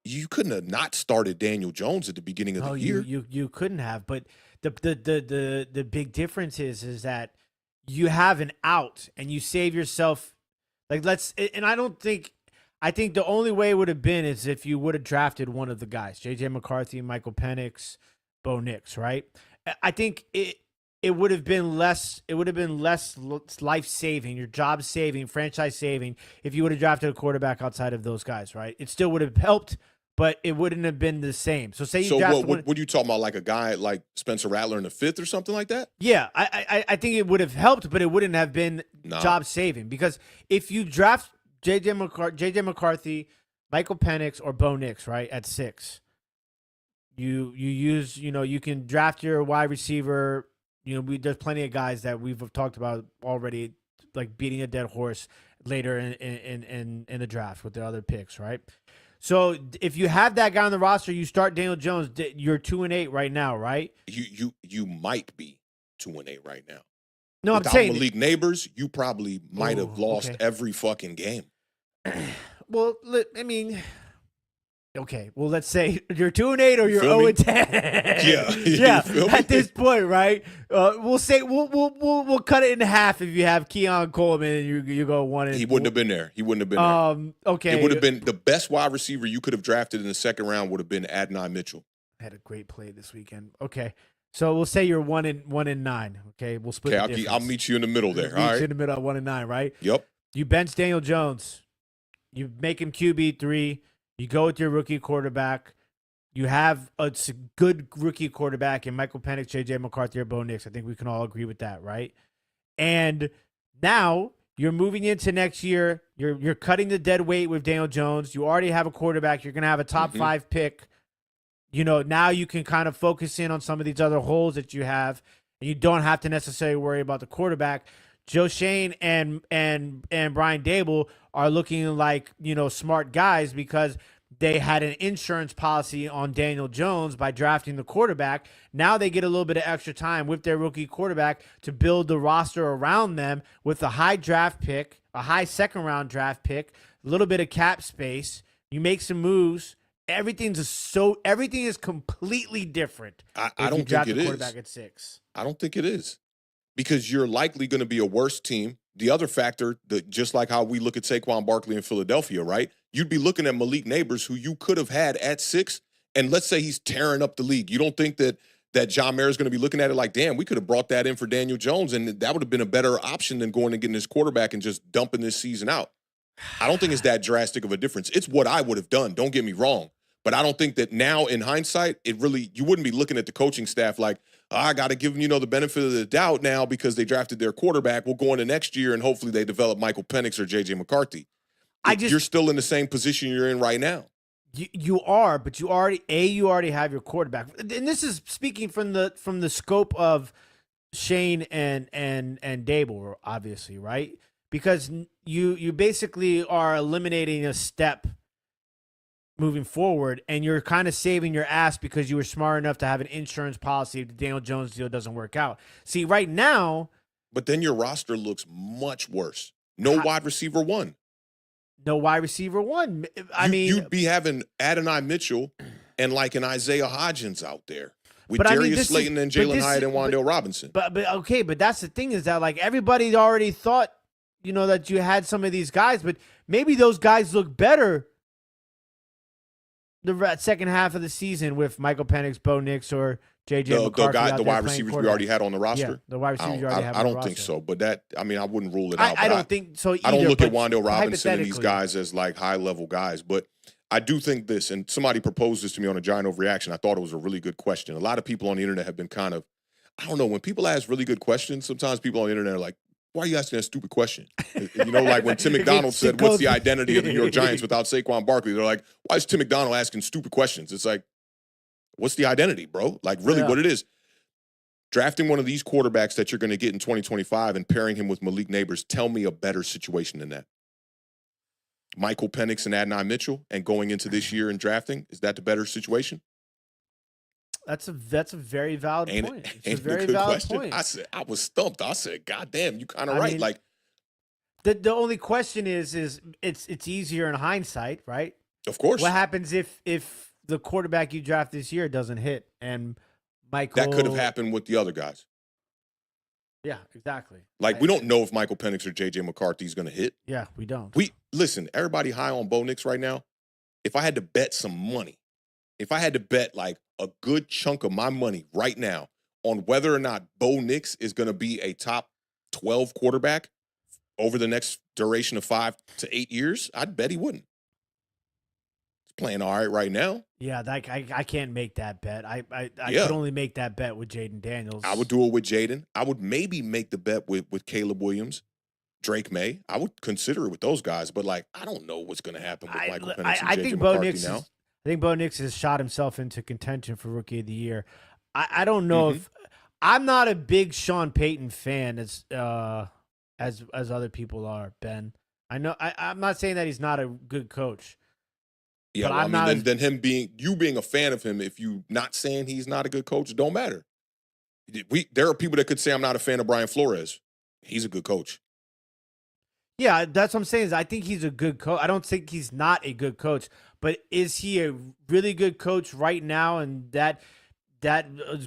A: You couldn't have not started Daniel Jones at the beginning of the year.
B: You couldn't have, but the big difference is that you have an out and you save yourself. Like and I think the only way it would have been is if you would have drafted one of the guys, JJ McCarthy, Michael Penix, Bo Nix, right? I think it would have been less. It would have been less life saving, your job saving, franchise saving if you would have drafted a quarterback outside of those guys, right? It still would have helped, but it wouldn't have been the same. So say you drafted
A: what are you talking about? Like a guy like Spencer Rattler in the 5th or something like that?
B: Yeah, I think it would have helped, but it wouldn't have been job saving, because if you draft JJ McCarthy, Michael Penix, or Bo Nix, right, at 6, you use, you can draft your wide receiver. There's plenty of guys that we've talked about already, like beating a dead horse later in the draft with the other picks, right? So if you have that guy on the roster, you start Daniel Jones. You're 2-8 right now, right?
A: You might be 2-8 right now.
B: No,
A: Without
B: I'm saying
A: Malik Neighbors, you probably might have lost every fucking game.
B: Well, I mean, okay. Well, let's say you're 2-8 or you're 0-10. Yeah. At this point, right? We'll say we'll cut it in half if you have Keon Coleman and you go 1.
A: He wouldn't have been there.
B: Okay.
A: It would have been the best wide receiver you could have drafted in the second round would have been Adonai Mitchell.
B: Had a great play this weekend. Okay. So we'll say you're 1-9. Okay, we'll split.
A: Okay, I'll meet you in the middle there. All right,
B: meet you in the middle at 1-9, right?
A: Yep.
B: You bench Daniel Jones. You make him QB3. You go with your rookie quarterback. You have a good rookie quarterback in Michael Penix, JJ McCarthy, or Bo Nix. I think we can all agree with that, right? And now you're moving into next year. You're cutting the dead weight with Daniel Jones. You already have a quarterback. You're going to have a top 5 pick. Now you can kind of focus in on some of these other holes that you have, and you don't have to necessarily worry about the quarterback. Joe Shane and Brian Dable are looking like, smart guys because they had an insurance policy on Daniel Jones by drafting the quarterback. Now they get a little bit of extra time with their rookie quarterback to build the roster around them with a high draft pick, a high second-round draft pick, a little bit of cap space. You make some moves. Everything is completely different.
A: I don't think it is.
B: Quarterback at 6.
A: I don't think it is, because you're likely going to be a worse team. The other factor, just like how we look at Saquon Barkley in Philadelphia, right? You'd be looking at Malik Neighbors, who you could have had at 6, and let's say he's tearing up the league. You don't think that John Mara is going to be looking at it like, damn, we could have brought that in for Daniel Jones, and that would have been a better option than going and getting his quarterback and just dumping this season out. I don't think it's that drastic of a difference. It's what I would have done. Don't get me wrong. But I don't think that now in hindsight, you wouldn't be looking at the coaching staff like, I got to give them, the benefit of the doubt now because they drafted their quarterback. We'll go into next year and hopefully they develop Michael Penix or JJ McCarthy. You're still in the same position you're in right now.
B: You are, but you already have your quarterback. And this is speaking from the scope of Shane and Dable, obviously, right? Because you basically are eliminating a step moving forward, and you're kind of saving your ass because you were smart enough to have an insurance policy if the Daniel Jones deal doesn't work out. See, right now...
A: But then your roster looks much worse. No wide receiver 1.
B: No wide receiver 1.
A: You'd be having Adonai Mitchell and like an Isaiah Hodgins out there with Darius Slayton and Jalen Hyatt and Wan'Dale Robinson.
B: But that's the thing is that like everybody already thought, that you had some of these guys, but maybe those guys look better the second half of the season with Michael Penix, Bo Nix, or JJ McCarthy.
A: The wide receivers we already had on the roster?
B: Yeah, the wide receivers you already have on the roster.
A: I don't think so, but I wouldn't rule it out.
B: I don't think so either.
A: I don't look at Wan'Dale Robinson and these guys as like high-level guys, but I do think this, and somebody proposed this to me on a Giant Overreaction. I thought it was a really good question. A lot of people on the internet have been kind of, I don't know, when people ask really good questions, sometimes people on the internet are like, why are you asking that stupid question? Like when Tim McDonald said, what's the identity of the New York Giants without Saquon Barkley? They're like, why is Tim McDonald asking stupid questions? It's like, what's the identity, bro? Like really what it is. Drafting one of these quarterbacks that you're going to get in 2025 and pairing him with Malik Neighbors, tell me a better situation than that. Michael Penix and Adonai Mitchell and going into this year and drafting, is that the better situation?
B: That's a very valid point. It's a very
A: good
B: valid
A: question.
B: point.
A: I was stumped. I said, God damn, you kind of right.
B: Mean,
A: like,
B: the only question is it's easier in hindsight, right?
A: Of course.
B: What happens if the quarterback you draft this year doesn't hit and Michael?
A: That could have happened with the other guys.
B: Yeah, exactly.
A: Like, we don't know if Michael Penix or J.J. McCarthy is going to hit.
B: Yeah, we don't.
A: Listen, everybody high on Bo Nix right now. If I had to bet some money, if I had to bet like a good chunk of my money right now on whether or not Bo Nix is going to be a top 12 quarterback over the next duration of 5 to 8 years, I'd bet he wouldn't. He's playing all right now.
B: Yeah, I can't make that bet. I could only make that bet with Jaden Daniels.
A: I would do it with Jaden. I would maybe make the bet with Caleb Williams, Drake May. I would consider it with those guys, but like I don't know what's going to happen with Michael Penix and J.J. McCarthy now.
B: I think Bo Nix has shot himself into contention for Rookie of the Year. I don't know if I'm not a big Sean Payton fan as other people are, Ben. I know I'm not saying that he's not a good coach.
A: Yeah, well, I mean, then him being a fan of him, if you not saying he's not a good coach, it don't matter. There are people that could say I'm not a fan of Brian Flores. He's a good coach.
B: Yeah, that's what I'm saying. Is I think he's a good coach. I don't think he's not a good coach, but is he a really good coach right now? And that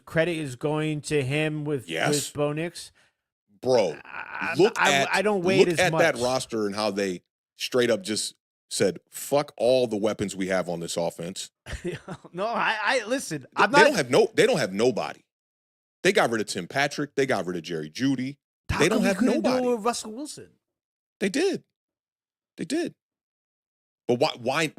B: credit is going to him with Bo Nix.
A: Bro,
B: I don't wait as much.
A: Look at that roster and how they straight up just said, "Fuck all the weapons we have on this offense."
B: No, I listen.
A: They don't have nobody. They got rid of Tim Patrick. They got rid of Jerry Jeudy. They don't have nobody.
B: Do it with Russell Wilson.
A: They did. But why?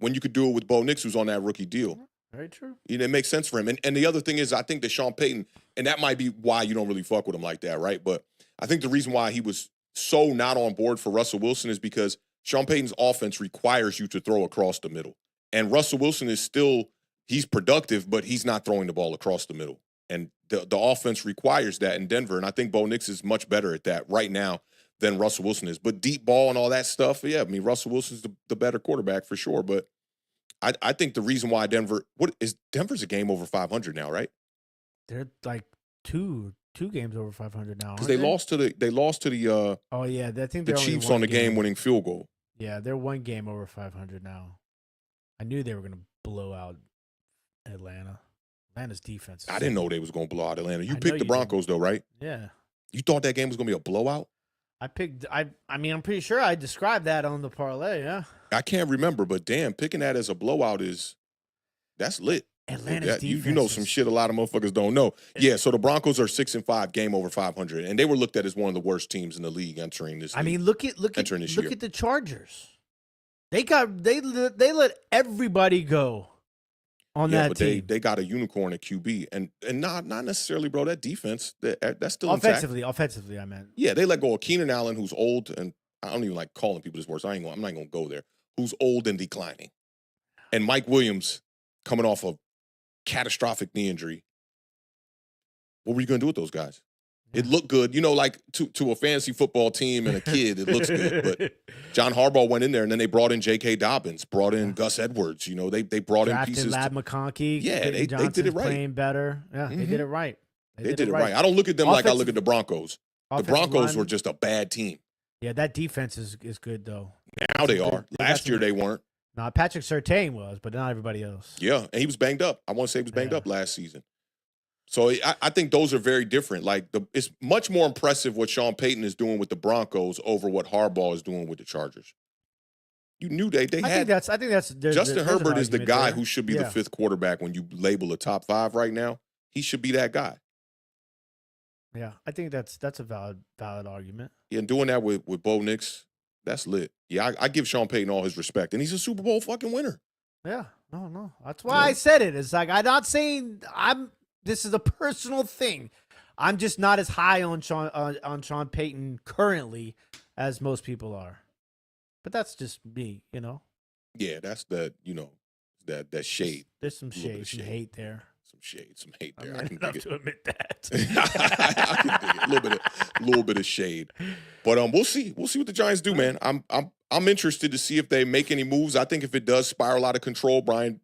A: When you could do it with Bo Nix, who's on that rookie deal.
B: Very true.
A: It makes sense for him. And the other thing is, I think that Sean Payton, and that might be why you don't really fuck with him like that, right? But I think the reason why he was so not on board for Russell Wilson is because Sean Payton's offense requires you to throw across the middle. And Russell Wilson is he's productive, but he's not throwing the ball across the middle. And the offense requires that in Denver. And I think Bo Nix is much better at that right now than Russell Wilson is. But deep ball and all that stuff, yeah, I mean, Russell Wilson's the better quarterback for sure. But I think the reason why Denver's a game over 500 now, right?
B: They're like two games over 500 now.
A: Because they lost to the
B: oh yeah, I think
A: the Chiefs on the game-winning field goal.
B: Yeah, they're one game over 500 now. I knew they were going to blow out Atlanta. Atlanta's defense.
A: I didn't know they was going to blow out Atlanta. You picked the Broncos though, right?
B: Yeah. You
A: thought that game was going to be a blowout?
B: I mean, I'm pretty sure I described that on the parlay, yeah.
A: I can't remember, but damn, picking that as a blowout that's lit.
B: Atlanta's defense.
A: You know some shit a lot of motherfuckers don't know. Yeah, so the Broncos are 6-5, game over 500, and they were looked at as one of the worst teams in the league entering this.
B: I mean, look at the Chargers. They let everybody go on that team.
A: They got a unicorn at QB, and not necessarily, bro. That defense that's still
B: offensively.
A: Intact.
B: Offensively, I meant.
A: Yeah, they let go of Keenan Allen, who's old, and I don't even like calling people this words. I'm not gonna go there. Who's old and declining, and Mike Williams coming off a catastrophic knee injury. What were you gonna do with those guys? It looked good, like to a fantasy football team and a kid, it looks good. But John Harbaugh went in there, and then they brought in J.K. Dobbins, brought in Gus Edwards. They brought in pieces.
B: Lad McConkey.
A: Yeah, they did it right.
B: Playing better. Yeah, they did it right.
A: They did it right. I don't look at them like I look at the Broncos. The Broncos were just a bad team.
B: Yeah, that defense is good though.
A: Now they are. Last year they weren't.
B: No, Patrick Surtain was, but not everybody else.
A: Yeah, and he was banged up. I want to say he was banged up last season. So I think those are very different. Like it's much more impressive what Sean Payton is doing with the Broncos over what Harbaugh is doing with the Chargers. You knew they had.
B: I think that's
A: Justin Herbert is the guy who should be the fifth quarterback when you label a top 5 right now. He should be that guy.
B: Yeah, I think that's a valid argument.
A: Yeah, and doing that with Bo Nix, that's lit. Yeah, I give Sean Payton all his respect, and he's a Super Bowl fucking winner.
B: Yeah, no, that's why I said it. It's like I'm not saying this is a personal thing. I'm just not as high on Sean Payton currently as most people are. But that's just me,
A: Yeah, that's that shade.
B: There's some shade, some hate there.
A: Some hate there.
B: I can dig it. To admit that.
A: I can dig it. A little bit of shade. But we'll see. We'll see what the Giants do, man. I'm interested to see if they make any moves. I think if it does spiral out of control, Brian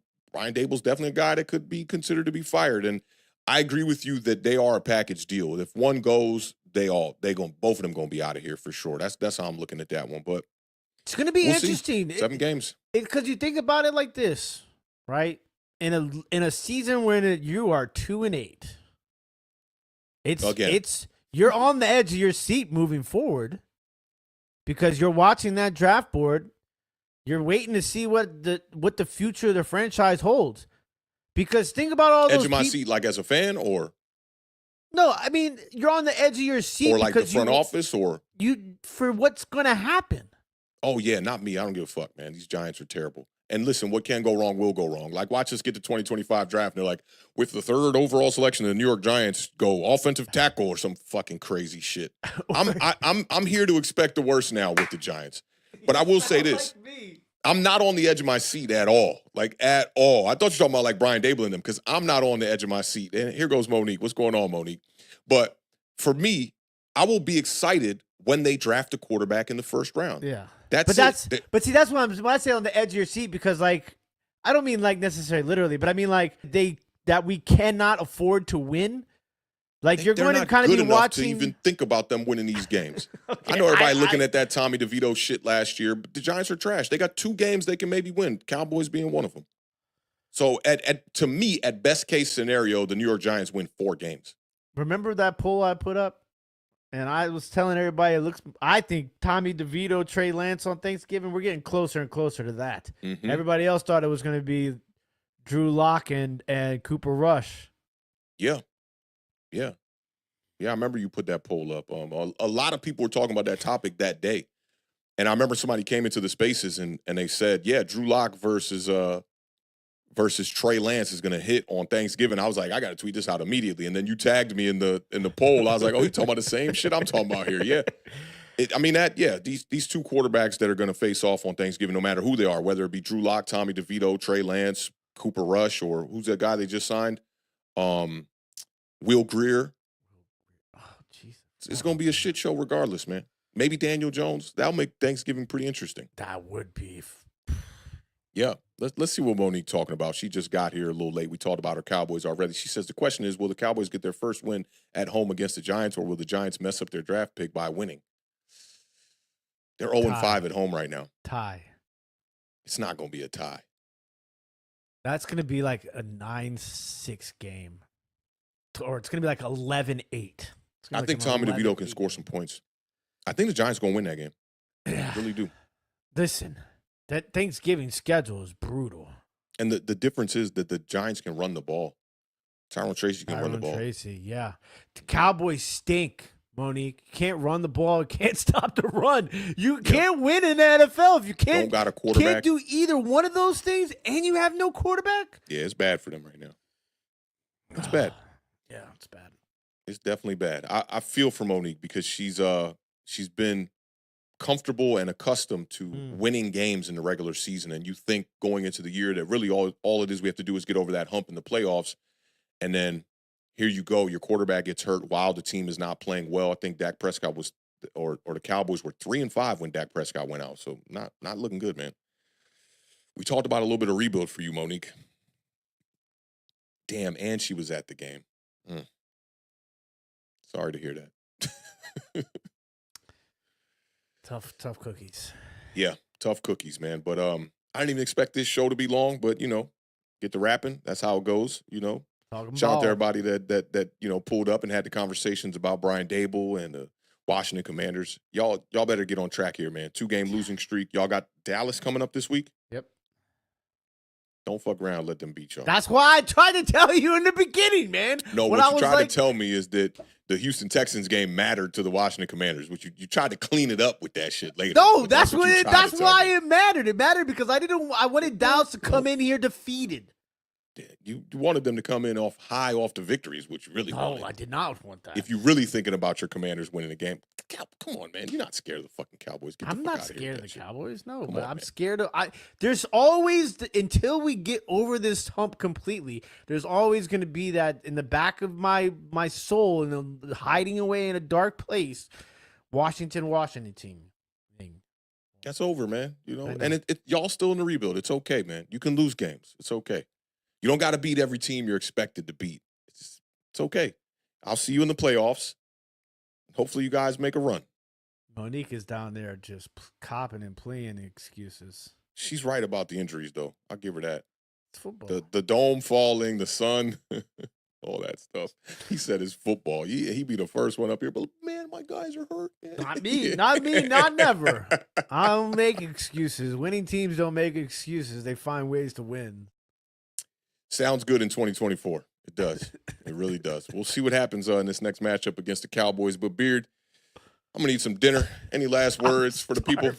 A: Dable's definitely a guy that could be considered to be fired. And I agree with you that they are a package deal. If one goes, both of them gonna be out of here for sure. That's how I'm looking at that one. But
B: It's going to be
A: We'll see.
B: interesting.
A: 7 games.
B: Because you think about it like this, right? In a season when you are 2-8, you're on the edge of your seat moving forward because you're watching that draft board. You're waiting to see what the future of the franchise holds. Because think about all those
A: edge of my seat, like as a fan, or
B: no, I mean you're on the edge of your seat,
A: or like the front office, or
B: for what's going to happen.
A: Oh yeah, not me. I don't give a fuck, man. These Giants are terrible. And listen, what can go wrong will go wrong. Like, watch us get to 2025 draft, and they're like, with the 3rd overall selection, the New York Giants go offensive tackle or some fucking crazy shit. I'm here to expect the worst now with the Giants. But I will say this.
B: Like
A: I'm not on the edge of my seat at all. Like, at all. I thought you were talking about like Brian Dable and them, because I'm not on the edge of my seat. And here goes Monique. What's going on, Monique? But for me, I will be excited when they draft a quarterback in the 1st round.
B: Yeah.
A: But
B: that's what when I say on the edge of your seat, because like I don't mean like necessarily literally, but I mean like that we cannot afford to win. Like you're going to kind of be watching
A: to even think about them winning these games.
B: Okay,
A: I know everybody looking at that Tommy DeVito shit last year, but the Giants are trash. They got 2 games they can maybe win, Cowboys being one of them. So to me, at best case scenario, the New York Giants win 4 games.
B: Remember that poll I put up? And I was telling everybody, I think Tommy DeVito, Trey Lance on Thanksgiving, we're getting closer and closer to that.
A: Mm-hmm.
B: Everybody else thought it was going to be Drew Lock and Cooper Rush.
A: Yeah. I remember you put that poll up. A lot of people were talking about that topic that day. And I remember somebody came into the spaces and they said, yeah, Drew Lock versus Trey Lance is going to hit on Thanksgiving. I was like, I got to tweet this out immediately. And then you tagged me in the poll. I was like, oh, you talking about the same shit I'm talking about here. Yeah. These 2 quarterbacks that are going to face off on Thanksgiving, no matter who they are, whether it be Drew Lock, Tommy DeVito, Trey Lance, Cooper Rush, or who's that guy they just signed? Will Greer.
B: Oh, Jesus.
A: It's going to be a shit show regardless, man. Maybe Daniel Jones. That'll make Thanksgiving pretty interesting.
B: That would be.
A: Yeah. Let's see what Monique's talking about. She just got here a little late. We talked about her Cowboys already. She says the question is, will the Cowboys get their first win at home against the Giants, or will the Giants mess up their draft pick by winning? They're 0-5 at home right now.
B: Tie.
A: It's not going to be a tie.
B: That's going to be like a 9-6 game. Or it's going to be like 11-8.
A: I think Tommy DeVito can score some points. I think the Giants are going to win that game.
B: Yeah.
A: I really do.
B: Listen, that Thanksgiving schedule is brutal.
A: And the difference is that the Giants can run the ball. Tyrone Tracy can run the ball.
B: Tracy, yeah. The Cowboys stink, Monique. You can't run the ball. You can't stop the run. You can't win in the NFL if you
A: don't got a quarterback.
B: Can't do either one of those things, and you have no quarterback.
A: Yeah, it's bad for them right now. It's bad.
B: Yeah, it's bad.
A: It's definitely bad. I feel for Monique because she's been comfortable and accustomed to winning games in the regular season, and you think going into the year that really all it is we have to do is get over that hump in the playoffs, and then here you go, your quarterback gets hurt while the team is not playing well. I think Dak Prescott was, or the Cowboys were 3-5 when Dak Prescott went out, so not looking good, man. We talked about a little bit of rebuild for you, Monique. Damn, and she was at the game. Sorry to hear that.
B: Tough cookies.
A: Yeah, tough cookies, man. But I didn't even expect this show to be long, but get the rapping. That's how it goes, Shout out to everybody that pulled up and had the conversations about Brian Dable and the Washington Commanders. Y'all better get on track here, man. 2-game losing streak. Y'all got Dallas coming up this week?
B: Yep.
A: Don't fuck around, let them beat y'all.
B: That's why I tried to tell you in the beginning, man.
A: No, what you tried to tell me is that the Houston Texans game mattered to the Washington Commanders, which you tried to clean it up with that shit later.
B: No, that's why it mattered. It mattered because I wanted Dallas to come in here defeated.
A: You wanted them to come in off the victories, which you really wanted.
B: No, I did not want that.
A: If you're really thinking about your Commanders winning the game, come on, man. You're not scared of the fucking Cowboys.
B: I'm not scared of the Cowboys, no. But I'm scared of there's always, until we get over this hump completely, there's always going to be that in the back of my soul and hiding away in a dark place, Washington team.
A: That's over, man. And y'all still in the rebuild. It's okay, man. You can lose games. It's okay. You don't got to beat every team you're expected to beat. It's okay. I'll see you in the playoffs. Hopefully you guys make a run.
B: Monique is down there just copping and playing excuses.
A: She's right about the injuries, though. I'll give her that.
B: It's football.
A: The dome falling, the sun, all that stuff. He said it's football. He be the first one up here, but man, my guys are hurt.
B: Not me, not never. I don't make excuses. Winning teams don't make excuses. They find ways to win.
A: Sounds good in 2024. It does. It really does. We'll see what happens in this next matchup against the Cowboys. But Beard, I'm gonna eat some dinner. Any last words for the people?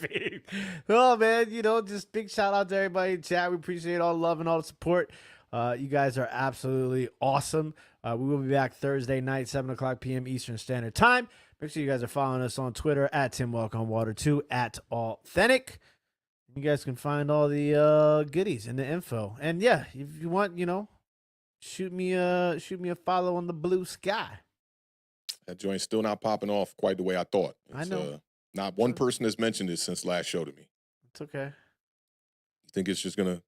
B: Oh man, just big shout out to everybody in chat. We appreciate all the love and all the support. You guys are absolutely awesome. We will be back Thursday night, 7:00 p.m. Eastern Standard Time. Make sure you guys are following us on Twitter at TimWalkOnWater2 at Authentic. You guys can find all the goodies and the info. And yeah, if you want, shoot me a follow on the Blue Sky.
A: That joint's still not popping off quite the way I thought.
B: I know.
A: Not one person has mentioned it since last show to me.
B: It's okay.
A: You think it's just gonna,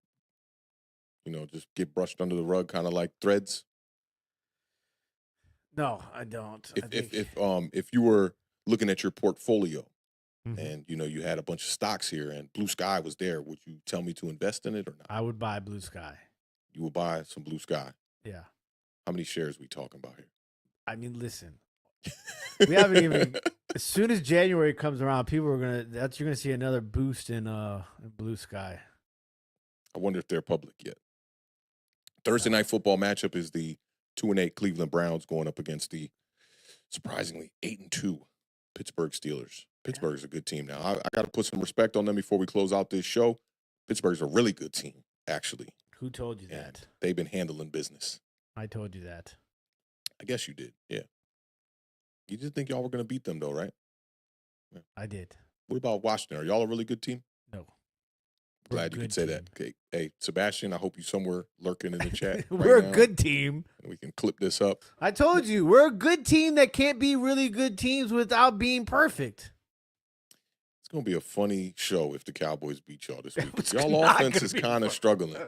A: just get brushed under the rug, kind of like Threads?
B: No, I don't.
A: If you were looking at your portfolio,
B: mm-hmm.
A: and you had a bunch of stocks here, and Blue Sky was there, would you tell me to invest in it or not?
B: I would buy Blue Sky.
A: You would buy some Blue Sky.
B: Yeah.
A: How many shares we talking about here?
B: I mean, listen. We haven't even. As soon as January comes around, you're gonna see another boost in Blue Sky.
A: I wonder if they're public yet. Thursday night football matchup is the 2-8 Cleveland Browns going up against the surprisingly 8-2 Pittsburgh Steelers. Pittsburgh's a good team now. I got to put some respect on them before we close out this show. Pittsburgh's a really good team, actually.
B: Who told you that?
A: They've been handling business.
B: I told you that.
A: I guess you did. Yeah. You didn't think y'all were going to beat them, though, right?
B: Yeah. I did.
A: What about Washington? Are y'all a really good team?
B: No.
A: Glad you could say that. Okay. Hey, Sebastian, I hope you somewhere lurking in the chat.
B: We're a good team.
A: And we can clip this up.
B: I told you, we're a good team that can't be really good teams without being perfect.
A: It's going to be a funny show if the Cowboys beat y'all this week. Y'all offense is kind of struggling.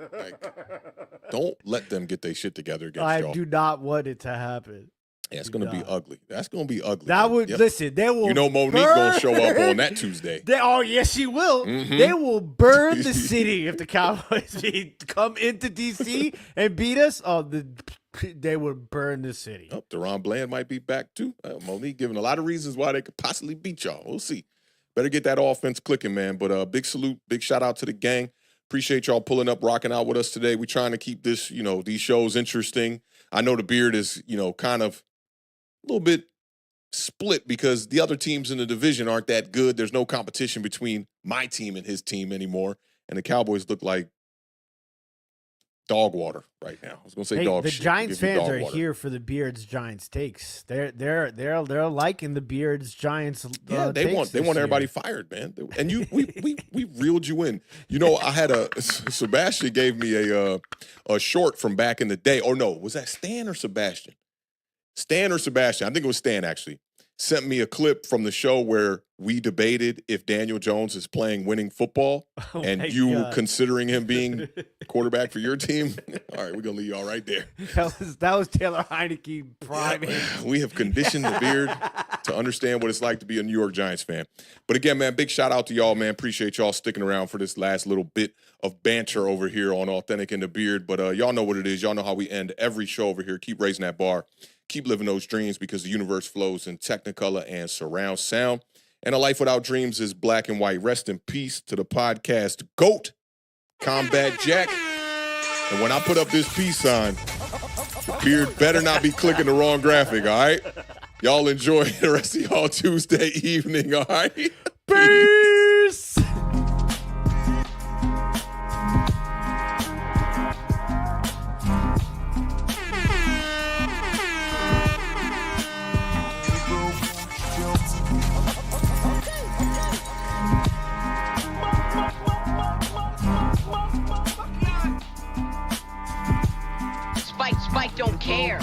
A: Don't let them get their shit together against y'all.
B: I do not want it to happen.
A: Yeah, it's going to be ugly. That's going to be ugly.
B: Listen, they will.
A: Monique going to show up on that Tuesday.
B: Yes, she will.
A: Mm-hmm.
B: They will burn the city if the Cowboys come into D.C. and beat us. They would burn the city.
A: Oh, Deron Bland might be back too. Monique giving a lot of reasons why they could possibly beat y'all. We'll see. Better get that offense clicking, man. But big salute, big shout out to the gang. Appreciate y'all pulling up, rocking out with us today. We're trying to keep this, these shows interesting. I know the Beard is, kind of a little bit split because the other teams in the division aren't that good. There's no competition between my team and his team anymore. And the Cowboys look like dog water right now. I was going to say dog
B: the
A: shit.
B: The Giants fans are here for the Beard's Giants takes. They're liking the Beard's Giants.
A: Yeah, they want everybody fired, man. And we reeled you in. I had Sebastian gave me a short from back in the day. Or no, was that Stan or Sebastian? Stan or Sebastian, I think it was Stan actually, sent me a clip from the show where we debated if Daniel Jones is playing winning football and you considering him being quarterback for your team. All right, we're going to leave y'all right there.
B: That was Taylor Heineke prime.
A: Yeah, we have conditioned the Beard to understand what it's like to be a New York Giants fan. But again, man, big shout out to y'all, man. Appreciate y'all sticking around for this last little bit of banter over here on Authentic and the Beard. But y'all know what it is. Y'all know how we end every show over here. Keep raising that bar. Keep living those dreams because the universe flows in Technicolor and surround sound. And a life without dreams is black and white. Rest in peace to the podcast GOAT, Combat Jack. And when I put up this peace sign, the Beard better not be clicking the wrong graphic, all right? Y'all enjoy the rest of y'all Tuesday evening, all right?
B: Peace!
C: Spike don't care.